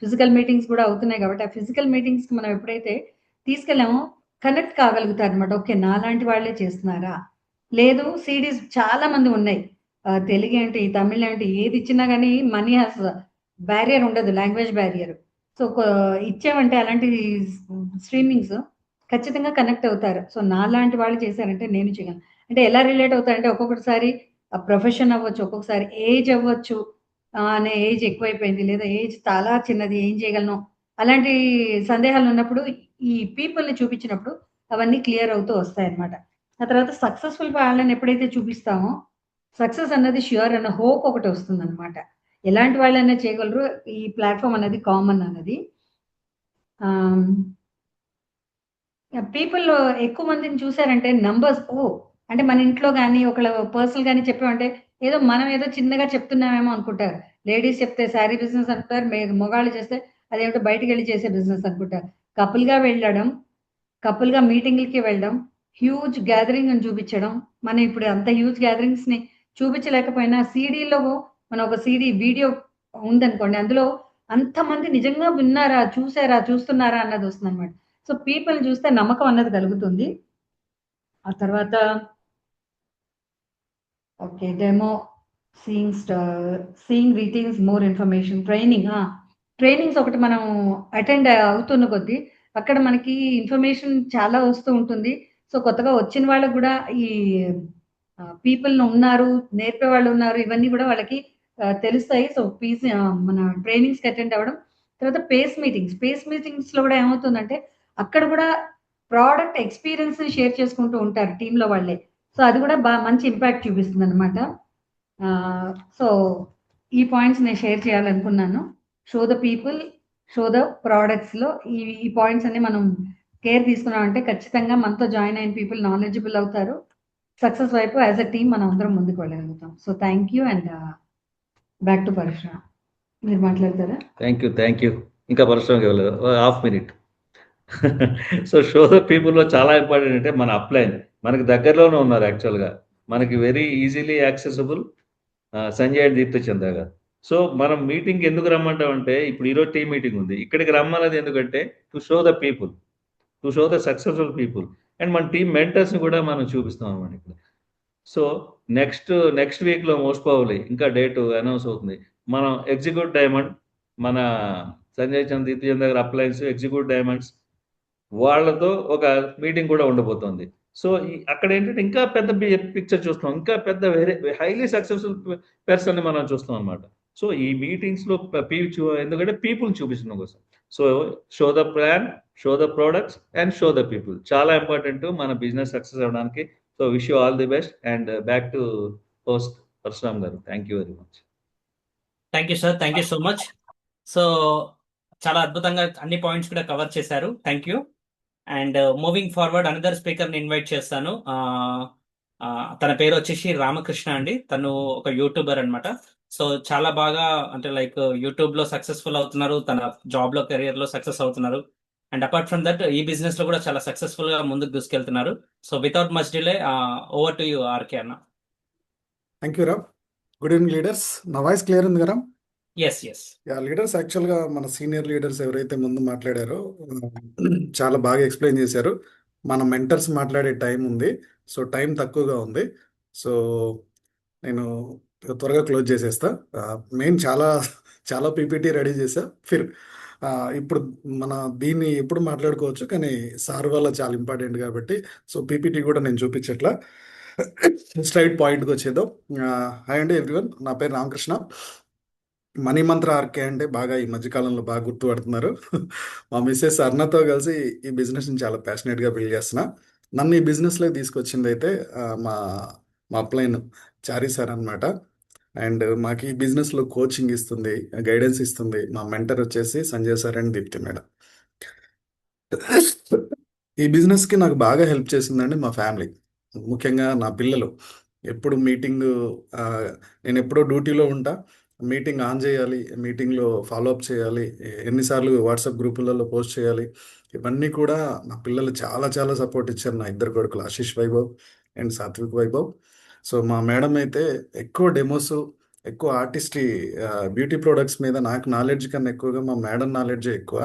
ఫిజికల్ మీటింగ్స్ కూడా అవుతున్నాయి కాబట్టి ఆ ఫిజికల్ మీటింగ్స్కి మనం ఎప్పుడైతే తీసుకెళ్ళామో కనెక్ట్ కాగలుగుతారు అనమాట. ఓకే నాలాంటి వాళ్ళే చేస్తున్నారా, లేదు సీడీస్ చాలా మంది ఉన్నాయి, తెలుగు ఏంటి తమిళ్ ఏంటి ఏది ఇచ్చినా కానీ మనీ హాస్ బ్యారియర్ ఉండదు, లాంగ్వేజ్ బ్యారియర్. సో ఇచ్చామంటే అలాంటి స్ట్రీమింగ్స్ ఖచ్చితంగా కనెక్ట్ అవుతారు. సో నాలాంటి వాళ్ళు చేశారంటే నేను చేయగలను. అంటే ఎలా రిలేట్ అవుతారంటే ఒక్కొక్కసారి ప్రొఫెషన్ అవ్వచ్చు, ఒక్కొక్కసారి ఏజ్ అవ్వచ్చు, అనే ఏజ్ ఎక్కువైపోయింది, లేదా ఏజ్ చాలా చిన్నది ఏం చేయగలను అలాంటి సందేహాలు ఉన్నప్పుడు ఈ పీపుల్ని చూపించినప్పుడు అవన్నీ క్లియర్ అవుతూ వస్తాయన్నమాట. ఆ తర్వాత సక్సెస్ఫుల్ వాళ్ళని ఎప్పుడైతే చూపిస్తామో సక్సెస్ అన్నది ష్యూర్ అన్న హోప్ ఒకటి వస్తుంది అనమాట. ఎలాంటి వాళ్ళైనా చేయగలరు, ఈ ప్లాట్ఫామ్ అనేది కామన్ అన్నది. పీపుల్ ఎక్కువ మందిని చూసారంటే నంబర్స్ అంటే మన ఇంట్లో కానీ ఒకళ్ళ పర్సనల్ కానీ చెప్పామంటే ఏదో మనం ఏదో చిన్నగా చెప్తున్నామేమో అనుకుంటారు. లేడీస్ చెప్తే శారీ బిజినెస్ అనుకుంటారు, మగవాళ్ళు చేస్తే అదేమిటో బయటకు వెళ్ళి చేసే బిజినెస్ అనుకుంటారు. కపుల్గా వెళ్ళడం, కపుల్గా మీటింగ్లకి వెళ్ళడం, హ్యూజ్ గ్యాదరింగ్ అని చూపించడం. మనం ఇప్పుడు అంత హ్యూజ్ గ్యాదరింగ్స్ని చూపించలేకపోయినా సీడీలో మనం ఒక సీడీ వీడియో ఉందనుకోండి, అందులో అంతమంది నిజంగా విన్నారా, చూసారా, చూస్తున్నారా అన్నది వస్తుంది అనమాట. సో పీపుల్ చూస్తే నమ్మకం అన్నది కలుగుతుంది. ఆ తర్వాత okay demo, seeing readings more information, trainings ఒకటి మనం అటెండ్ అవుతున్న కొద్దీ అక్కడ మనకి ఇన్ఫర్మేషన్ చాలా వస్తూ ఉంటుంది. సో కొత్తగా వచ్చిన వాళ్ళకు కూడా ఈ పీపుల్ ఉన్నారు, నేర్పే వాళ్ళు ఉన్నారు, ఇవన్నీ కూడా వాళ్ళకి తెలుస్తాయి. సో మన ట్రైనింగ్స్కి అటెండ్ అవ్వడం. తర్వాత పేస్ మీటింగ్స్లో కూడా ఏమవుతుందంటే అక్కడ కూడా ప్రోడక్ట్ ఎక్స్పీరియన్స్ షేర్ చేసుకుంటూ ఉంటారు టీంలో వాళ్ళే. సో అది కూడా బాగా మంచి ఇంపాక్ట్ చూపిస్తుంది అనమాట. సో ఈ పాయింట్స్ నేను షేర్ చేయాలనుకున్నాను. Show the people, show the ప్రోడక్ట్స్లో ఈ పాయింట్స్ అన్ని మనం కేర్ తీసుకున్నామంటే ఖచ్చితంగా మనతో జాయిన్ అయిన పీపుల్ నాలెడ్జబుల్ అవుతారు. సక్సెస్ వైపు యాజ్ అ టీమ్ మనం అందరం ముందుకు వెళ్ళగలుగుతాం. So thank you and back to Parshuram. మీరు మాట్లాడతారా? Thank you. ఇంకా పరశురామ్కి ఇవ్వలేదు, half minute. So show the పీపుల్లో చాలా ఇంపార్టెంట్ అంటే మన అప్లైన్ మనకి దగ్గరలోనే ఉన్నారు. యాక్చువల్గా మనకి very easily accessible Sanjay and Deepti Chandra garu. So మనం మీటింగ్ ఎందుకు రమ్మంటామంటే ఇప్పుడు ఈరోజు టీం మీటింగ్ ఉంది, ఇక్కడికి రమ్మన్నది ఎందుకంటే to show the people, to show the successful people. And మన టీం మెంటర్స్ని కూడా మనం చూపిస్తాం అన్నమాట ఇక్కడ. సో నెక్స్ట్ వీక్లో మోస్ట్ ప్రాబబ్లీ ఇంకా డేట్ అనౌన్స్ అవుతుంది. మనం ఎగ్జిక్యూట్ డైమండ్, మన సంజయ్ చంద్ దీప్తి చంద్ గారు అప్లయన్స్ ఎగ్జిక్యూట్ డైమండ్స్ వాళ్ళతో ఒక మీటింగ్ కూడా ఉండబోతోంది. సో అక్కడ ఏంటంటే ఇంకా పెద్ద పిక్చర్ చూస్తాం, ఇంకా పెద్ద వేరే హైలీ సక్సెస్ఫుల్ పర్సన్ మనం చూస్తాం అనమాట. సో ఈ మీటింగ్స్ లో ఎందుకంటే పీపుల్ చూపించడం కోసం. So show the plan, show the products and show the people చాలా ఇంపార్టెంట్ మన బిజినెస్ సక్సెస్ అవ్వడానికి. So wish you all the best and back to host Parshuram గారు. Thank you very much. Thank you sir, thank you so much. So చాలా అద్భుతంగా అన్ని points కూడా cover చేశారు. Thank you. And moving forward another స్పీకర్ని invite చేస్తాను. తన పేరు వచ్చేసి రామకృష్ణ అండి. తను ఒక యూట్యూబర్ అనమాట. సో చాలా బాగా అంటే లైక్ యూట్యూబ్లో సక్సెస్ఫుల్ అవుతున్నారు, తన జాబ్లో కెరియర్లో సక్సెస్ అవుతున్నారు. అండ్ అపార్ట్ ఫ్రమ్ దట్ ఈ బిజినెస్లో కూడా చాలా సక్సెస్ఫుల్గా ముందుకు దూసుకెళ్తున్నారు. So without much delay over to you RK అన్న. Thank you Ram. Good evening leaders. నా వాయిస్ క్లియర్ ఉంది కదా? Yes yes. లీడర్స్ యాక్చువల్గా మన సీనియర్ లీడర్స్ ఎవరైతే ముందు మాట్లాడారో చాలా బాగా ఎక్స్ప్లెయిన్ చేశారు. మన మెంటర్స్ మాట్లాడే టైం ఉంది, సో టైం తక్కువగా ఉంది. సో నేను త్వరగా క్లోజ్ చేసేస్తా. మెయిన్ చాలా చాలా పీపీటీ రెడీ చేసా. ఇప్పుడు మన దీన్ని ఎప్పుడు మాట్లాడుకోవచ్చు, కానీ సార్ వల్ల చాలా ఇంపార్టెంట్ కాబట్టి సో పీపీటీ కూడా నేను చూపించట్లా. స్ట్రైట్ పాయింట్కి వచ్చేద్దాం. హాయ్ అండి ఎవ్రీవన్, నా పేరు రామకృష్ణ. మనీ మంత్ర ఆర్కే అంటే బాగా ఈ మధ్యకాలంలో బాగా గుర్తుపడుతున్నారు. మా మిస్సెస్ అర్ణతో కలిసి ఈ బిజినెస్ని చాలా ప్యాషనేట్గా బిల్డ్ చేస్తున్నా. నన్ను ఈ బిజినెస్లో తీసుకొచ్చింది అయితే మా మా అప్లైన్ చారీ సార్ అనమాట. అండ్ మాకు ఈ బిజినెస్లో కోచింగ్ ఇస్తుంది, గైడెన్స్ ఇస్తుంది మా మెంటర్ వచ్చేసి Sanjay sir and Deepti madam. ఈ బిజినెస్కి నాకు బాగా హెల్ప్ చేసిందండి మా ఫ్యామిలీ, ముఖ్యంగా నా పిల్లలు. ఎప్పుడు మీటింగ్, నేను ఎప్పుడో డ్యూటీలో ఉంటా, మీటింగ్ ఆన్ చేయాలి, మీటింగ్లో ఫాలోఅప్ చేయాలి, ఎన్నిసార్లు వాట్సాప్ గ్రూపులలో పోస్ట్ చేయాలి, ఇవన్నీ కూడా నా పిల్లలు చాలా చాలా సపోర్ట్ ఇచ్చారు. నా ఇద్దరు కొడుకులు ఆశీష్ వైభవ్ అండ్ సాత్విక్ వైభవ్. సో మా మేడం అయితే ఎక్కువ డెమోస్, ఎక్కువ ఆర్టిస్ట్రీ, బ్యూటీ ప్రోడక్ట్స్ మీద నాకు నాలెడ్జ్ కన్నా ఎక్కువగా మా మేడం నాలెడ్జే ఎక్కువ.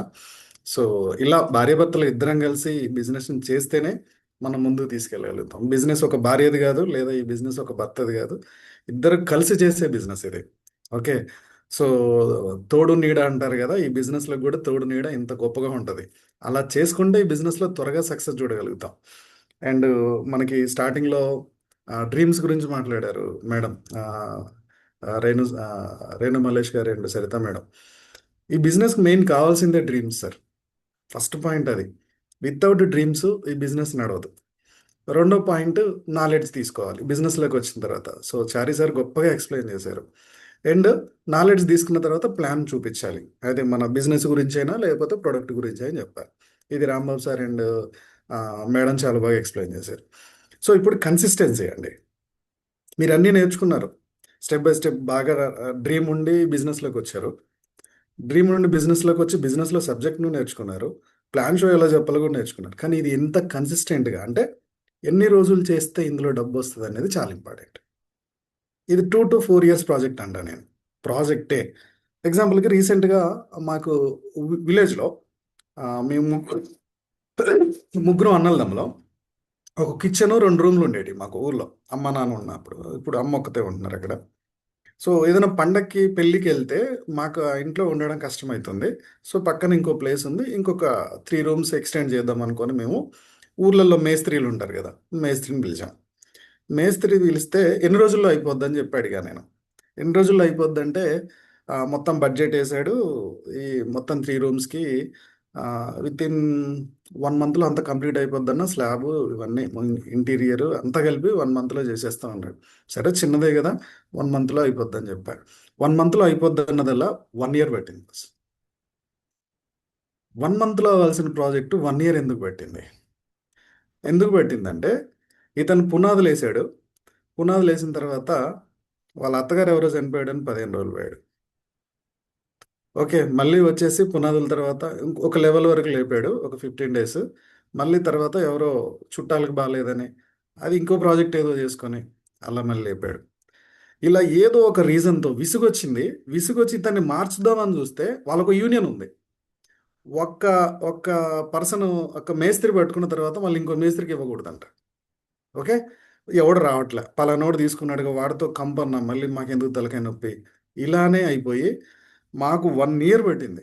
సో ఇలా భార్యాభర్తలు ఇద్దరం కలిసి ఈ బిజినెస్ని చేస్తేనే మనం ముందుకు తీసుకెళ్ళగలుగుతాం. బిజినెస్ ఒక భార్యది కాదు, లేదా ఈ బిజినెస్ ఒక భర్తది కాదు, ఇద్దరు కలిసి చేసే బిజినెస్ ఇది. ఓకే, సో తోడు నీడ అంటారు కదా, ఈ బిజినెస్లో కూడా తోడు నీడ ఇంత గొప్పగా ఉంటుంది. అలా చేసుకుంటే ఈ బిజినెస్లో త్వరగా సక్సెస్ చూడగలుగుతాం. అండ్ మనకి స్టార్టింగ్లో డ్రీమ్స్ గురించి మాట్లాడారు మేడం, రేణు మల్లేష్ గారు అండ్ సరిత మేడం. ఈ బిజినెస్కి మెయిన్ కావాల్సిందే డ్రీమ్స్ సార్. ఫస్ట్ పాయింట్ అది. వితౌట్ డ్రీమ్స్ ఈ బిజినెస్ నడవదు. రెండో పాయింట్ నాలెడ్జ్ తీసుకోవాలి బిజినెస్లోకి వచ్చిన తర్వాత. సో చారీ సార్ గొప్పగా ఎక్స్ప్లెయిన్ చేశారు. అండ్ నాలెడ్జ్ తీసుకున్న తర్వాత ప్లాన్ చూపించాలి, అదే మన బిజినెస్ గురించి అయినా లేకపోతే ప్రొడక్ట్ గురించి అయినా చెప్పాలి. ఇది రాంబాబు సార్ అండ్ మేడం చాలా బాగా ఎక్స్ప్లెయిన్ చేశారు. సో ఇప్పుడు కన్సిస్టెన్సీ అండి. మీరు అన్నీ నేర్చుకున్నారు, స్టెప్ బై స్టెప్ బాగా డ్రీమ్ ఉండి బిజినెస్లోకి వచ్చారు. డ్రీమ్ నుండి బిజినెస్లోకి వచ్చి బిజినెస్లో సబ్జెక్ట్ను నేర్చుకున్నారు, ప్లాన్ షో ఎలా చెప్పాలో కూడా నేర్చుకున్నారు. కానీ ఇది ఎంత కన్సిస్టెంట్గా అంటే ఎన్ని రోజులు చేస్తే ఇందులో డబ్బు వస్తుంది అనేది చాలా ఇంపార్టెంట్. ఇది 2 to 4 years ప్రాజెక్ట్ అంట. నేను ప్రాజెక్టే ఎగ్జాంపుల్కి రీసెంట్గా మాకు విలేజ్లో మేము ముగ్గురు అన్నలదమ్ములో ఒక కిచెను 2 రూమ్లు ఉండేవి మాకు ఊర్లో, అమ్మ నాన్న ఉన్నప్పుడు. ఇప్పుడు అమ్మ ఒక్కతే ఉంటున్నారు అక్కడ. సో ఏదైనా పండక్కి పెళ్ళికి వెళ్తే మాకు ఆ ఇంట్లో ఉండడం కష్టమవుతుంది. సో పక్కన ఇంకో ప్లేస్ ఉంది, ఇంకొక 3 rooms ఎక్స్టెండ్ చేద్దాం అనుకొని మేము ఊర్లలో మేస్త్రీలు ఉంటారు కదా, మేస్త్రిని పిలిచాం. మేస్త్రి పిలిస్తే ఎన్ని రోజుల్లో అయిపోద్ది అని చెప్పి అడిగా నేను. ఎన్ని రోజుల్లో అయిపోద్ది అంటే మొత్తం బడ్జెట్ వేసాడు. ఈ మొత్తం 3 rooms విత్ ఇన్ 1 monthలో అంతా కంప్లీట్ అయిపోద్దన్న, స్లాబ్ ఇవన్నీ ఇంటీరియర్ అంతా కలిపి 1 monthలో చేసేస్తా ఉన్నాడు. సరే చిన్నదే కదా 1 monthలో అయిపోద్ది అని చెప్పాడు. 1 monthలో అయిపోద్ది అన్నదల్లా 1 year పట్టింది. 1 monthలో అవ్వాల్సిన ప్రాజెక్టు 1 year ఎందుకు పట్టింది? ఎందుకు పట్టిందంటే ఇతను పునాదులు వేసాడు. పునాదులు వేసిన తర్వాత వాళ్ళ అత్తగారు ఎవరో చనిపోయాడని 15 రోజులు పోయాడు. ఓకే, మళ్ళీ వచ్చేసి పునాదుల తర్వాత ఒక లెవెల్ వరకు లేపాడు, ఒక 15 days. మళ్ళీ తర్వాత ఎవరో చుట్టాలకు బాగాలేదని అది ఇంకో ప్రాజెక్ట్ ఏదో చేసుకొని అలా మళ్ళీ లేపాడు. ఇలా ఏదో ఒక రీజన్తో విసుగొచ్చి దాన్ని మార్చుదామని చూస్తే వాళ్ళకు యూనియన్ ఉంది. ఒక్క పర్సన్ ఒక మేస్త్రి పట్టుకున్న తర్వాత మళ్ళీ ఇంకో మేస్త్రికి ఇవ్వకూడదంట. ఓకే, ఎవడు రావట్లే, పలానోడు తీసుకున్నాడుగా వాడితో కంపన్నా, మళ్ళీ మాకెందుకు తలకాయ నొప్పి, ఇలానే అయిపోయి మాకు 1 year పట్టింది.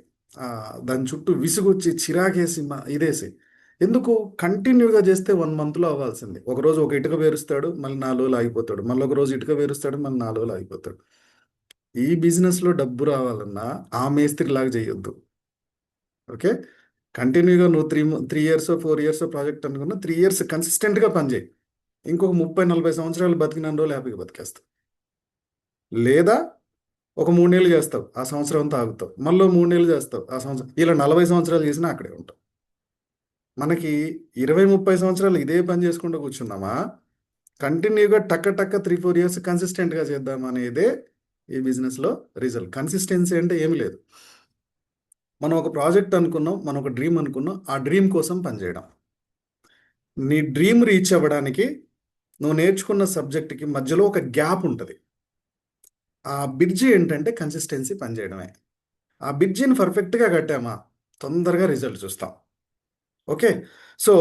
దాని చుట్టూ విసుగొచ్చి చిరాకేసి ఇదేసి ఎందుకు? కంటిన్యూగా చేస్తే 1 మంత్లో అవ్వాల్సింది. ఒకరోజు ఒక ఇటుక పేరుస్తాడు, మళ్ళీ 4 రోజులు ఆగిపోతాడు, మళ్ళీ ఒక రోజు ఇటుక పేరుస్తాడు, మళ్ళీ 4 రోజులు ఆగిపోతాడు. ఈ బిజినెస్లో డబ్బు రావాలన్నా ఆ మేస్త్రిలాగా చేయొద్దు. ఓకే, కంటిన్యూగా నువ్వు 3 ఇయర్స్ 4 ఇయర్స్ ప్రాజెక్ట్ అనుకున్నా 3 ఇయర్స్ కన్సిస్టెంట్గా పనిచేయి. ఇంకొక 30-40 సంవత్సరాలు బతికిన రోజులు హ్యాపీగా బతికేస్తావు. లేదా ఒక 3 నెలలు చేస్తావు, ఆ సంవత్సరం అంతా ఆగుతావు, మళ్ళీ 3 నెలలు చేస్తావు, ఆ సంవత్సరం, ఇలా 40 సంవత్సరాలు చేసినా అక్కడే ఉంటావు. మనకి 20-30 సంవత్సరాలు ఇదే పని చేసుకుంటూ కూర్చున్నామా, కంటిన్యూగా టక్క 3-4 ఇయర్స్ కన్సిస్టెంట్గా చేద్దాం అనేదే ఈ బిజినెస్లో రిజల్ట్. కన్సిస్టెన్సీ అంటే ఏమి లేదు. మనం ఒక ప్రాజెక్ట్ అనుకున్నాం, మనం ఒక డ్రీమ్ అనుకున్నాం, ఆ డ్రీమ్ కోసం పనిచేయడం. నీ డ్రీమ్ రీచ్ అవ్వడానికి నువ్వు నేర్చుకున్న సబ్జెక్ట్కి మధ్యలో ఒక గ్యాప్ ఉంటుంది. ఆ బ్రిడ్జి ఏంటంటే కన్సిస్టెన్సీ పనిచేయడమే. ఆ బ్రిడ్జిని పర్ఫెక్ట్గా కట్టామా తొందరగా రిజల్ట్ చూస్తాం. ఓకే, సో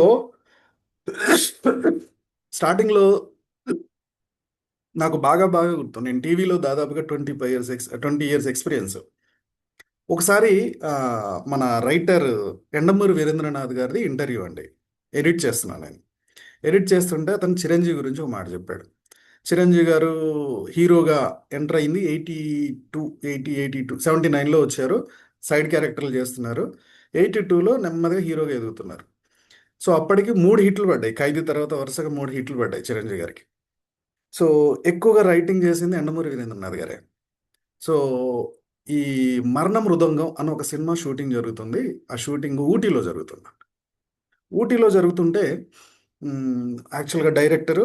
స్టార్టింగ్లో నాకు బాగా గుర్తు, నేను టీవీలో దాదాపుగా 20 ఇయర్స్ ఎక్స్పీరియన్స్. ఒకసారి మన రైటర్ ఎండమూరి వీరేంద్రనాథ్ గారిది ఇంటర్వ్యూ అండి, ఎడిట్ చేస్తున్నాను నేను. ఎడిట్ చేస్తుంటే అతను చిరంజీవి గురించి ఒక మాట చెప్పాడు. చిరంజీవి గారు హీరోగా ఎంటర్ అయింది 79లో వచ్చారు, సైడ్ క్యారెక్టర్లు చేస్తున్నారు. 82లో నెమ్మదిగా హీరోగా ఎదుగుతున్నారు. సో అప్పటికి 3 హిట్లు పడ్డాయి. ఖైదీ తర్వాత వరుసగా 3 హిట్లు పడ్డాయి చిరంజీవి గారికి. సో ఎక్కువగా రైటింగ్ చేసింది ఎండమూరి వీరేంద్రనాథ్ గారే. సో ఈ మరణ మృదంగం అని ఒక సినిమా షూటింగ్ జరుగుతుంది. ఆ షూటింగ్ ఊటీలో జరుగుతుంది. ఊటీలో జరుగుతుంటే యాక్చువల్గా డైరెక్టరు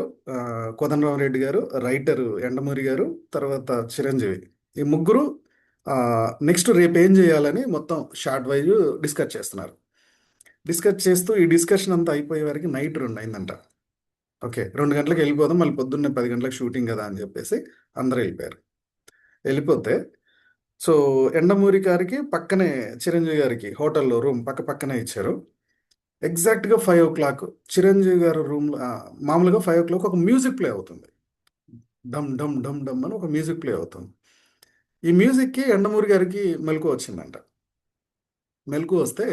కోదండరామరెడ్డి గారు, రైటరు ఎండమూరి గారు, తర్వాత చిరంజీవి, ఈ ముగ్గురు నెక్స్ట్ రేపు ఏం చేయాలని మొత్తం షార్ట్ వైజ్ డిస్కస్ చేస్తున్నారు. డిస్కస్ చేస్తూ ఈ డిస్కషన్ అంతా అయిపోయే వరకు నైట్ 2 అయిందంట. ఓకే, 2 గంటలకు వెళ్ళిపోదాం, మళ్ళీ పొద్దున్నే 10 గంటలకు షూటింగ్ కదా అని చెప్పేసి అందరూ వెళ్ళిపోయారు. వెళ్ళిపోతే సో ఎండమూరి గారికి పక్కనే చిరంజీవి గారికి హోటల్లో రూమ్ పక్కనే ఇచ్చారు. ఎగ్జాక్ట్గా 5 o'clock చిరంజీవి గారు రూమ్లో మామూలుగా 5 o'clock ఒక మ్యూజిక్ ప్లే అవుతుంది. డమ్ డమ్ డమ్ డమ్ అని ఒక మ్యూజిక్ ప్లే అవుతుంది. ఈ మ్యూజిక్కి ఎండమూరి గారికి మెలకు వచ్చిందంట. మెలకు వస్తే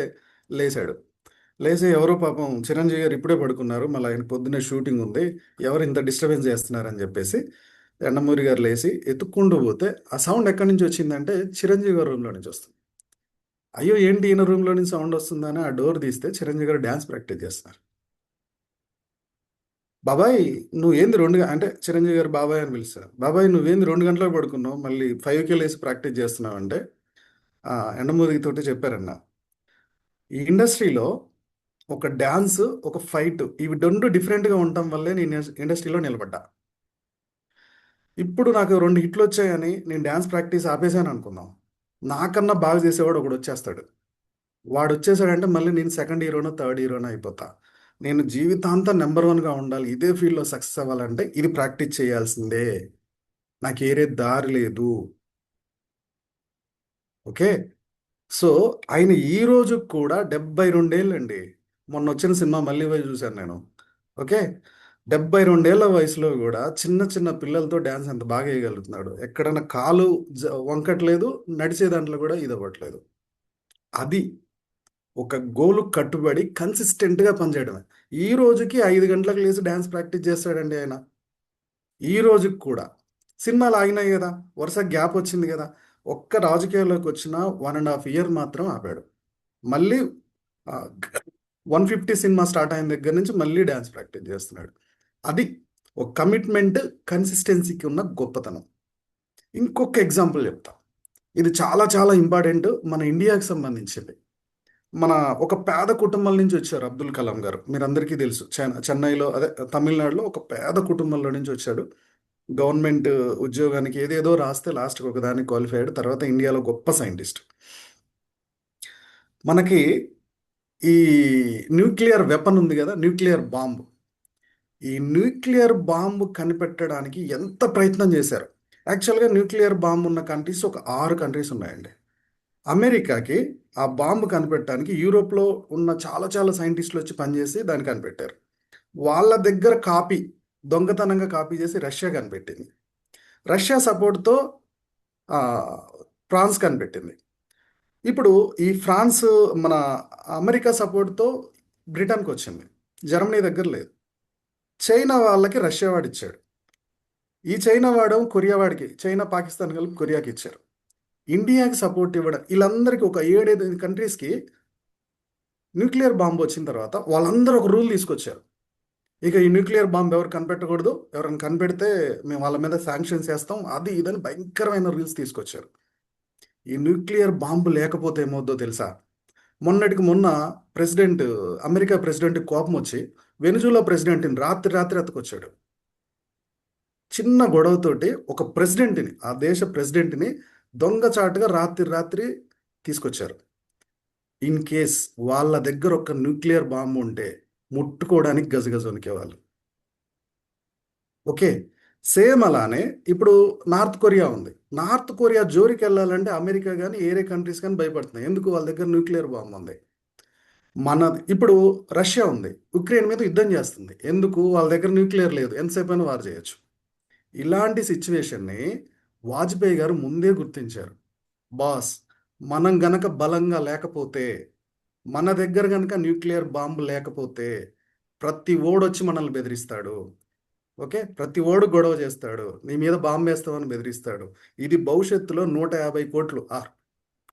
లేచాడు. లేచి ఎవరో పాపం చిరంజీవి గారు ఇప్పుడే పడుకున్నారు, మళ్ళీ ఆయన పొద్దున్నే షూటింగ్ ఉంది, ఎవరు ఇంత డిస్టర్బెన్స్ చేస్తున్నారని చెప్పేసి ఎండమూరి గారు లేచి ఎత్తుక్కుంటూ పోతే ఆ సౌండ్ ఎక్కడి నుంచి వచ్చిందంటే చిరంజీవి గారి రూమ్లో నుంచి వస్తుంది. అయ్యో ఏంటి ఈయన రూమ్లో నుంచి సౌండ్ వస్తుందని ఆ డోర్ తీస్తే చిరంజీవి గారు డ్యాన్స్ ప్రాక్టీస్ చేస్తున్నారు. బాబాయ్ నువ్వు ఏంది అంటే చిరంజీవి గారు బాబాయ్ అని పిలుస్తారు. బాబాయ్ నువ్వేంది 2 గంటలకు పడుకున్నావు, మళ్ళీ 5కి లేసి ప్రాక్టీస్ చేస్తున్నావు అంటే ఎండమూరి తోటి చెప్పారన్న, ఈ ఇండస్ట్రీలో ఒక డ్యాన్స్, ఒక ఫైట్, ఇవి 2 డిఫరెంట్గా ఉండటం వల్లే నేను ఇండస్ట్రీలో నిలబడ్డా. ఇప్పుడు నాకు 2 హిట్లు వచ్చాయని నేను డ్యాన్స్ ప్రాక్టీస్ ఆపేసాను అనుకుందాం, నాకన్నా బాగా చేసేవాడు ఒకడు వచ్చేస్తాడు. వాడు వచ్చేసాడంటే మళ్ళీ నేను సెకండ్ హీరోనో థర్డ్ హీరోనో అయిపోతా. నేను జీవితాంతం నెంబర్ 1గా ఉండాలి, ఇదే ఫీల్డ్లో సక్సెస్ అవ్వాలంటే ఇది ప్రాక్టీస్ చేయాల్సిందే, నాకు ఏరే దారి లేదు. ఓకే, సో ఆయన ఈ రోజు కూడా 72 ఏళ్ళు అండి. మొన్న వచ్చిన సినిమా మళ్ళీ పోయి చూశాను నేను. ఓకే, 72 ఏళ్ల వయసులో కూడా చిన్న పిల్లలతో డ్యాన్స్ ఎంత బాగా వేయగలుగుతున్నాడు. ఎక్కడైనా కాలు వంకట్లేదు, నడిచే దాంట్లో కూడా ఇది అవ్వట్లేదు. అది ఒక గోలు కట్టుబడి కన్సిస్టెంట్గా పనిచేయడమే. ఈ రోజుకి 5 గంటలకు లేచి డ్యాన్స్ ప్రాక్టీస్ చేస్తాడండి ఆయన. ఈ రోజుకి కూడా సినిమాలు ఆగినాయి కదా, వరుస గ్యాప్ వచ్చింది కదా, ఒక్క రాజకీయాల్లోకి వచ్చిన 1.5 year మాత్రం ఆపాడు. మళ్ళీ 150 సినిమా స్టార్ట్ అయిన దగ్గర నుంచి మళ్ళీ డ్యాన్స్ ప్రాక్టీస్ చేస్తున్నాడు. అది ఒక కమిట్మెంట్, కన్సిస్టెన్సీకి ఉన్న గొప్పతనం. ఇంకొక ఎగ్జాంపుల్ చెప్తా, ఇది చాలా చాలా ఇంపార్టెంట్, మన ఇండియాకి సంబంధించింది. మన ఒక పేద కుటుంబం నుంచి వచ్చారు అబ్దుల్ కలాం గారు, మీరందరికీ తెలుసు. చెన్నైలో, అదే తమిళనాడులో ఒక పేద కుటుంబంలో నుంచి వచ్చాడు. గవర్నమెంట్ ఉద్యోగానికి ఏదేదో రాస్తే లాస్ట్కి ఒకదానికి క్వాలిఫై అయ్యాడు. తర్వాత ఇండియాలో గొప్ప సైంటిస్ట్. మనకి ఈ న్యూక్లియర్ వెపన్ ఉంది కదా, న్యూక్లియర్ బాంబు. ఈ న్యూక్లియర్ బాంబు కనిపెట్టడానికి ఎంత ప్రయత్నం చేశారు. యాక్చువల్గా న్యూక్లియర్ బాంబు ఉన్న కంట్రీస్ ఒక 6 కంట్రీస్ ఉన్నాయండి. అమెరికాకి ఆ బాంబు కనిపెట్టడానికి యూరోప్లో ఉన్న చాలా చాలా సైంటిస్టులు వచ్చి పనిచేసి దాన్ని కనిపెట్టారు. వాళ్ళ దగ్గర దొంగతనంగా కాపీ చేసి రష్యా కనిపెట్టింది. రష్యా సపోర్ట్తో ఫ్రాన్స్ కనిపెట్టింది. ఇప్పుడు ఈ ఫ్రాన్స్ మన అమెరికా సపోర్ట్తో బ్రిటన్కి వచ్చింది, జర్మనీ దగ్గర లేదు. చైనా వాళ్ళకి రష్యా వాడు ఇచ్చాడు. ఈ చైనా వాడు కొరియా వాడికి, చైనా పాకిస్తాన్ కలిపి కొరియాకి ఇచ్చారు. ఇండియాకి సపోర్ట్ ఇవ్వడం, వీళ్ళందరికీ ఒక 7-8 కంట్రీస్కి న్యూక్లియర్ బాంబు వచ్చిన తర్వాత వాళ్ళందరూ ఒక రూల్ తీసుకొచ్చారు. ఇక ఈ న్యూక్లియర్ బాంబు ఎవరు కనిపెట్టకూడదు, ఎవరైనా కనిపెడితే మేము వాళ్ళ మీద శాంక్షన్స్ వేస్తాం, అది ఇదని భయంకరమైన రూల్స్ తీసుకొచ్చారు. ఈ న్యూక్లియర్ బాంబు లేకపోతే ఏమవుద్దో తెలుసా? మొన్నటికి మొన్న అమెరికా ప్రెసిడెంట్ కోపం వచ్చి వెనిజులా ప్రెసిడెంట్ని రాత్రి ఎత్తుకొచ్చాడు. చిన్న గొడవతోటి ఒక ప్రెసిడెంట్ని, ఆ దేశ ప్రెసిడెంట్ని దొంగచాటుగా రాత్రి తీసుకొచ్చారు. ఇన్ కేస్ వాళ్ళ దగ్గర ఒక న్యూక్లియర్ బాంబు ఉంటే ముట్టుకోవడానికి గజగజ వణికేవాళ్ళు. ఓకే, సేమ్ అలానే ఇప్పుడు నార్త్ కొరియా ఉంది. నార్త్ కొరియా జోలికి వెళ్ళాలంటే అమెరికా కానీ ఏరే కంట్రీస్ కానీ భయపడుతున్నాయి. ఎందుకు? వాళ్ళ దగ్గర న్యూక్లియర్ బాంబు ఉంది. ఇప్పుడు రష్యా ఉంది, ఉక్రెయిన్ మీద యుద్ధం చేస్తుంది. ఎందుకు? వాళ్ళ దగ్గర న్యూక్లియర్ లేదు, ఎంతసేపు అయినా వారు చేయొచ్చు. ఇలాంటి సిచ్యువేషన్ని వాజ్పేయి గారు ముందే గుర్తించారు. బాస్, మనం గనక బలంగా లేకపోతే, మన దగ్గర గనక న్యూక్లియర్ బాంబు లేకపోతే ప్రతి ఓడొచ్చి మనల్ని బెదిరిస్తాడు. ఓకే, ప్రతి ఓడు గొడవ చేస్తాడు, నీ మీద బాంబు వేస్తామని బెదిరిస్తాడు. ఇది భవిష్యత్తులో 150 కోట్లు,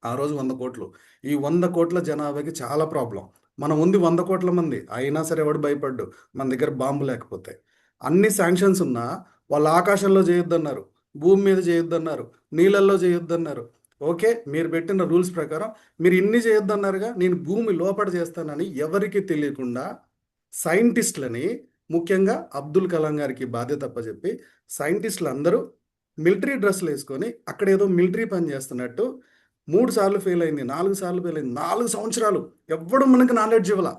ఆ రోజు 100 కోట్లు, ఈ 100 కోట్ల జనాభాకి చాలా ప్రాబ్లం. మనం ఉంది 100 కోట్ల మంది, అయినా సరే ఎవడు భయపడ్డు మన దగ్గర బాంబు లేకపోతే. అన్ని శాంక్షన్స్ ఉన్నా వాళ్ళు ఆకాశంలో చేయొద్దన్నారు, భూమి మీద చేయొద్దన్నారు, నీళ్ళల్లో చేయొద్దన్నారు. ఓకే, మీరు పెట్టిన రూల్స్ ప్రకారం మీరు ఇన్ని చేయొద్దన్నారుగా, నేను భూమి లోపల చేస్తానని ఎవరికి తెలియకుండా సైంటిస్టులని, ముఖ్యంగా అబ్దుల్ కలాం గారికి బాధ్యత అప్పచెప్పి సైంటిస్టులు అందరూ మిలిటరీ డ్రెస్సులు వేసుకొని అక్కడ ఏదో మిలిటరీ పని చేస్తున్నట్టు 3 సార్లు ఫెయిల్ అయింది, 4 సార్లు ఫెయిల్ అయింది. 4 సంవత్సరాలు ఎవ్వడు మనకి నాలెడ్జ్ ఇవ్వాల.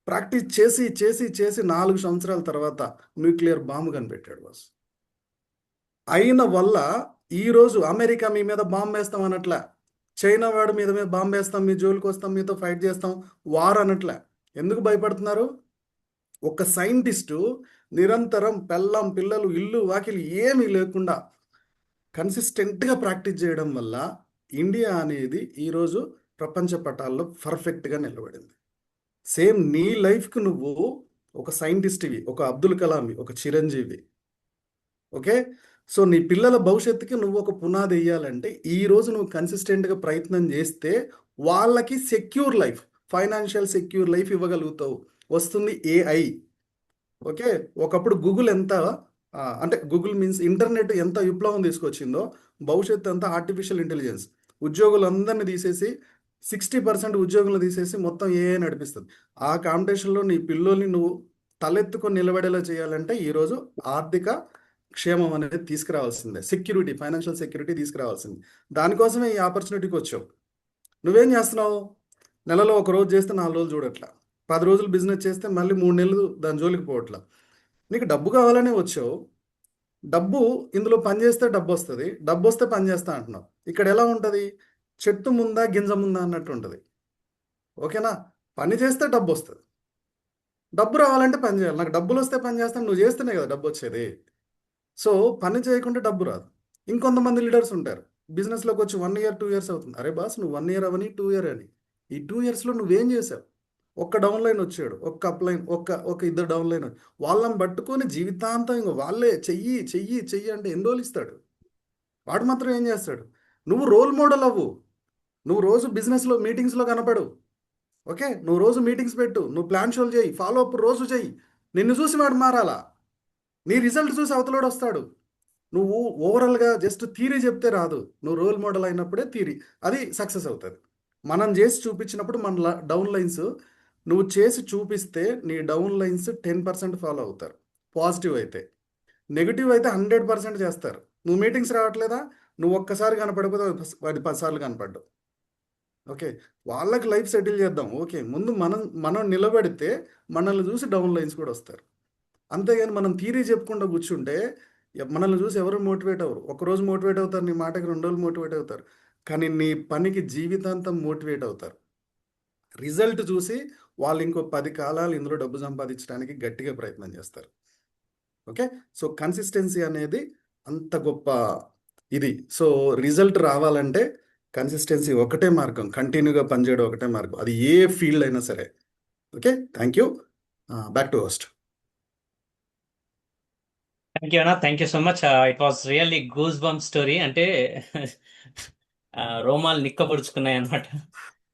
ప్రాక్టీస్ చేసి 4 సంవత్సరాల తర్వాత న్యూక్లియర్ బాంబు కనిపెట్టాడు బాస్. అయిన వల్ల ఈరోజు అమెరికా మీ మీద బాంబు వేస్తాం అనట్లే, చైనా వాడు మీద బాంబు వేస్తాం, మీ జోలికి వస్తాం, మీతో ఫైట్ చేస్తాం, వార్ అనట్లే. ఎందుకు భయపడుతున్నారు? ఒక సైంటిస్టు నిరంతరం పెళ్ళం పిల్లలు ఇల్లు వాకిలు ఏమీ లేకుండా కన్సిస్టెంట్గా ప్రాక్టీస్ చేయడం వల్ల ఇండియా అనేది ఈరోజు ప్రపంచ పటాల్లో పర్ఫెక్ట్గా నిలబడింది. సేమ్ నీ లైఫ్కి నువ్వు ఒక సైంటిస్ట్వి, ఒక అబ్దుల్ కలాంవి, ఒక చిరంజీవి. ఓకే, సో నీ పిల్లల భవిష్యత్తుకి నువ్వు ఒక పునాది వేయాలంటే ఈరోజు నువ్వు కన్సిస్టెంట్గా ప్రయత్నం చేస్తే వాళ్ళకి secure life, financial secure life ఇవ్వగలుగుతావు. వస్తుంది AI. ఓకే, ఒకప్పుడు గూగుల్ అంటే గూగుల్ మీన్స్ ఇంటర్నెట్ ఎంత విప్లవం తీసుకొచ్చిందో, భవిష్యత్తు అంతా ఆర్టిఫిషియల్ ఇంటెలిజెన్స్. ఉద్యోగులందరినీ తీసేసి 60% ఉద్యోగులను తీసేసి మొత్తం AI నడిపిస్తుంది. ఆ కాంపిటీషన్లో నీ పిల్లల్ని నువ్వు తలెత్తుకొని నిలబడేలా చేయాలంటే ఈరోజు ఆర్థిక క్షేమం అనేది తీసుకురావాల్సిందే, సెక్యూరిటీ, ఫైనాన్షియల్ సెక్యూరిటీ తీసుకురావాల్సింది. దానికోసమే ఈ ఆపర్చునిటీకి వచ్చావు. నువ్వేం చేస్తున్నావు? నెలలో 1 రోజు చేస్తే 4 రోజులు చూడట్లా, 10 రోజులు బిజినెస్ చేస్తే మళ్ళీ 3 నెలలు దాని జోలికి పోవట్లా. నీకు డబ్బు కావాలనే వచ్చావు. డబ్బు ఇందులో పని చేస్తే డబ్బు వస్తుంది, డబ్బు వస్తే పని చేస్తా అంటున్నావు. ఇక్కడ ఎలా ఉంటుంది? చెట్టు ముందా గింజ ముందా అన్నట్టు ఉంటుంది. ఓకేనా? పని చేస్తే డబ్బు వస్తుంది, డబ్బు రావాలంటే పని చేయాలి. నాకు డబ్బులు వస్తే పని చేస్తాను, నువ్వు చేస్తేనే కదా డబ్బు వచ్చేది. సో పని చేయకుంటే డబ్బు రాదు. ఇంకొంతమంది లీడర్స్ ఉంటారు, బిజినెస్లోకి వచ్చి 1 year 2 years అవుతుంది. అరే బాస్, నువ్వు 1 year అవని 2 year అని, ఈ 2 yearsలో నువ్వేం చేసావు? ఒక్క డౌన్ లైన్ వచ్చాడు, ఒక్క అప్లైన్, ఒక ఇద్దరు డౌన్ లైన్, వాళ్ళని పట్టుకొని జీవితాంతం ఇంక వాళ్ళే చెయ్యి అంటే ఎన్ని రోజులు ఇస్తాడు? వాడు మాత్రం ఏం చేస్తాడు? నువ్వు రోల్ మోడల్ అవ్వు, నువ్వు రోజు బిజినెస్లో మీటింగ్స్లో కనపడు. ఓకే, నువ్వు రోజు మీటింగ్స్ పెట్టు, నువ్వు ప్లాన్ షోలు చేయి, ఫాలో అప్ రోజు చేయి. నిన్ను చూసి వాడు మారాలా, నీ రిజల్ట్ చూసి అవతలోడు వస్తాడు. నువ్వు ఓవరాల్గా జస్ట్ థీరీ చెప్తే రాదు, నువ్వు రోల్ మోడల్ అయినప్పుడే థీరీ అది సక్సెస్ అవుతుంది. మనం చేసి చూపించినప్పుడు మన డౌన్ లైన్స్, నువ్వు చేసి చూపిస్తే నీ డౌన్ లైన్స్ 10% ఫాలో అవుతారు. పాజిటివ్ అయితే. నెగిటివ్ అయితే 100% చేస్తారు. నువ్వు మీటింగ్స్ రావట్లేదా, నువ్వు ఒక్కసారి కనపడకపోతే వాడి 10 సార్లు కనపడ్డావు. ఓకే, వాళ్ళకి లైఫ్ సెటిల్ చేద్దాం. ఓకే, ముందు మనం నిలబడితే మనల్ని చూసి డౌన్ లైన్స్ కూడా వస్తారు. అంతేగాని మనం థీరీ చెప్పుకుంటూ కూర్చుంటే మనల్ని చూసి ఎవరు మోటివేట్ అవ్వరు. ఒకరోజు మోటివేట్ అవుతారు, నీ మాటకి 2 రోజులు మోటివేట్ అవుతారు, కానీ నీ పనికి జీవితాంతం మోటివేట్ అవుతారు. రిజల్ట్ చూసి వాళ్ళు ఇంకో 10 కాలాలు ఇందులో డబ్బు సంపాదించడానికి గట్టిగా ప్రయత్నం చేస్తారు. ఓకే, సో కన్సిస్టెన్సీ అనేది అంత గొప్ప ఇది. సో రిజల్ట్ రావాలంటే కన్సిస్టెన్సీ ఒకటే మార్గం, కంటిన్యూగా పనిచేయడం ఒకటే మార్గం. అది ఏ ఫీల్డ్ అయినా సరే. Okay, thank you. Back to host. Thank you అన్న, thank you so much. It was really goose bump story. అంటే రోమాలు నిక్కబొడుచుకున్నాయి అనమాట.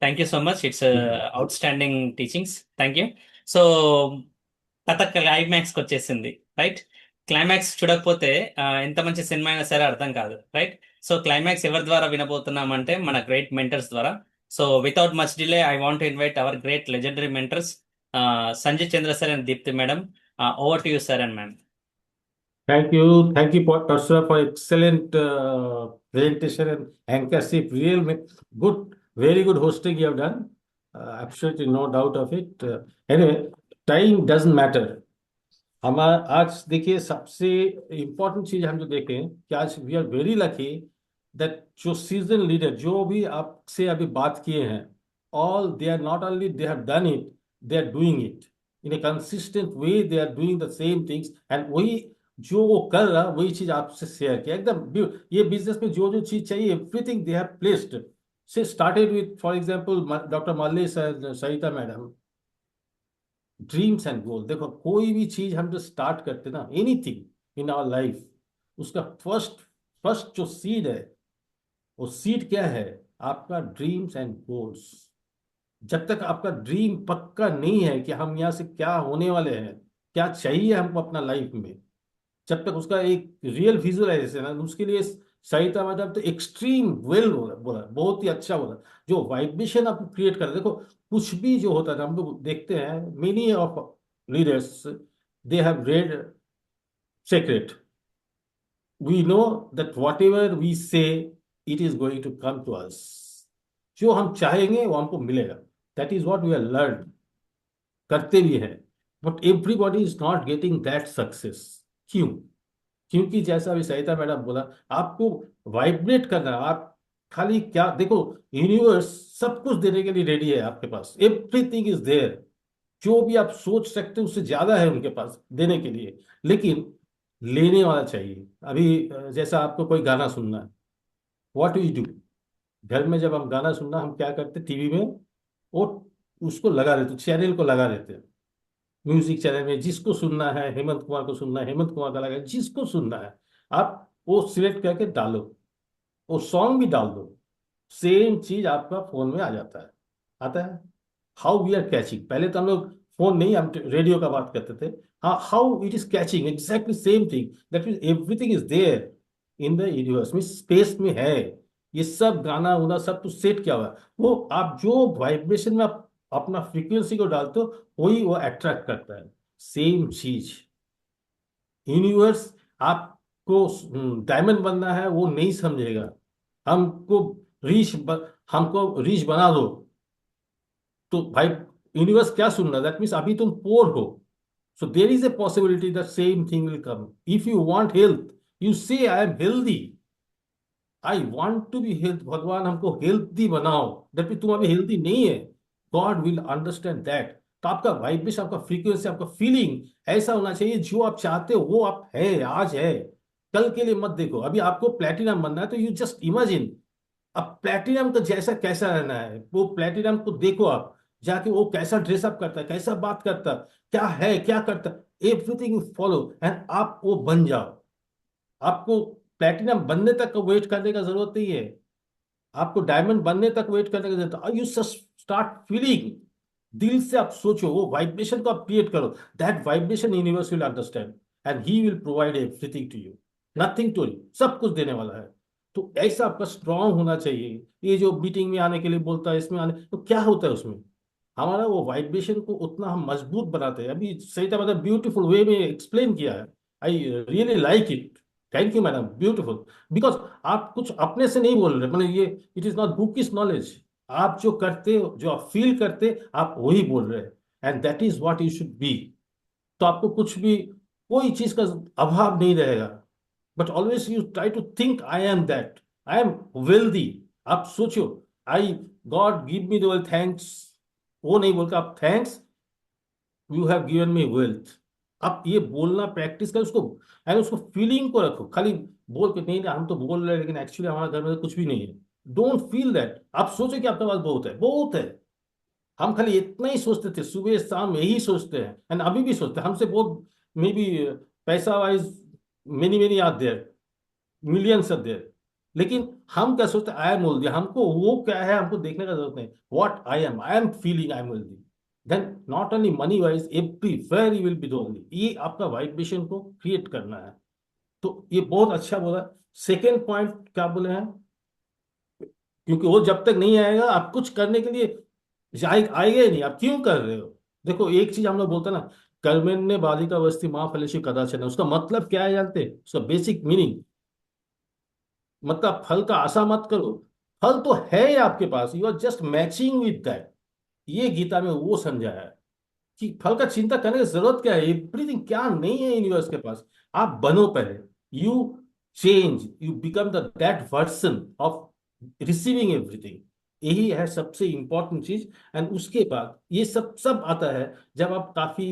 Thank you so much. It's outstanding teachings. Thank you. So కథ క్లైమాక్స్కి వచ్చేసింది, రైట్? క్లైమాక్స్ చూడకపోతే ఎంత మంచి సినిమా అయినా సరే అర్థం కాదు, రైట్? సో క్లైమాక్స్ ఎవరి ద్వారా వినబోతున్నామంటే మన గ్రేట్ మెంటర్స్ ద్వారా. So without much delay I want to invite our great legendary mentors Sanjay Chandra sir and Deepti madam. Over to you sir and ma'am. Thank you, Parshura, for excellent presentation and anchorship. Good, very good hosting you have done. Absolutely no doubt of it. Anyway, time doesn't matter. हम आज देखिए सबसे important चीज हम जो देखें कि आज we are very lucky that जो सीजन लीडर जो भी आपसे अभी बात किए हैं, all they are not only they have done it, they are doing it in a consistent way. They are doing the same things and वही जो वो कर रहा वही चीज आपसे शेयर किया. एकदम ये बिजनेस में जो जो चीज चाहिए everything they have placed. Say started with for example doctor Mallesh and Sarita madam, dreams and goal. देखो कोई भी चीज हम जो स्टार्ट करते ना, एनीथिंग इन आवर लाइफ, उसका फर्स्ट जो सीड है, वो सीड क्या है? आपका ड्रीम्स एंड गोल्स. जब तक आपका ड्रीम पक्का नहीं है कि हम यहाँ से क्या होने वाले हैं, क्या चाहिए हमको अपना लाइफ में, जब तक उसका एक रियल विजुअलाइजेशन है, उसके लिए सरिता मैडम तो एक्सट्रीम वेल बोला, बहुत ही अच्छा बोला. जो वाइब्रेशन आप क्रिएट कर, देखो कुछ भी जो होता है हम लोग देखते हैं, many of leaders they have read secret. We know that whatever we say it is going to come to us. जो हम चाहेंगे वो हमको मिलेगा. That is what we are learn करते भी हैं. But everybody is not getting that success. क्यों? क्योंकि जैसा अभी सरिता मैडम बोला, आपको वाइब्रेट करना. आप खाली क्या देखो, यूनिवर्स सब कुछ देने के लिए रेडी है आपके पास. Everything is there. जो भी आप सोच सकते हो उससे ज्यादा है उनके पास देने के लिए, लेकिन लेने वाला चाहिए. अभी जैसा आपको कोई गाना सुनना है, व्हाट वी डू, घर में जब हम गाना सुनना, हम क्या करते, टीवी में वो उसको लगा देते, चैनल को लगा देते हैं. म्यूजिक चैनल में जिसको सुनना है, हेमंत कुमार को सुनना है, हेमंत कुमार का लगा, जिसको सुनना है आप वो सिलेक्ट करके डालो, वो सॉन्ग भी डाल दो, सेम चीज आपका फोन में आ जाता है. आता है. How we are catching. पहले तो हम लोग फोन नहीं, हम रेडियो का बात करते थे. हाँ, how it is catching exactly same thing. That means everything is there in the universe, mean space में है. ये सब गाना उना सब कुछ सेट किया हुआ है. वो आप जो वाइब्रेशन में आप अपना फ्रीक्वेंसी को डालते हो वही वो अट्रैक्ट करता है. सेम चीज यूनिवर्स. आपको डायमंड बनना है वो नहीं समझेगा. हमको रीच बना दो तो भाई यूनिवर्स क्या सुन रहा है? दैट मीन्स अभी तुम पोर हो. So there is a possibility that same thing will come. If you want health, you say I am healthy, I want to be health. भगवान हमको हेल्दी बनाओ. दैट मीन्स तुम अभी हेल्दी नहीं है. God will understand that. तो आपका vibration, आपका फ्रीक्वेंसी, आपका फीलिंग ऐसा होना चाहिए. जो आप चाहते हो वो आप है, आज है, कल के लिए मत देखो. अभी आपको प्लेटिनम बनना है तो यू जस्ट इमेजिन. अब प्लेटिनम तो जैसा कैसा रहना है, वो प्लेटिनम को देखो आप जाके, वो कैसा ड्रेसअप करता है, कैसा बात करता है, क्या है, क्या करता है, एवरीथिंग फॉलो एंड आप वो बन जाओ. आपको प्लेटिनम बनने तक वेट करने का जरूरत नहीं है. आपको डायमंड बनने तक वेट करने का जरूरत है. You start feeling. दिल से आप सोचो, वो वाइब्रेशन को आप क्रिएट करो. That vibration universe will understand and he will provide everything to you. Nothing to you, सब कुछ देने वाला है. तो ऐसा आपका स्ट्रांग होना चाहिए. ये जो मीटिंग में आने के लिए बोलता है, इसमें आने, तो क्या होता है उसमें? हमारा वो वाइब्रेशन को उतना हम मजबूत बनाते हैं. अभी सरिता मतलब ब्यूटीफुल वे में एक्सप्लेन किया है. I really like it. Thank you madam, beautiful. Because आप कुछ अपने से नहीं बोल रहे, मतलब ये it is not book is knowledge. आप जो करते हो, जो आप फील करते, आप वही बोल रहे हैं. And that is what you should be. तो आपको कुछ भी, कोई चीज का अभाव नहीं रहेगा. But always you try to think I am that, I am wealthy. आप सोचो, I God give me the wealth, thanks. वो नहीं बोलकर आप thanks you have given me wealth. आप ये बोलना प्रैक्टिस करो उसको, एंड उसको फीलिंग को रखो. खाली बोल के नहीं हम तो बोल रहे हैं लेकिन एक्चुअली हमारे घर में तो कुछ भी नहीं है. Don't feel that. आप सोचो कि आपके पास बहुत है, बहुत है. हम खाली इतना ही सोचते थे, सुबह शाम यही सोचते हैं, एंड अभी भी सोचते हैं। हमसे बहुत मे बी पैसा wise many many are there, millions are there, लेकिन हम क्या सोचते हैं, आई एम हेल्दी। हमको वो क्या है हमको देखने का जरूरत नहीं, what I am feeling I am healthy. Then not only money wise, everywhere you will be healthy. ये आपका वाइब्रेशन को क्रिएट करना है। तो ये बहुत अच्छा बोला। सेकेंड पॉइंट क्या बोले हैं, क्योंकि वो जब तक नहीं आएगा आप कुछ करने के लिए आएगा ही नहीं, आप क्यों कर रहे हो। देखो एक चीज हम लोग बोलते हैं ना, कर्मण्य बालिका वस्ति माँ फलेषु कदाचन, उसका मतलब क्या है जानते हैं? उसका बेसिक मीनिंग, मतलब फल का आशा मत करो, फल तो है ही आपके पास, you are just matching with that. ये गीता में वो समझाया है कि फल का चिंता करने की जरूरत क्या है, एवरीथिंग क्या नहीं है यूनिवर्स के पास, आप बनो पहले, you change, you become the that version of receiving everything. यही है सबसे इंपॉर्टेंट चीज। एंड उसके बाद ये सब सब आता है जब आप काफी,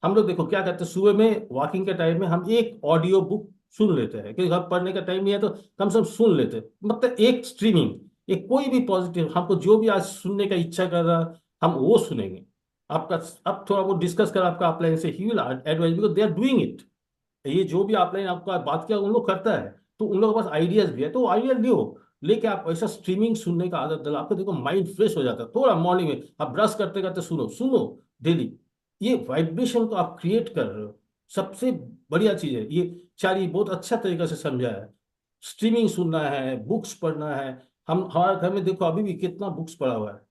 हम लोग देखो क्या करते हैं, सुबह में वॉकिंग के टाइम में हम एक ऑडियो बुक सुन लेते हैं, क्योंकि घर पढ़ने का टाइम नहीं है तो कम से कम सुन लेते हैं, मतलब एक स्ट्रीमिंग, एक कोई भी पॉजिटिव, हमको जो भी आज सुनने का इच्छा कर रहा हम वो सुनेंगे। आपका अब थोड़ा बहुत डिस्कस कर आपका अपलाइन से, he will advise, because they are doing it. ये जो भी अपलाइन आपका बात किया उन लोग करता है, तो उन लोगों के पास आइडियाज भी है, तो आइडिया लियो, लेके आप ऐसा स्ट्रीमिंग सुनने का आदत डालो, आपको देखो माइंड फ्रेश हो जाता है। थोड़ा मॉर्निंग में आप ब्रश करते करते सुनो सुनो डेली, ये वाइब्रेशन को आप क्रिएट कर रहे हो, सबसे बढ़िया चीज है ये। चारी बहुत अच्छा तरीका से समझा है। स्ट्रीमिंग सुनना है, बुक्स पढ़ना है। हम हमारे घर में देखो अभी भी कितना बुक्स पढ़ा हुआ है।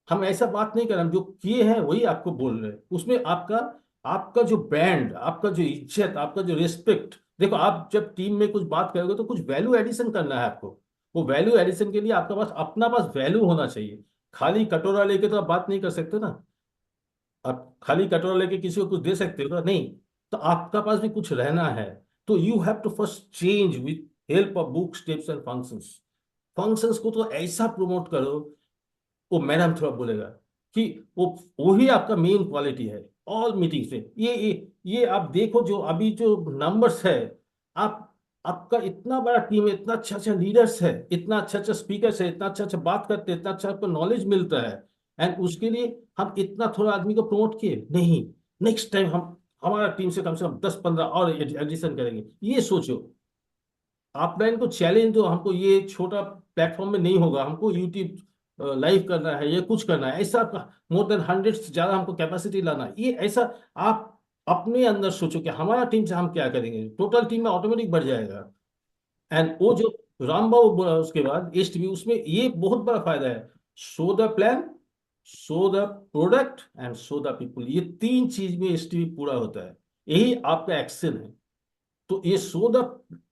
हम ऐसा बात नहीं कर रहे, हम जो किए हैं वही आपको बोल रहे हैं। उसमें आपका आपका जो ब्रांड, आपका जो इज्जत, आपका जो रिस्पेक्ट, देखो आप जब टीम में कुछ बात करोगे तो कुछ वैल्यू एडिशन करना है आपको। वो वैल्यू एडिशन के लिए आपका पास अपना पास वैल्यू होना चाहिए। खाली कटोरा लेके तो आप बात नहीं कर सकते ना, आप खाली कटोरा लेके किसी को कुछ दे सकते हो तो नहीं, तो आपका पास भी कुछ रहना है। तो you have to first change with help of book steps and functions. Functions को तो ऐसा प्रमोट करो, वो मैडम थोड़ा बोलेगा कि वही आपका मेन क्वालिटी है ऑल मीटिंग से। ये आप देखो जो अभी जो नंबर्स है, आप आपका इतना बड़ा टीम है, इतना अच्छा अच्छा लीडर्स है, इतना अच्छा अच्छा स्पीकर्स है, इतना अच्छा अच्छा बात करते हैं, इतना अच्छा आपको नॉलेज मिलता है, एंड उसके लिए हम इतना थोड़ा आदमी को प्रमोट किए नहीं। नेक्स्ट टाइम हम हमारा टीम से कम 10-15 और एडिशन करेंगे, ये सोचो। आप ना इनको चैलेंज दो, हमको ये छोटा प्लेटफॉर्म में नहीं होगा, हमको यूट्यूब लाइव करना है, ये कुछ करना है, ऐसा मोर देन 100 से ज्यादा हमको कैपेसिटी लाना है, ये ऐसा आप अपने अंदर सोचो कि हमारा टीम से हम क्या करेंगे, टोटल टीम में ऑटोमेटिक बढ़ जाएगा। एंड वो जो राम बाबू बोला उसके बाद एसटीवी, उसमें ये बहुत बड़ा फायदा है, show the plan, show the product and show the people. ये तीन चीज में एसटीवी पूरा होता है, यही आपका एक्शन है। तो ये शो द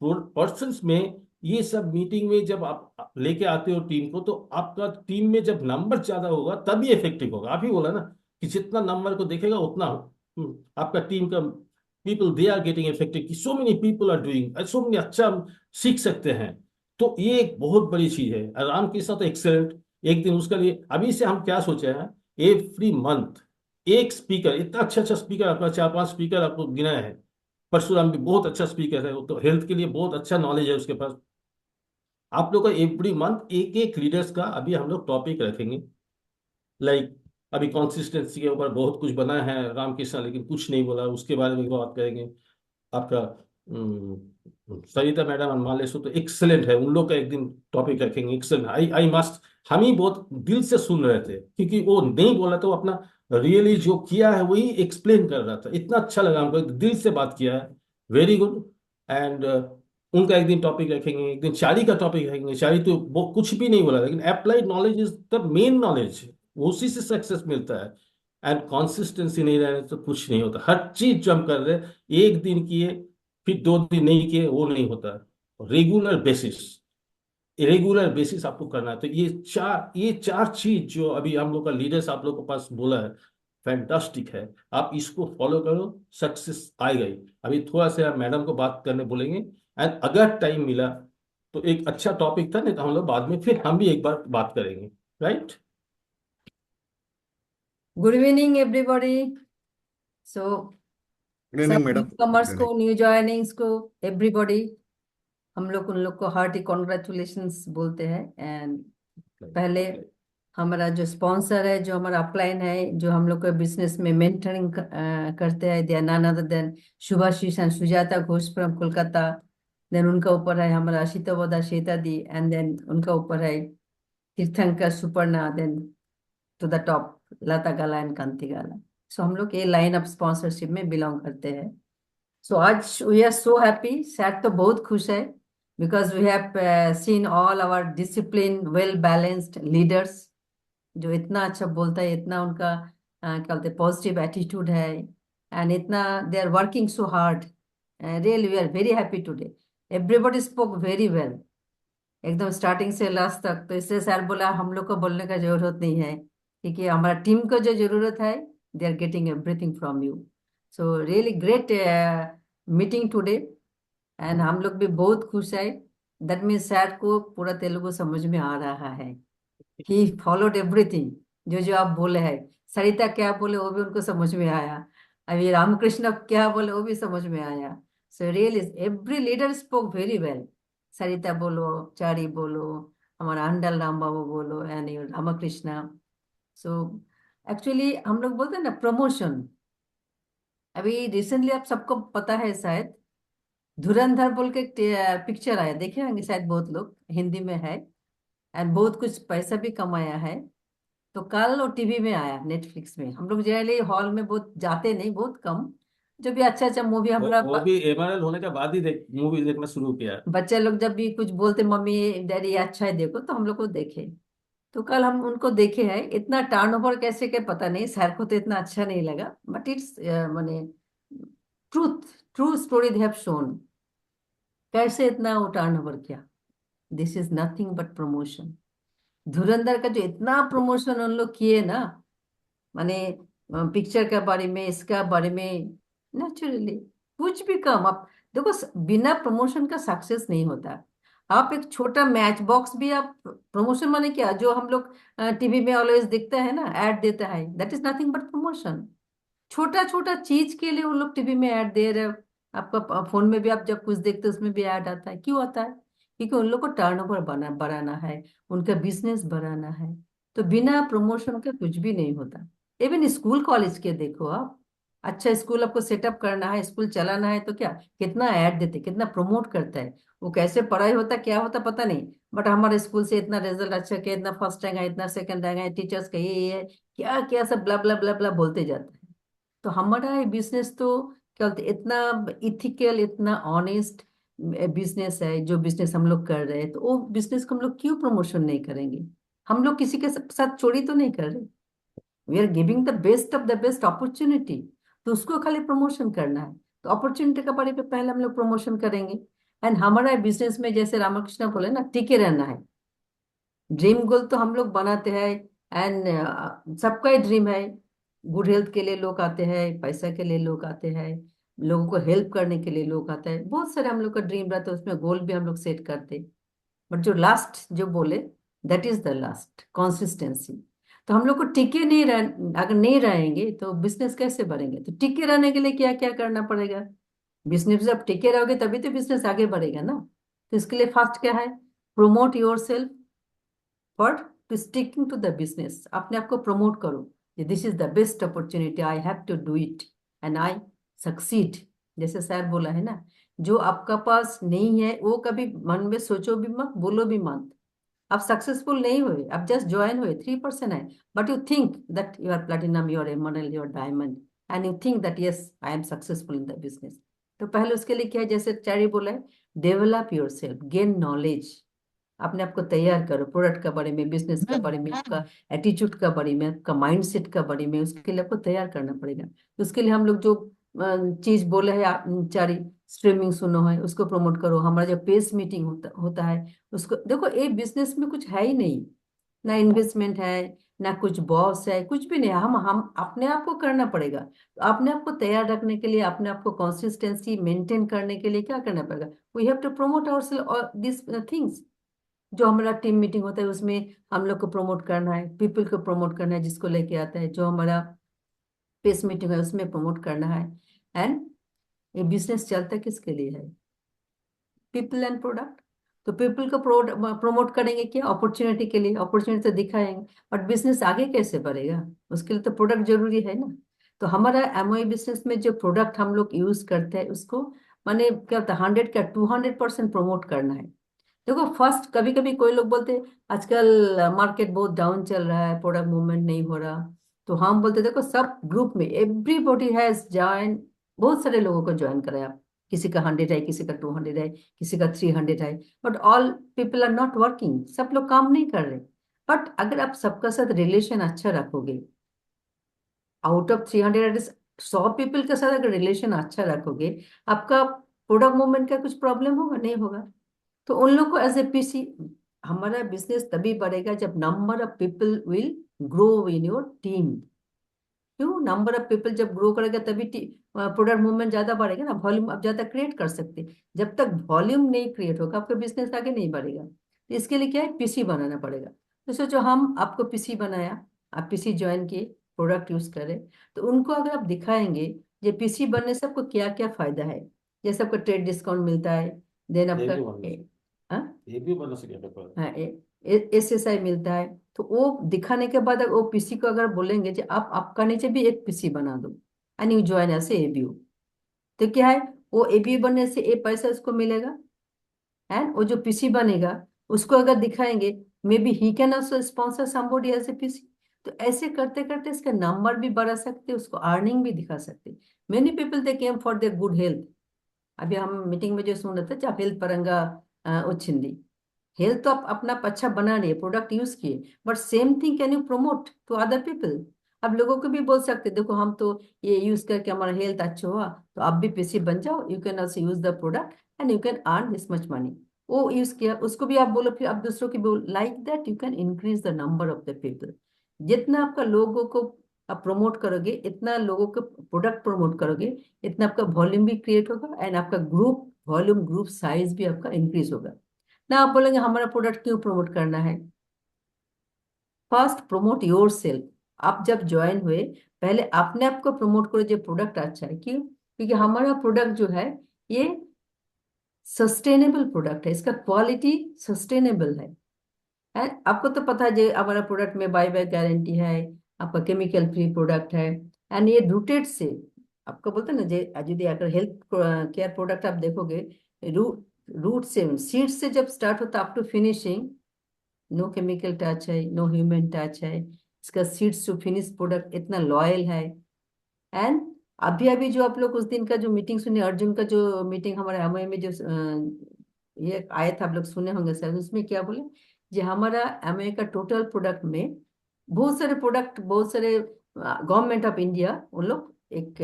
पर्सन में, ये सब मीटिंग में जब आप लेके आते हो टीम को, तो आपका टीम में जब नंबर ज्यादा होगा तभी इफेक्टिव होगा। आप ही बोला ना कि जितना नंबर को देखेगा उतना आपका टीम का people they are getting effective, so many people are doing, so many अच्छा सीख सकते हैं। तो ये एक बहुत बड़ी चीज है। रामकृष्ण तो एक्सेलेंट, एक दिन उसका लिए अभी से हम क्या सोचे हैं, एवरी मंथ एक स्पीकर, इतना अच्छा अच्छा स्पीकर, आपका 4-5 स्पीकर आपको गिना है। परशुराम भी बहुत अच्छा स्पीकर है, वो तो हेल्थ के लिए बहुत अच्छा नॉलेज है उसके पास। आप लोग का एवरी मंथ एक एक लीडर्स का अभी हम लोग टॉपिक रखेंगे। लाइक अभी कंसिस्टेंसी के ऊपर बहुत कुछ बना है रामकृष्ण, लेकिन कुछ नहीं बोला, उसके बारे में बात करेंगे। आपका सरिता मैडम और मालेसु तो एक्सेलेंट है, उन लोग का एक दिन टॉपिक रखेंगे, एक्सेलेंट। आई मस्ट, हम ही बहुत दिल से सुन रहे थे, क्योंकि वो नहीं बोला तो अपना रियली जो किया है वही एक्सप्लेन कर रहा था, इतना अच्छा लगा हमको, दिल से बात किया है, वेरी गुड। एंड उनका एक दिन टॉपिक रखेंगे, एक दिन चारी का टॉपिक रखेंगे। चारी तो वो कुछ भी नहीं बोला, लेकिन applied knowledge is the main knowledge, उसी से सक्सेस मिलता है। एंड कंसिस्टेंसी नहीं रहने तो कुछ नहीं होता। हर चीज जो हम कर रहे हैं, एक दिन किए फिर 2 दिन नहीं किए, वो नहीं होता। रेगुलर बेसिस, रेगुलर बेसिस आपको करना है। तो ये चार चीज जो अभी हम लोग का लीडर्स आप लोग के पास बोला है, फैंटास्टिक है। आप इसको फॉलो करो, सक्सेस आएगा ही। अभी थोड़ा सा मैडम को बात करने बोलेंगे, एंड अगर टाइम मिला तो एक अच्छा टॉपिक था, नहीं तो हम लोग बाद में फिर हम भी एक बार बात करेंगे, right. Good evening everybody. So good evening सब मैडम। न्यूकमर्स को, न्यू जॉइनिंग्स को, एवरीबॉडी, हम लोग उन लोग को हार्टी कॉन्ग्रेचुलेशंस बोलते हैं। एंड पहले हमारा जो स्पॉन्सर है, जो हमारा अपलाइन है, जो हम लोग का बिजनेस में मेंटरिंग करते हैं, they are none other than Shubhashish and Sujata Ghosh from Kolkata. Then उनका ऊपर है हमारा शीतवदा श्वेता दी, एंड देन उनका ऊपर है Tirthankar Suparna, then to the top Lata Gala and Kanti Gala. So हम लोग ये लाइन ऑफ स्पॉन्सरशिप में बिलोंग करते हैं। सो आज we are so happy, sad तो बहुत खुश है, because we have seen all our discipline well balanced leaders, जो इतना अच्छा बोलता है, इतना उनका क्या बोलते पॉजिटिव एटीट्यूड है, एंड इतना they are working so hard. Really we are very happy today. Everybody spoke very well, एकदम स्टार्टिंग से लास्ट तक। तो इससे सर बोला हम लोग को बोलने का जरूरत नहीं है, क्योंकि हमारा टीम को जो जरूरत है, they are getting everything from you. So really great meeting today, and हम लोग भी बहुत खुश है। दैट मीन्स सर को पूरा तेलुगु समझ में आ रहा है। ही फॉलोड एवरीथिंग, जो जो आप बोले हैं। सरिता क्या बोले वो भी उनको समझ में आया, अभी रामकृष्ण क्या बोले वो भी समझ में आया। So really every leader spoke very well. Sarita बोलो, चारी बोलो, हमारा अंडल राम बाबू बोलो, एंड रामकृष्णा। सो एक्चुअली हम लोग बोलते हैं ना प्रमोशन। अभी रिसेंटली आप सबको पता है शायद, धुरंधर बोल के पिक्चर आया, देखे होंगे शायद बहुत लोग, हिंदी में है, एंड बहुत कुछ पैसा भी कमाया है। तो कल वो टीवी में आया, नेटफ्लिक्स में। हम लोग जनरली हॉल में बहुत जाते नहीं, बहुत कम। जो भी अच्छा अच्छा मूवी हमारा वो भी एमआरएल होने के बाद ही मूवी देखना शुरू किया। बच्चे लोग जब भी कुछ बोलते मम्मी डैडी ये अच्छा है देखो, तो हम लोग को देखे। तो कल हम उनको देखे हैं, इतना टर्नओवर कैसे के पता नहीं, सर को तो इतना अच्छा नहीं लगा, बट इट्स माने truth, true story they have shown. कैसे इतना वो टर्नओवर किया, this is nothing but promotion. धुरंधर का जो इतना प्रमोशन उन लोग किए ना, माने पिक्चर के बारे में, इसका बारे में, नेचुरली कुछ भी कम। आप देखो बिना प्रमोशन का सक्सेस नहीं होता। आप एक छोटा मैच बॉक्स भी आप प्रमोशन माने क्या, जो हम लोग टीवी में ऑलवेज दिखता है ना, ऐड देता है, that is nothing but promotion. छोटा छोटा चीज के लिए उन लोग टीवी में ऐड दे रहे। आपका फोन में भी आप जब कुछ देखते हो उसमें भी ऐड आता है, क्यों आता है? क्योंकि उन लोग को टर्नओवर बढ़ाना है, उनका बिजनेस बढ़ाना है। तो बिना प्रमोशन का कुछ भी नहीं होता। इवन स्कूल कॉलेज के देखो आप, अच्छा स्कूल आपको सेटअप करना है, स्कूल चलाना है, तो क्या कितना ऐड देते, कितना प्रमोट करता है। वो कैसे पढ़ाई होता क्या होता पता नहीं, बट हमारे स्कूल से इतना रिजल्ट अच्छा किया, इतना फर्स्ट रैंक है, इतना सेकंड रैंक है, टीचर्स का ये है, क्या क्या सब ब्ला ब्ला ब्ला ब्ला बोलते जाता है। तो हमारा ये बिजनेस तो क्या बोलते इतना इथिकल, इतना ऑनेस्ट बिजनेस है। जो बिजनेस हम लोग कर रहे हैं, तो वो बिजनेस को हम लोग क्यों प्रमोशन नहीं करेंगे? हम लोग किसी के साथ चोरी तो नहीं कर रहे, we are giving the best of the best opportunity. तो उसको खाली प्रमोशन करना है, तो अपॉर्चुनिटी के बारे में पहले हम लोग प्रमोशन करेंगे। एंड हमारा बिजनेस में जैसे रामकृष्ण बोले ना, टिके रहना है। ड्रीम गोल तो हम लोग बनाते हैं, एंड सबका ही ड्रीम है। गुड हेल्थ के लिए लोग आते हैं, पैसा के लिए लोग आते हैं, लोगों को हेल्प करने के लिए लोग आते हैं, बहुत सारे हम लोग का ड्रीम रहता है, उसमें गोल भी हम लोग सेट करते। बट जो लास्ट जो बोले, that is the last consistency. तो हम लोग को टिके नहीं अगर नहीं रहेंगे तो बिजनेस कैसे बढ़ेंगे? तो टिके रहने के लिए क्या क्या करना पड़ेगा? बिजनेस जब टिके रहोगे तभी तो बिजनेस आगे बढ़ेगा ना। तो इसके लिए फर्स्ट क्या है? Promote yourself for to sticking to the business. अपने आप को प्रमोट करो, this is the best opportunity, I have to do it and I succeed. जैसे सर बोला है ना, जो आपका पास नहीं है वो कभी मन में सोचो भी मत, बोलो भी मत। आप सक्सेसफुल नहीं हुए, आप जस्ट ज्वाइन हुए, 3% है, but you think that you are platinum, you are emerald, you are diamond, and you think that yes I am successful in the business. तो पहले उसके लिए क्या है, जैसे चैरी बोला है, develop your self, gain knowledge. अपने आप को तैयार करो प्रोडक्ट के बारे में, बिजनेस के बारे में, आपका एटीट्यूड का बारे में, आपका माइंडसेट का बारे में, उसके लिए आपको तैयार करना पड़ेगा। तो उसके लिए हम लोग जो चीज बोले हैं, चारी स्ट्रीमिंग सुनो है, उसको प्रमोट करो। हमारा जो पेस मीटिंग होता है उसको देखो। ये बिजनेस में कुछ है ही नहीं, ना इन्वेस्टमेंट है, ना कुछ बॉस है, कुछ भी नहीं। हम अपने आप को करना पड़ेगा। तो अपने आप को तैयार रखने के लिए, अपने आप को कंसिस्टेंसी मेंटेन करने के लिए क्या करना पड़ेगा? We have to promote ourselves और दिस थिंग्स। जो हमारा टीम मीटिंग होता है उसमें हम लोग को प्रमोट करना है, पीपल को प्रमोट करना है, जिसको लेके आता है। जो हमारा पेस मीटिंग है उसमें प्रमोट करना है। एंड ये बिजनेस चलता किसके लिए है? People and product. तो पीपल को प्रमोट करेंगे क्या? अपॉर्चुनिटी के लिए, अपॉर्चुनिटी तो दिखाएंगे, बट बिजनेस आगे कैसे बढ़ेगा? उसके लिए तो प्रोडक्ट जरूरी है ना। तो हमारा एमओई बिजनेस में जो प्रोडक्ट हम लोग यूज करते हैं उसको माने क्या होता है 100 का 200% प्रमोट करना है। देखो फर्स्ट कभी कभी कोई लोग बोलते हैं आजकल मार्केट बहुत डाउन चल रहा है, प्रोडक्ट मूवमेंट नहीं हो रहा, तो हम बोलते देखो सब ग्रुप में एवरीबॉडी हैज ज्वाइन, बहुत सारे लोगों को ज्वाइन कराया, किसी का 100 है, किसी का 200 है, किसी का 300 है, but all people are not working, सब लोग काम नहीं कर रहे। बट अगर आप सबका साथ रिलेशन अच्छा रखोगे, आउट ऑफ 300 100 पीपल के साथ अगर रिलेशन अच्छा रखोगे, आपका प्रोडक्ट मूवमेंट का कुछ प्रॉब्लम होगा? नहीं होगा। तो उन लोग को एज ए पीसी, हमारा बिजनेस तभी बढ़ेगा जब number of people will grow in your team. क्यों? नंबर ऑफ पीपल जब ग्रो करेगा तभी प्रोडक्ट मूवमेंट ज्यादा बढ़ेगा ना, वॉल्यूम आप ज्यादा क्रिएट कर सकते हैं। जब तक वॉल्यूम नहीं क्रिएट होगा आपका बिजनेस आगे नहीं बढ़ेगा। तो इसके लिए क्या है, पीसी बनाना पड़ेगा। तो सोचो हम आपको पीसी बनाया, आप पीसी ज्वाइन किए, प्रोडक्ट यूज करें, तो उनको अगर आप दिखाएंगे ये पीसी बनने से आपको क्या क्या फायदा है, जैसे आपको ट्रेड डिस्काउंट मिलता है, देन आपका ये भी बना सके पेपर SSI मिलता है। तो वो दिखाने के बाद वो पीसी को अगर बोलेंगे कि आप आपका नीचे भी एक पीसी बना दो and you join as ABU, तो क्या है वो एबीयू बनने से ये पैसा उसको मिलेगा, एंड वो जो पीसी बनेगा उसको अगर दिखाएंगे maybe he can also sponsor somebody as a PC. तो ऐसे करते करते इसका नंबर भी बढ़ा सकते, उसको अर्निंग भी दिखा सकते। Many people they came for their good health. अभी हम मीटिंग में जो सुन रहे थे जब हेल्थ परंगा వచ్చింది, हेल्थ तो आप अपना अच्छा बना रही है, प्रोडक्ट यूज किए, but same thing can you promote to other people. अब लोगों को भी बोल सकते देखो हम तो ये यूज करके हमारा हेल्थ अच्छा हुआ, तो आप भी पीसी बन जाओ, you can also use the product and you can earn this much money. वो यूज किया, उसको भी आप बोलो, फिर आप दूसरों की बोल, like that you can increase the number of the people. जितना आपका लोगों को आप प्रमोट करोगे, इतना लोगों को प्रोडक्ट प्रमोट करोगे, इतना आपका वॉल्यूम भी क्रिएट होगा एंड आपका ग्रुप वॉल्यूम ग्रुप साइज भी आपका इंक्रीज होगा ना। आप बोलेंगे हमारा प्रोडक्ट क्यों प्रमोट करना है? First promote your self. आप जब ज्वाइन हुए पहले अपने आप को प्रमोट करो जो प्रोडक्ट अच्छा है। क्यों? क्योंकि हमारा प्रोडक्ट जो है ये सस्टेनेबल प्रोडक्ट है, इसका क्वालिटी सस्टेनेबल है। आपको तो पता है जो हमारा प्रोडक्ट में बाय बैक गारंटी है, आपका केमिकल फ्री प्रोडक्ट है, एंड ये रूटेड से आपको बोलते हैं ना जे यदि अगर हेल्थ केयर प्रोडक्ट आप देखोगे, रूट से सीड से जब स्टार्ट होता है up to finishing, no chemical touch है, नो ह्यूमन टच है, इसका सीड्स टू फिनिश प्रोडक्ट इतना लॉयल है। एंड अभी अभी जो आप लोग उस दिन का जो मीटिंग सुने, अर्जुन का जो मीटिंग हमारे एमओए में जो ये आए थे, आप लोग सुने होंगे शायद, उसमें क्या बोले जो हमारा एमओए का टोटल प्रोडक्ट में बहुत सारे प्रोडक्ट, बहुत सारे गवर्नमेंट ऑफ इंडिया उन लोग एक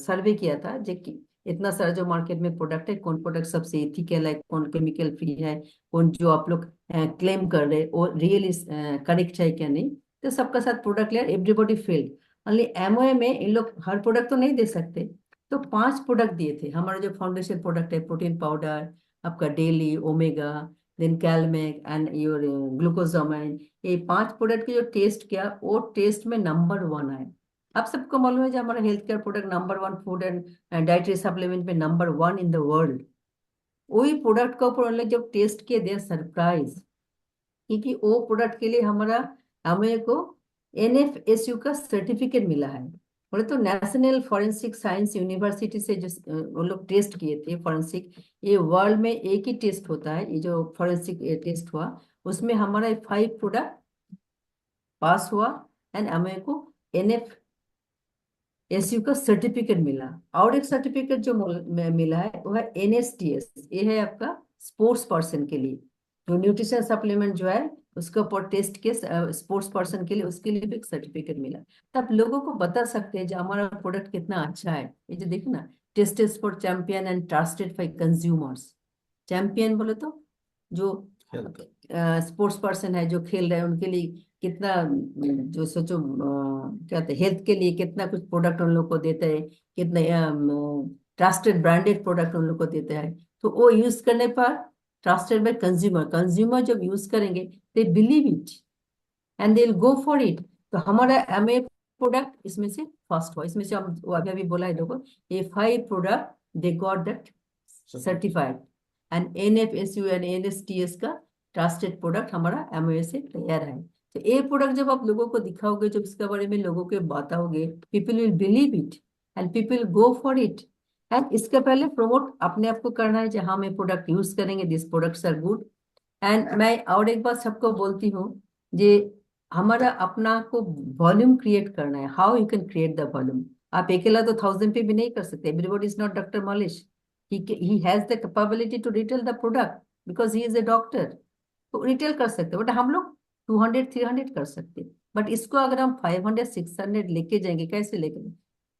सर्वे किया था जो कि इतना सारा जो मार्केट में प्रोडक्ट है, कौन प्रोडक्ट सबसे इथिकल है, कौन केमिकल फ्री है, कौन जो आप लोग क्लेम कर रहे वो रियली करेक्ट है क्या नहीं। तो सबका साथ प्रोडक्ट लिया, एवरीबॉडी फेल्ड। ओनली एमओए में इन लोग हर प्रोडक्ट तो नहीं दे सकते, तो 5 प्रोडक्ट दिए थे। हमारा जो फाउंडेशन प्रोडक्ट है प्रोटीन पाउडर, आपका daily omega, then Calmag and your glucosamine, ये 5 प्रोडक्ट के जो टेस्ट किया वो टेस्ट में नंबर 1 आए। आप सबको मालूम है जो हमारा health care product number 1 food and dietary supplement में नंबर 1 इन द वर्ल्ड। वही प्रोडक्ट का ऊपर उन लोग जब टेस्ट किए दे सरप्राइज, क्योंकि वो प्रोडक्ट के लिए हमारा हमें को NFSU का सर्टिफिकेट मिला है। बोले तो नेशनल फॉरेंसिक साइंस यूनिवर्सिटी से जो वो लोग टेस्ट किए थे फॉरेंसिक, ये वर्ल्ड में एक ही टेस्ट होता है, ये जो फॉरेंसिक टेस्ट हुआ उसमें हमारा 5 प्रोडक्ट पास हुआ एंड हमें को NFSU का सर्टिफिकेट मिला। और एक सर्टिफिकेट जो मिला है वो है NSTS, ये है आपका स्पोर्ट्स पर्सन के लिए, जो न्यूट्रिशन सप्लीमेंट जो है उसके ऊपर टेस्ट के स्पोर्ट्स पर्सन के लिए, उसके लिए भी एक सर्टिफिकेट मिला। तब लोगों को बता सकते हैं जो हमारा प्रोडक्ट कितना अच्छा है। ये जो देखो ना, tested for champion and trusted bye consumers. Champion बोले तो जो स्पोर्ट्स पर्सन है जो खेल रहे हैं उनके लिए कितना, जो सोचो क्या कहते हैं हेल्थ के लिए कितना कुछ प्रोडक्ट उन लोग को देते हैं, कितने ट्रस्टेड ब्रांडेड प्रोडक्ट उन लोग को देते हैं। तो वो यूज करने पर ट्रस्टेड बाय कंज्यूमर, कंज्यूमर जब यूज करेंगे they believe it and they will go for it. तो हमारा एमए प्रोडक्ट इसमें से फर्स्ट हुआ। इसमें से हम अभी अभी बोला है देखो, ये 5 product they got that certified. And NFSU and NSTS का ट्रस्टेड प्रोडक्ट हमारा MOA से तैयार है। तो ये प्रोडक्ट जब आप लोगों को दिखाओगे, जब इसके बारे में लोगों को बताओगे, people will believe it and people go for it. And इसके पहले प्रमोट अपने आप को करना है, जहाँ हम प्रोडक्ट यूज करेंगे, this products are good. And मैं और एक बात सबको बोलती हूँ, जे हमारा अपना को वॉल्यूम क्रिएट करना है। How you can create the volume? आप अकेला तो 1000 पे भी नहीं कर सकते। एवरीबॉडी इज नॉट डॉक्टर मॉलिश। He has the capability to retail the product because he is a doctor, तो रिटेल कर सकते, बट हम लोग 200-300 कर सकते। बट इसको अगर हम 500-600 लेके जाएंगे, कैसे लेके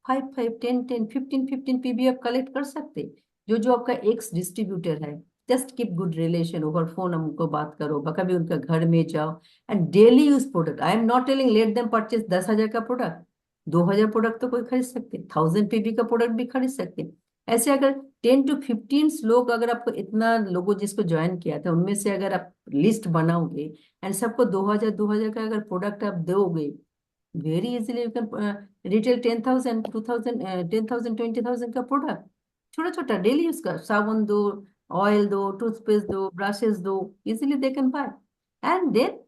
5-5-10-10 15-15 PB आप कलेक्ट कर सकते। जो आपका एक्स डिस्ट्रीब्यूटर है, just keep good relation, over phone हमको बात करो, कभी उनका घर में जाओ and daily use product. I am not telling let them purchase 10,000 का प्रोडक्ट, 2,000 प्रोडक्ट तो कोई खरीद सकते, 1000 PB का प्रोडक्ट भी खरीद सकते। ऐसे अगर 10-15 लोग, अगर आपको इतना लोगों जिसको ज्वाइन किया था उनमें से अगर आप लिस्ट बनाओगे एंड सबको 2,000 का अगर प्रोडक्ट आप दोगे, very easily you can retail 10,000 2,000 10,000 20,000 का प्रोडक्ट। छोटा छोटा डेली यूज का साबुन दो, ऑयल दो, टूथपेस्ट दो, ब्रशेस दो, easily they can buy. And then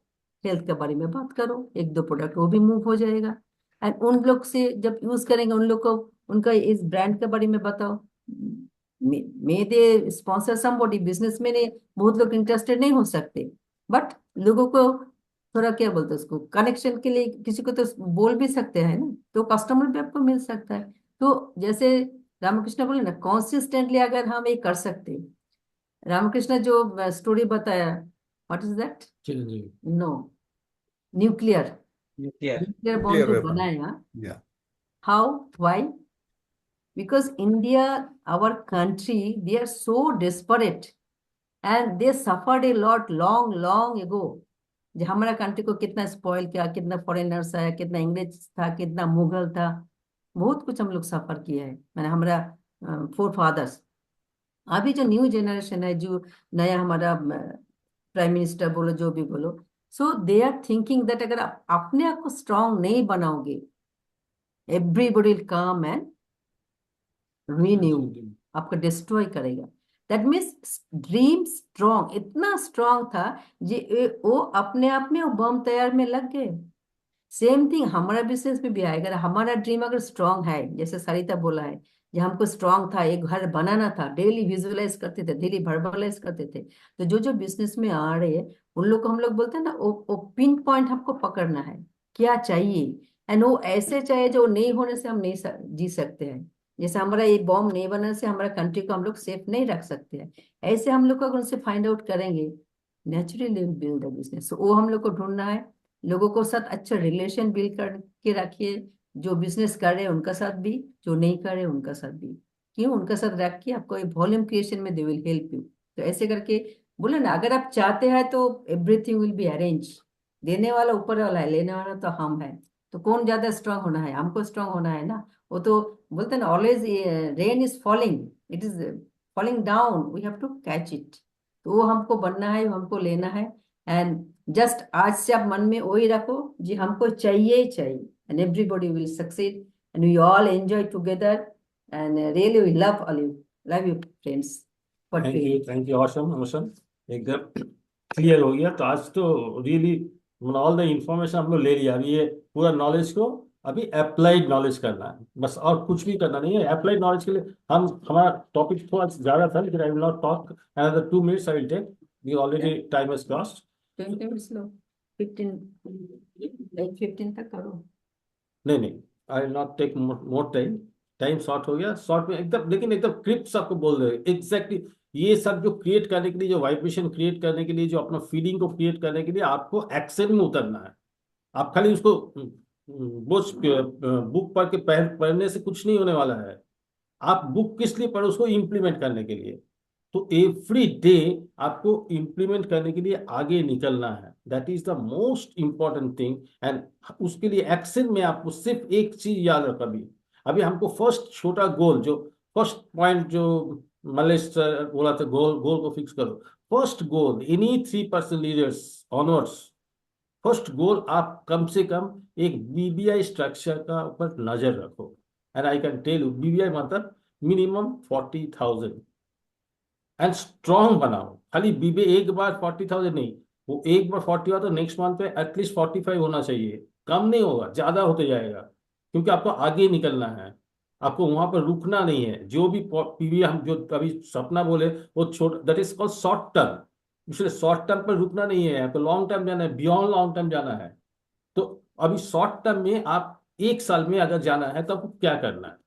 health के बारे में बात करो, 1-2 प्रोडक्ट वो भी मूव हो जाएगा। एंड उन लोग से जब यूज करेंगे, उन लोग को उनका इस ब्रांड के बारे में बताओ। मे दे स्पॉन्सर समबॉडी, बिजनेस में नहीं, बहुत लोग इंटरेस्टेड नहीं हो सकते, बट लोगों को थोड़ा क्या बोलते हैं उसको, कनेक्शन के लिए किसी को तो बोल भी सकते हैं ना, तो कस्टमर भी आपको मिल सकता है। तो जैसे रामकृष्ण बोले ना, कॉन्सिस्टेंटली अगर हम ये कर सकते, रामकृष्ण जो स्टोरी बताया, what is that? No, nuclear bomb जो बनाया, how, why? Because India, our country, they are so desperate and they suffered a lot long ago। जो हमारा कंट्री को कितना स्पॉइल किया, कितना फॉरेनर्स आया, कितना इंग्लिश था, कितना मुगल था, बहुत कुछ हम लोग सफर किया है, मैंने हमारा फोर फादर्स। अभी जो न्यू जनरेशन है, जो नया हमारा प्राइम मिनिस्टर बोलो, जो भी बोलो, सो दे आर थिंकिंग दैट अगर आप अपने आप को स्ट्रांग नहीं बनाओगे, everybody will come and renew, आपका डिस्ट्रॉय करेगा। दैट मीन्स ड्रीम स्ट्रॉन्ग, इतना स्ट्रॉन्ग था जे वो अपने आप में वो बम तैयार में लग गए। सेम थिंग हमारा बिजनेस में भी आएगा। अगर हमारा ड्रीम अगर स्ट्रॉन्ग है, जैसे सरिता बोला है, जो हमको स्ट्रॉन्ग था, एक घर बनाना था, डेली विजुअलाइज करते थे, डेली वर्बलाइज करते थे, तो जो बिजनेस में आ रहे हैं उन लोग को हम लोग बोलते हैं ना, वो पिन पॉइंट हमको पकड़ना है, क्या चाहिए, एंड वो ऐसे चाहिए जो नहीं होने से हम नहीं जी सकते हैं। जैसे हमारा ये बॉम्ब नहीं बनने से हमारा कंट्री को हम लोग सेफ नहीं रख सकते हैं, ऐसे हम लोग को अगर उनसे फाइंड आउट करेंगे, नेचुरली बिल्ड द बिजनेस। वो हम लोग को ढूंढना है, लोगों को साथ अच्छा रिलेशन बिल्ड करके रखिए, जो बिजनेस कर रहे हैं उनका साथ भी, जो नहीं कर रहे उनका साथ भी। क्यों? उनका साथ रख के आपको एक वॉल्यूम क्रिएशन में दे विल हेल्प यू। तो ऐसे करके बोले ना, अगर आप चाहते हैं तो एवरीथिंग विल बी अरेंज। देने वाला ऊपर वाला है, लेने वाला तो हम है, तो कौन ज्यादा स्ट्रांग होना है? हमको स्ट्रांग होना है ना। वो तो बोलते हैं ना, always rain is falling, it is falling down, we have to catch it. तो वो हमको बनना है, वो हमको लेना है। एंड जस्ट आज से आप मन में वही रखो जी, हमको चाहिए ही चाहिए, and everybody will succeed and we all enjoy together and really we love you friends. Thank you awesome एकदम क्लियर हो गया। तो आज तो रियली ऑल द इंफॉर्मेशन हम लोग ले लिया। अभी ये पूरा नॉलेज को अभी अप्लाइड नॉलेज करना है बस, और कुछ भी करना नहीं है। अप्लाइड नॉलेज के लिए हमारा टॉपिक थोड़ा ज्यादा था, लेकिन I will not talk another 2 minutes I will take, we already time has crossed. 20 minutes लो, 15 तक करो। नहीं, I will not take more time short हो गया, शॉर्ट में एकदम, लेकिन एकदम क्रिप्स आपको बोल रहे एग्जैक्टली। ये सब जो क्रिएट करने के लिए, जो वाइब्रेशन क्रिएट करने के लिए, जो अपना फीलिंग को क्रिएट करने के लिए आपको एक्शन में उतरना है। आप खाली उसको बुक पढ़ के पढ़ने से कुछ नहीं होने वाला है। आप बुक किस लिए पढ़ो? उसको इम्प्लीमेंट करने के लिए। तो एवरी डे आपको इम्प्लीमेंट करने के लिए आगे निकलना है, that is the most important thing. And उसके लिए एक्शन में आपको सिर्फ एक चीज याद रखो। अभी हमको फर्स्ट छोटा गोल, जो फर्स्ट पॉइंट जो मलेश सर बोला था, गोल को फिक्स करो। First goal any 3% leaders onwards, first goal आप कम से कम एक BBI स्ट्रक्चर का ऊपर नजर रखो। And I can tell you, BBI मतलब मिनिमम 40,000 एंड स्ट्रॉन्ग बनाओ। खाली बीबी एक बार 40,000 नहीं, वो एक बार 40 हुआ तो नेक्स्ट मंथ पे एटलीस्ट 45 होना चाहिए। कम नहीं होगा, ज्यादा होते जाएगा, क्योंकि आपको आगे निकलना है, आपको वहां पर रुकना नहीं है। जो भी पीवी हम जो अभी सपना बोले वो छोटा, that is called short term, इसलिए शॉर्ट टर्म पर रुकना नहीं है, आपको लॉन्ग टर्म जाना है, बियॉन्ड लॉन्ग टर्म जाना है। तो अभी शॉर्ट टर्म में आप 1 साल में अगर जाना है तो आपको क्या करना है,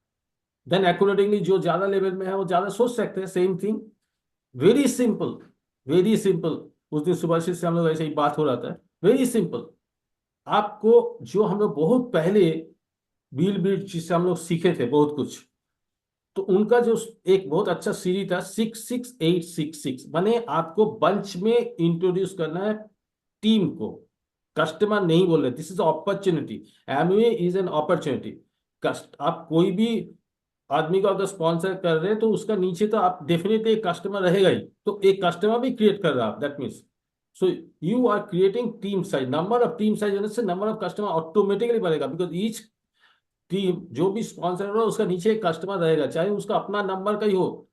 देन अकॉर्डिंगली जो ज्यादा लेवल में है वो ज्यादा सोच सकते हैं। Same thing, very simple, very simple. उस दिन सुबह से हम लोग ऐसे ही बात हो रहा था, वेरी सिंपल। आपको जो हम लोग बहुत पहले बिल बिल जिससे हम लोग सीखे थे बहुत कुछ, तो उनका जो एक बहुत अच्छा सीरीज था 66866, माने आपको बंच में इंट्रोड्यूस करना है टीम को, कस्टमर नहीं बोल रहे। This is opportunity, Amway is an opportunity. आप कोई भी आदमी को अगर स्पॉन्सर कर रहे हैं तो उसका नीचे तो आप डेफिनेटली एक कस्टमर रहेगा ही, तो एक कस्टमर भी क्रिएट कर रहा है, that means so you are creating team size. Number of team size होने से नंबर ऑफ कस्टमर ऑटोमेटिकली बढ़ेगा, बिकॉज ईच टीम जो भी स्पॉन्सर हो उसका नीचे एक कस्टमर रहेगा, चाहे उसका अपना नंबर का ही हो,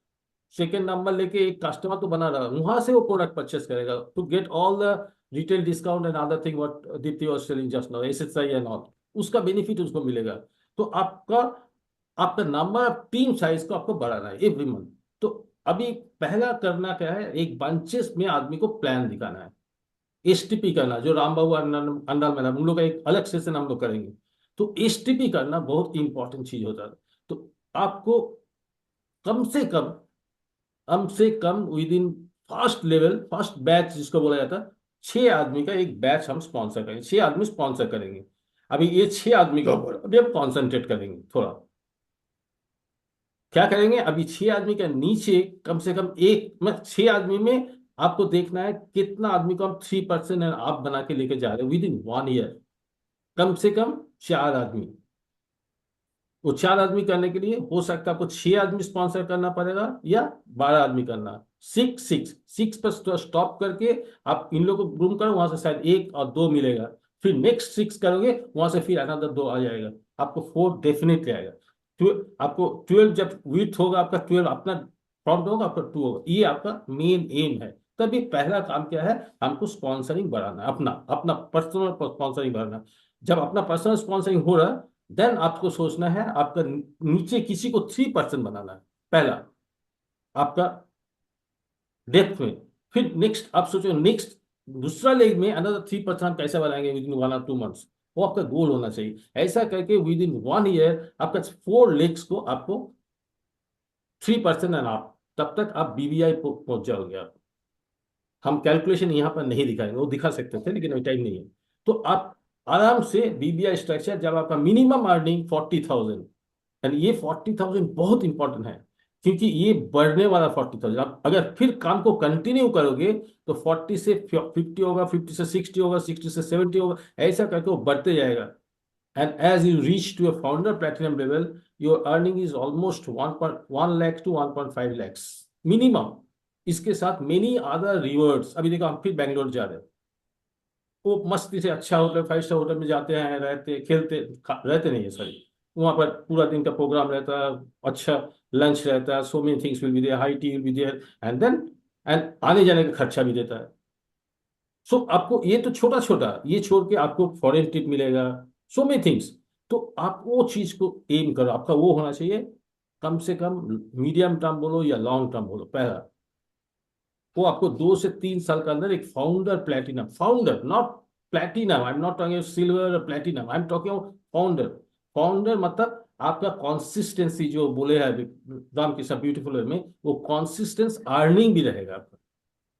सेकेंड नंबर लेके एक कस्टमर तो बना रहा, वहां से वो प्रोडक्ट परचेस करेगा to get all the retail discount and other thing what Deepti was selling just now, SSI and all, उसका बेनिफिट उसको मिलेगा। तो आपका नंबर ऑफ टीम साइज को आपको बढ़ाना है एवरी मंथ। तो अभी पहला करना क्या है, एक बंचेस में आदमी को प्लान दिखाना है, एसटीपी करना, जो राम बाबू अंडाल में उन लोग का एक अलग सेशन हम लोग करेंगे। तो एसटीपी करना बहुत इंपॉर्टेंट चीज होता है। तो आपको कम से come with in first level, first batch जिसको बोला जाता है, 6 आदमी का एक बैच हम स्पॉन्सर करेंगे, 6 आदमी स्पॉन्सर करेंगे। अभी ये 6 आदमी का ऊपर अभी हम कॉन्सेंट्रेट करेंगे थोड़ा। क्या करेंगे, अभी 6 आदमी के नीचे कम से कम एक, मतलब 6 आदमी में आपको देखना है कितना आदमी को हम 3% आप बना के लेके जा रहे हैं विद इन 1 ईयर। कम से कम 4 आदमी। वो 4 आदमी करने के लिए हो सकता है आपको 6 आदमी स्पॉन्सर करना पड़ेगा या 12 आदमी करना। 6 पर स्टॉप करके आप इन लोगों को ग्रूम करो, वहां से शायद 1 और 2 मिलेगा, फिर नेक्स्ट 6 करोगे, वहां से फिर अनदर 2 आ जाएगा, आपको 4 डेफिनेटली आएगा। आपको 12 जब विथ होगा आपका, 12 अपना फ्रंट होगा, आपका 2 होगा, ये आपका मेन एम है। तभी पहला काम क्या है, हमको स्पॉन्सरिंग बढ़ाना, अपना पर्सनल स्पॉन्सरिंग बढ़ाना। जब अपना पर्सनल स्पॉन्सरिंग हो रहा, देन आपको सोचना है आपका नीचे किसी को 3% बनाना है, पहला आपका डेप्थ में। फिर नेक्स्ट आप सोचो, नेक्स्ट दूसरा लेग में अनदर 3% कैसे बनाएंगे विद इन 1 और 2 मंथ्स, वो आपका गोल होना चाहिए। ऐसा करके विद इन 1 ईयर आपका 4 लेग्स को आपको 3% एंड आप, तब तक आप बीबीआई पहुंच जाओगे। आप हम कैलकुलेशन यहाँ पर नहीं दिखाएंगे, वो दिखा सकते थे लेकिन अभी टाइम नहीं है। तो आप आराम से बीबीआई स्ट्रक्चर, जब आपका मिनिमम अर्निंग 40,000, यानी ये 40,000 बहुत इंपॉर्टेंट है, क्योंकि ये बढ़ने वाला 40,000। आप अगर फिर काम को कंटिन्यू करोगे तो 40 से 50 होगा, 50 से 60 होगा, 60 से 70 होगा, ऐसा करके वो बढ़ते जाएगा। And as you reach to a founder platinum level, your earning is almost 1 lakh to 1.5 lakh minimum. इसके साथ मेनी अदर रिवॉर्ड्स। अभी देखो हम फिर बैंगलोर जा रहे हैं, वो मस्ती से अच्छा होटल, 5 स्टार होटल में जाते हैं, रहते खेलते रहते नहीं है, सॉरी, वहाँ पर पूरा दिन का प्रोग्राम रहता है, अच्छा लंच रहता है, so many things will be there, high tea will be there, and आने जाने का खर्चा भी देता है। सो आपको ये तो छोटा छोटा, ये छोड़ के आपको फॉरेन ट्रिप मिलेगा, सो मेनी थिंग्स। तो आप वो चीज को एम करो, आपका वो होना चाहिए कम से कम मीडियम टर्म बोलो या लॉन्ग टर्म बोलो, पहला वो आपको 2 से 3 साल के अंदर एक founder platinum, founder not platinum, I am not talking silver platinum, I am talking founder. Founder मतलब आपका कॉन्सिस्टेंसी, जो बोले है राम कृष्ण ब्यूटीफुल वे में, वो कॉन्सिस्टेंस अर्निंग भी रहेगा आपका।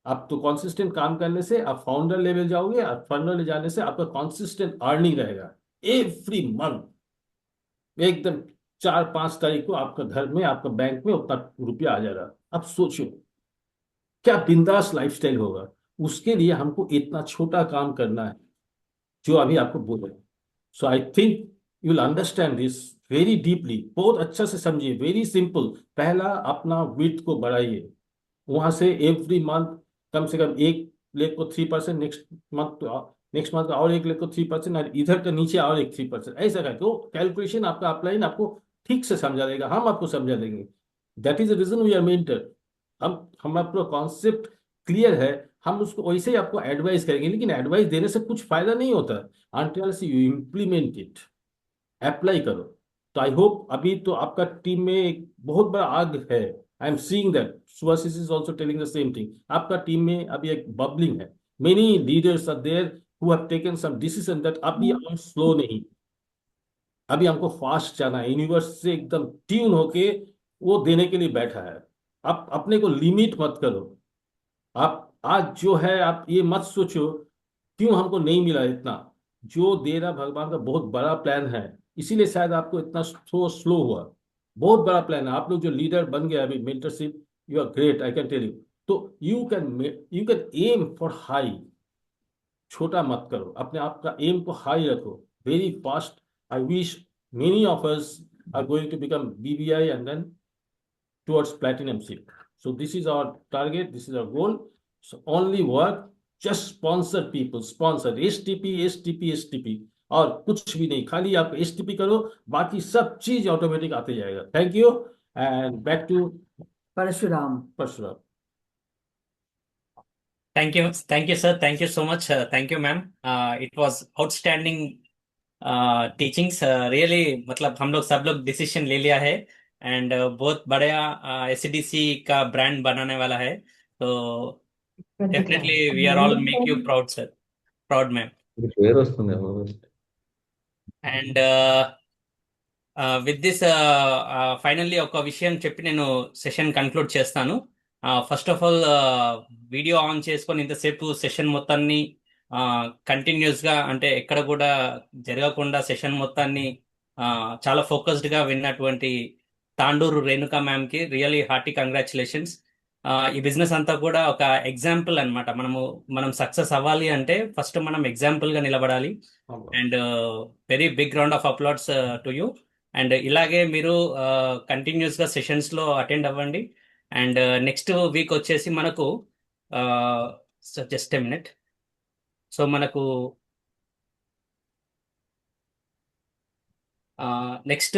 आप तो कॉन्सिस्टेंट काम करने से आप फाउंडर लेवल जाओगे, और फाउंडर ले जाने से आपका कॉन्सिस्टेंट अर्निंग रहेगा एवरी मंथ। एकदम 4-5 तारीख को आपका घर में, आपका बैंक में उतना रुपया आ जाएगा। अब सोचो क्या बिंदास लाइफस्टाइल होगा। उसके लिए हमको इतना छोटा काम करना है जो अभी आपको बोले। So I think you will understand this very deeply, बहुत अच्छा से समझिए, वेरी सिंपल। पहला अपना विड्थ को बढ़ाइए, वहां से एवरी मंथ कम से कम 1 लेग को 3%, नेक्स्ट मंथ और 1 लेग को 3%, और इधर का नीचे और एक 3%, ऐसा करके वो कैलकुलेशन आपका अपलाइन आपको ठीक से समझा देगा, हम आपको समझा देंगे। That is the reason we are mentor. हम अपना कॉन्सेप्ट क्लियर है, हम उसको वैसे ही आपको एडवाइस करेंगे, लेकिन एडवाइस देने से कुछ फायदा नहीं होता until you implement it, apply करो। तो आई होप, अभी तो आपका टीम में एक बहुत बड़ा आग है, I am seeing that, Subhashis is also telling the same thing. आपका टीम में अभी एक बबलिंग है, many leaders are there who have taken some decision that अभी हम स्लो नहीं, अभी हमको फास्ट जाना है, यूनिवर्स से एकदम ट्यून होके वो देने के लिए बैठा है। आप अपने को लिमिट मत करो। आप आज जो है, आप ये मत सोचो क्यों हमको नहीं मिला इतना, जो दे रहा भगवान का बहुत बड़ा प्लान है, इसीलिए शायद आपको इतना स्लो हुआ। बहुत बड़ा प्लान है, आप लोग जो लीडर बन गए अभी mentorship, you are great, I can tell you. तो you can aim for high, छोटा मत करो, अपने आप का एम को हाई रखो, very fast. I wish many of us are going to become BBI and then towards platinum seal. So this is our target, this is our goal. So only work, just sponsor people, sponsor STP, और कुछ भी नहीं, खाली आप STP करो, बाकी सब चीज ऑटोमेटिक आते जाएगा। Thank you, and back to Parshuram. Thank you, sir. Thank you so much. Thank you, ma'am. It was outstanding teachings. Really, मतलब हम लोग सब लोग डिसीजन ले लिया है, एंड बहुत बढ़िया SCDC का ब्रांड बनाने वाला है। तो definitely we are all make you proud, sir, proud ma'am. పేరు వస్తుంది అండ్ విత్ దిస్ ఫైనల్లీ ఒక విషయం చెప్పి నేను సెషన్ కన్క్లూడ్ చేస్తాను. First of all, video on చేసుకొని ఇంతసేపు సెషన్ మొత్తాన్ని కంటిన్యూస్గా, అంటే ఎక్కడ కూడా జరగకుండా సెషన్ మొత్తాన్ని చాలా ఫోకస్డ్గా విన్నటువంటి తాండూరు రేణుకా మ్యామ్కి రియలీ హార్టీ కంగ్రాచులేషన్స్. ఈ బిజినెస్ అంతా కూడా ఒక ఎగ్జాంపుల్ అన్నమాట. మనం సక్సెస్ అవ్వాలి అంటే ఫస్ట్ మనం ఎగ్జాంపుల్గా నిలబడాలి. And very big round of applauds to you. And ఇలాగే మీరు కంటిన్యూస్గా సెషన్స్లో అటెండ్ అవ్వండి. అండ్ నెక్స్ట్ వీక్ వచ్చేసి మనకు జస్ట్ ఎ మినిట్. సో మనకు నెక్స్ట్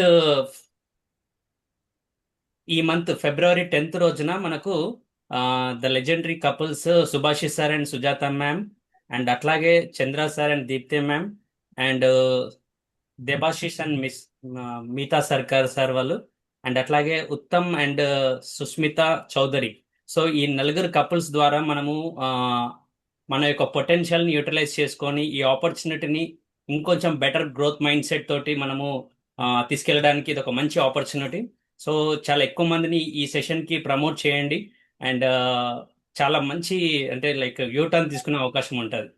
ఈ మంత్ ఫిబ్రవరి 10th రోజున మనకు the legendary couples Subhashish sir and Sujata ma'am, and అట్లాగే Chandra sir and Deepti ma'am, and Debashish and Mita Sarkar sir వాళ్ళు, అండ్ అట్లాగే ఉత్తమ్ అండ్ సుస్మిత చౌదరి. సో ఈ నలుగురు కపుల్స్ ద్వారా మనము మన యొక్క పొటెన్షియల్ని యూటిలైజ్ చేసుకొని ఈ ఆపర్చునిటీని ఇంకొంచెం బెటర్ గ్రోత్ మైండ్ సెట్ తోటి మనము తీసుకెళ్ళడానికి ఇది ఒక మంచి ఆపర్చునిటీ. సో చాలా ఎక్కువ మందిని ఈ సెషన్కి ప్రమోట్ చేయండి, అండ్ చాలా మంచి, అంటే లైక్ యూటర్న్ తీసుకునే అవకాశం ఉంటుంది,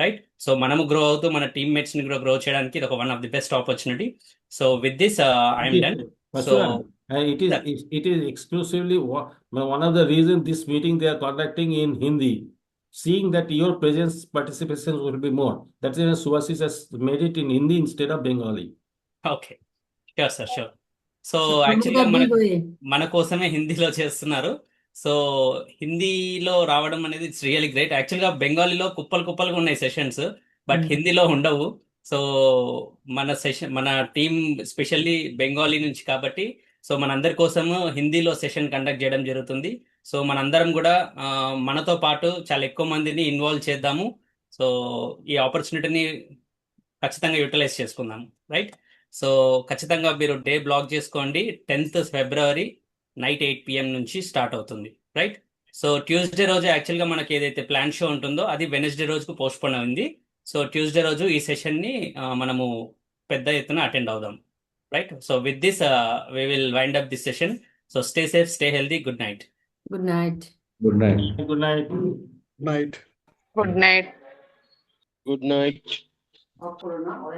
రైట్? సో మనము గ్రో అవుతూ మన టీమ్మేట్స్ని కూడా గ్రో చేయడానికి ఇది ఒక one of the best opportunity. So with this I'm done. So it is exclusively one of the reasons this meeting they are conducting in Hindi, seeing that your presence participation will be more. That's why Subhashis has made it in Hindi instead of Bengali. Okay, sure sir, sure. So యాక్చువల్గా మన కోసమే హిందీలో చేస్తున్నారు. So హిందీలో రావడం అనేది it's really great. యాక్చువల్గా బెంగాలీలో కుప్పలుగా ఉన్నాయి సెషన్స్, బట్ హిందీలో ఉండవు. సో మన టీం స్పెషల్లీ బెంగాలీ నుంచి కాబట్టి, సో మనందరి కోసము హిందీలో సెషన్ కండక్ట్ చేయడం జరుగుతుంది. సో మనందరం కూడా మనతో పాటు చాలా ఎక్కువ మందిని ఇన్వాల్వ్ చేద్దాము. సో ఈ ఆపర్చునిటీని ఖచ్చితంగా యూటిలైజ్ చేసుకుందాం, రైట్? సో ఖచ్చితంగా మీరు డే బ్లాక్ చేసుకోండి. 10th ఫిబ్రవరి నైట్ 8 PM నుంచి స్టార్ట్ అవుతుంది, రైట్? సో ట్యూస్డే రోజు యాక్చువల్గా మనకి ఏదైతే ప్లాన్ షో ఉంటుందో అది వెనస్డే రోజుకు పోస్ట్పోన్ అయింది. సో ట్యూస్డే రోజు ఈ సెషన్ని మనము పెద్ద ఎత్తున అటెండ్ అవుదాం, right? So with this we will wind up this session. So stay safe, stay healthy. Good night. Good night. Good night. Good night. Night. Good night. Good night. Or corona or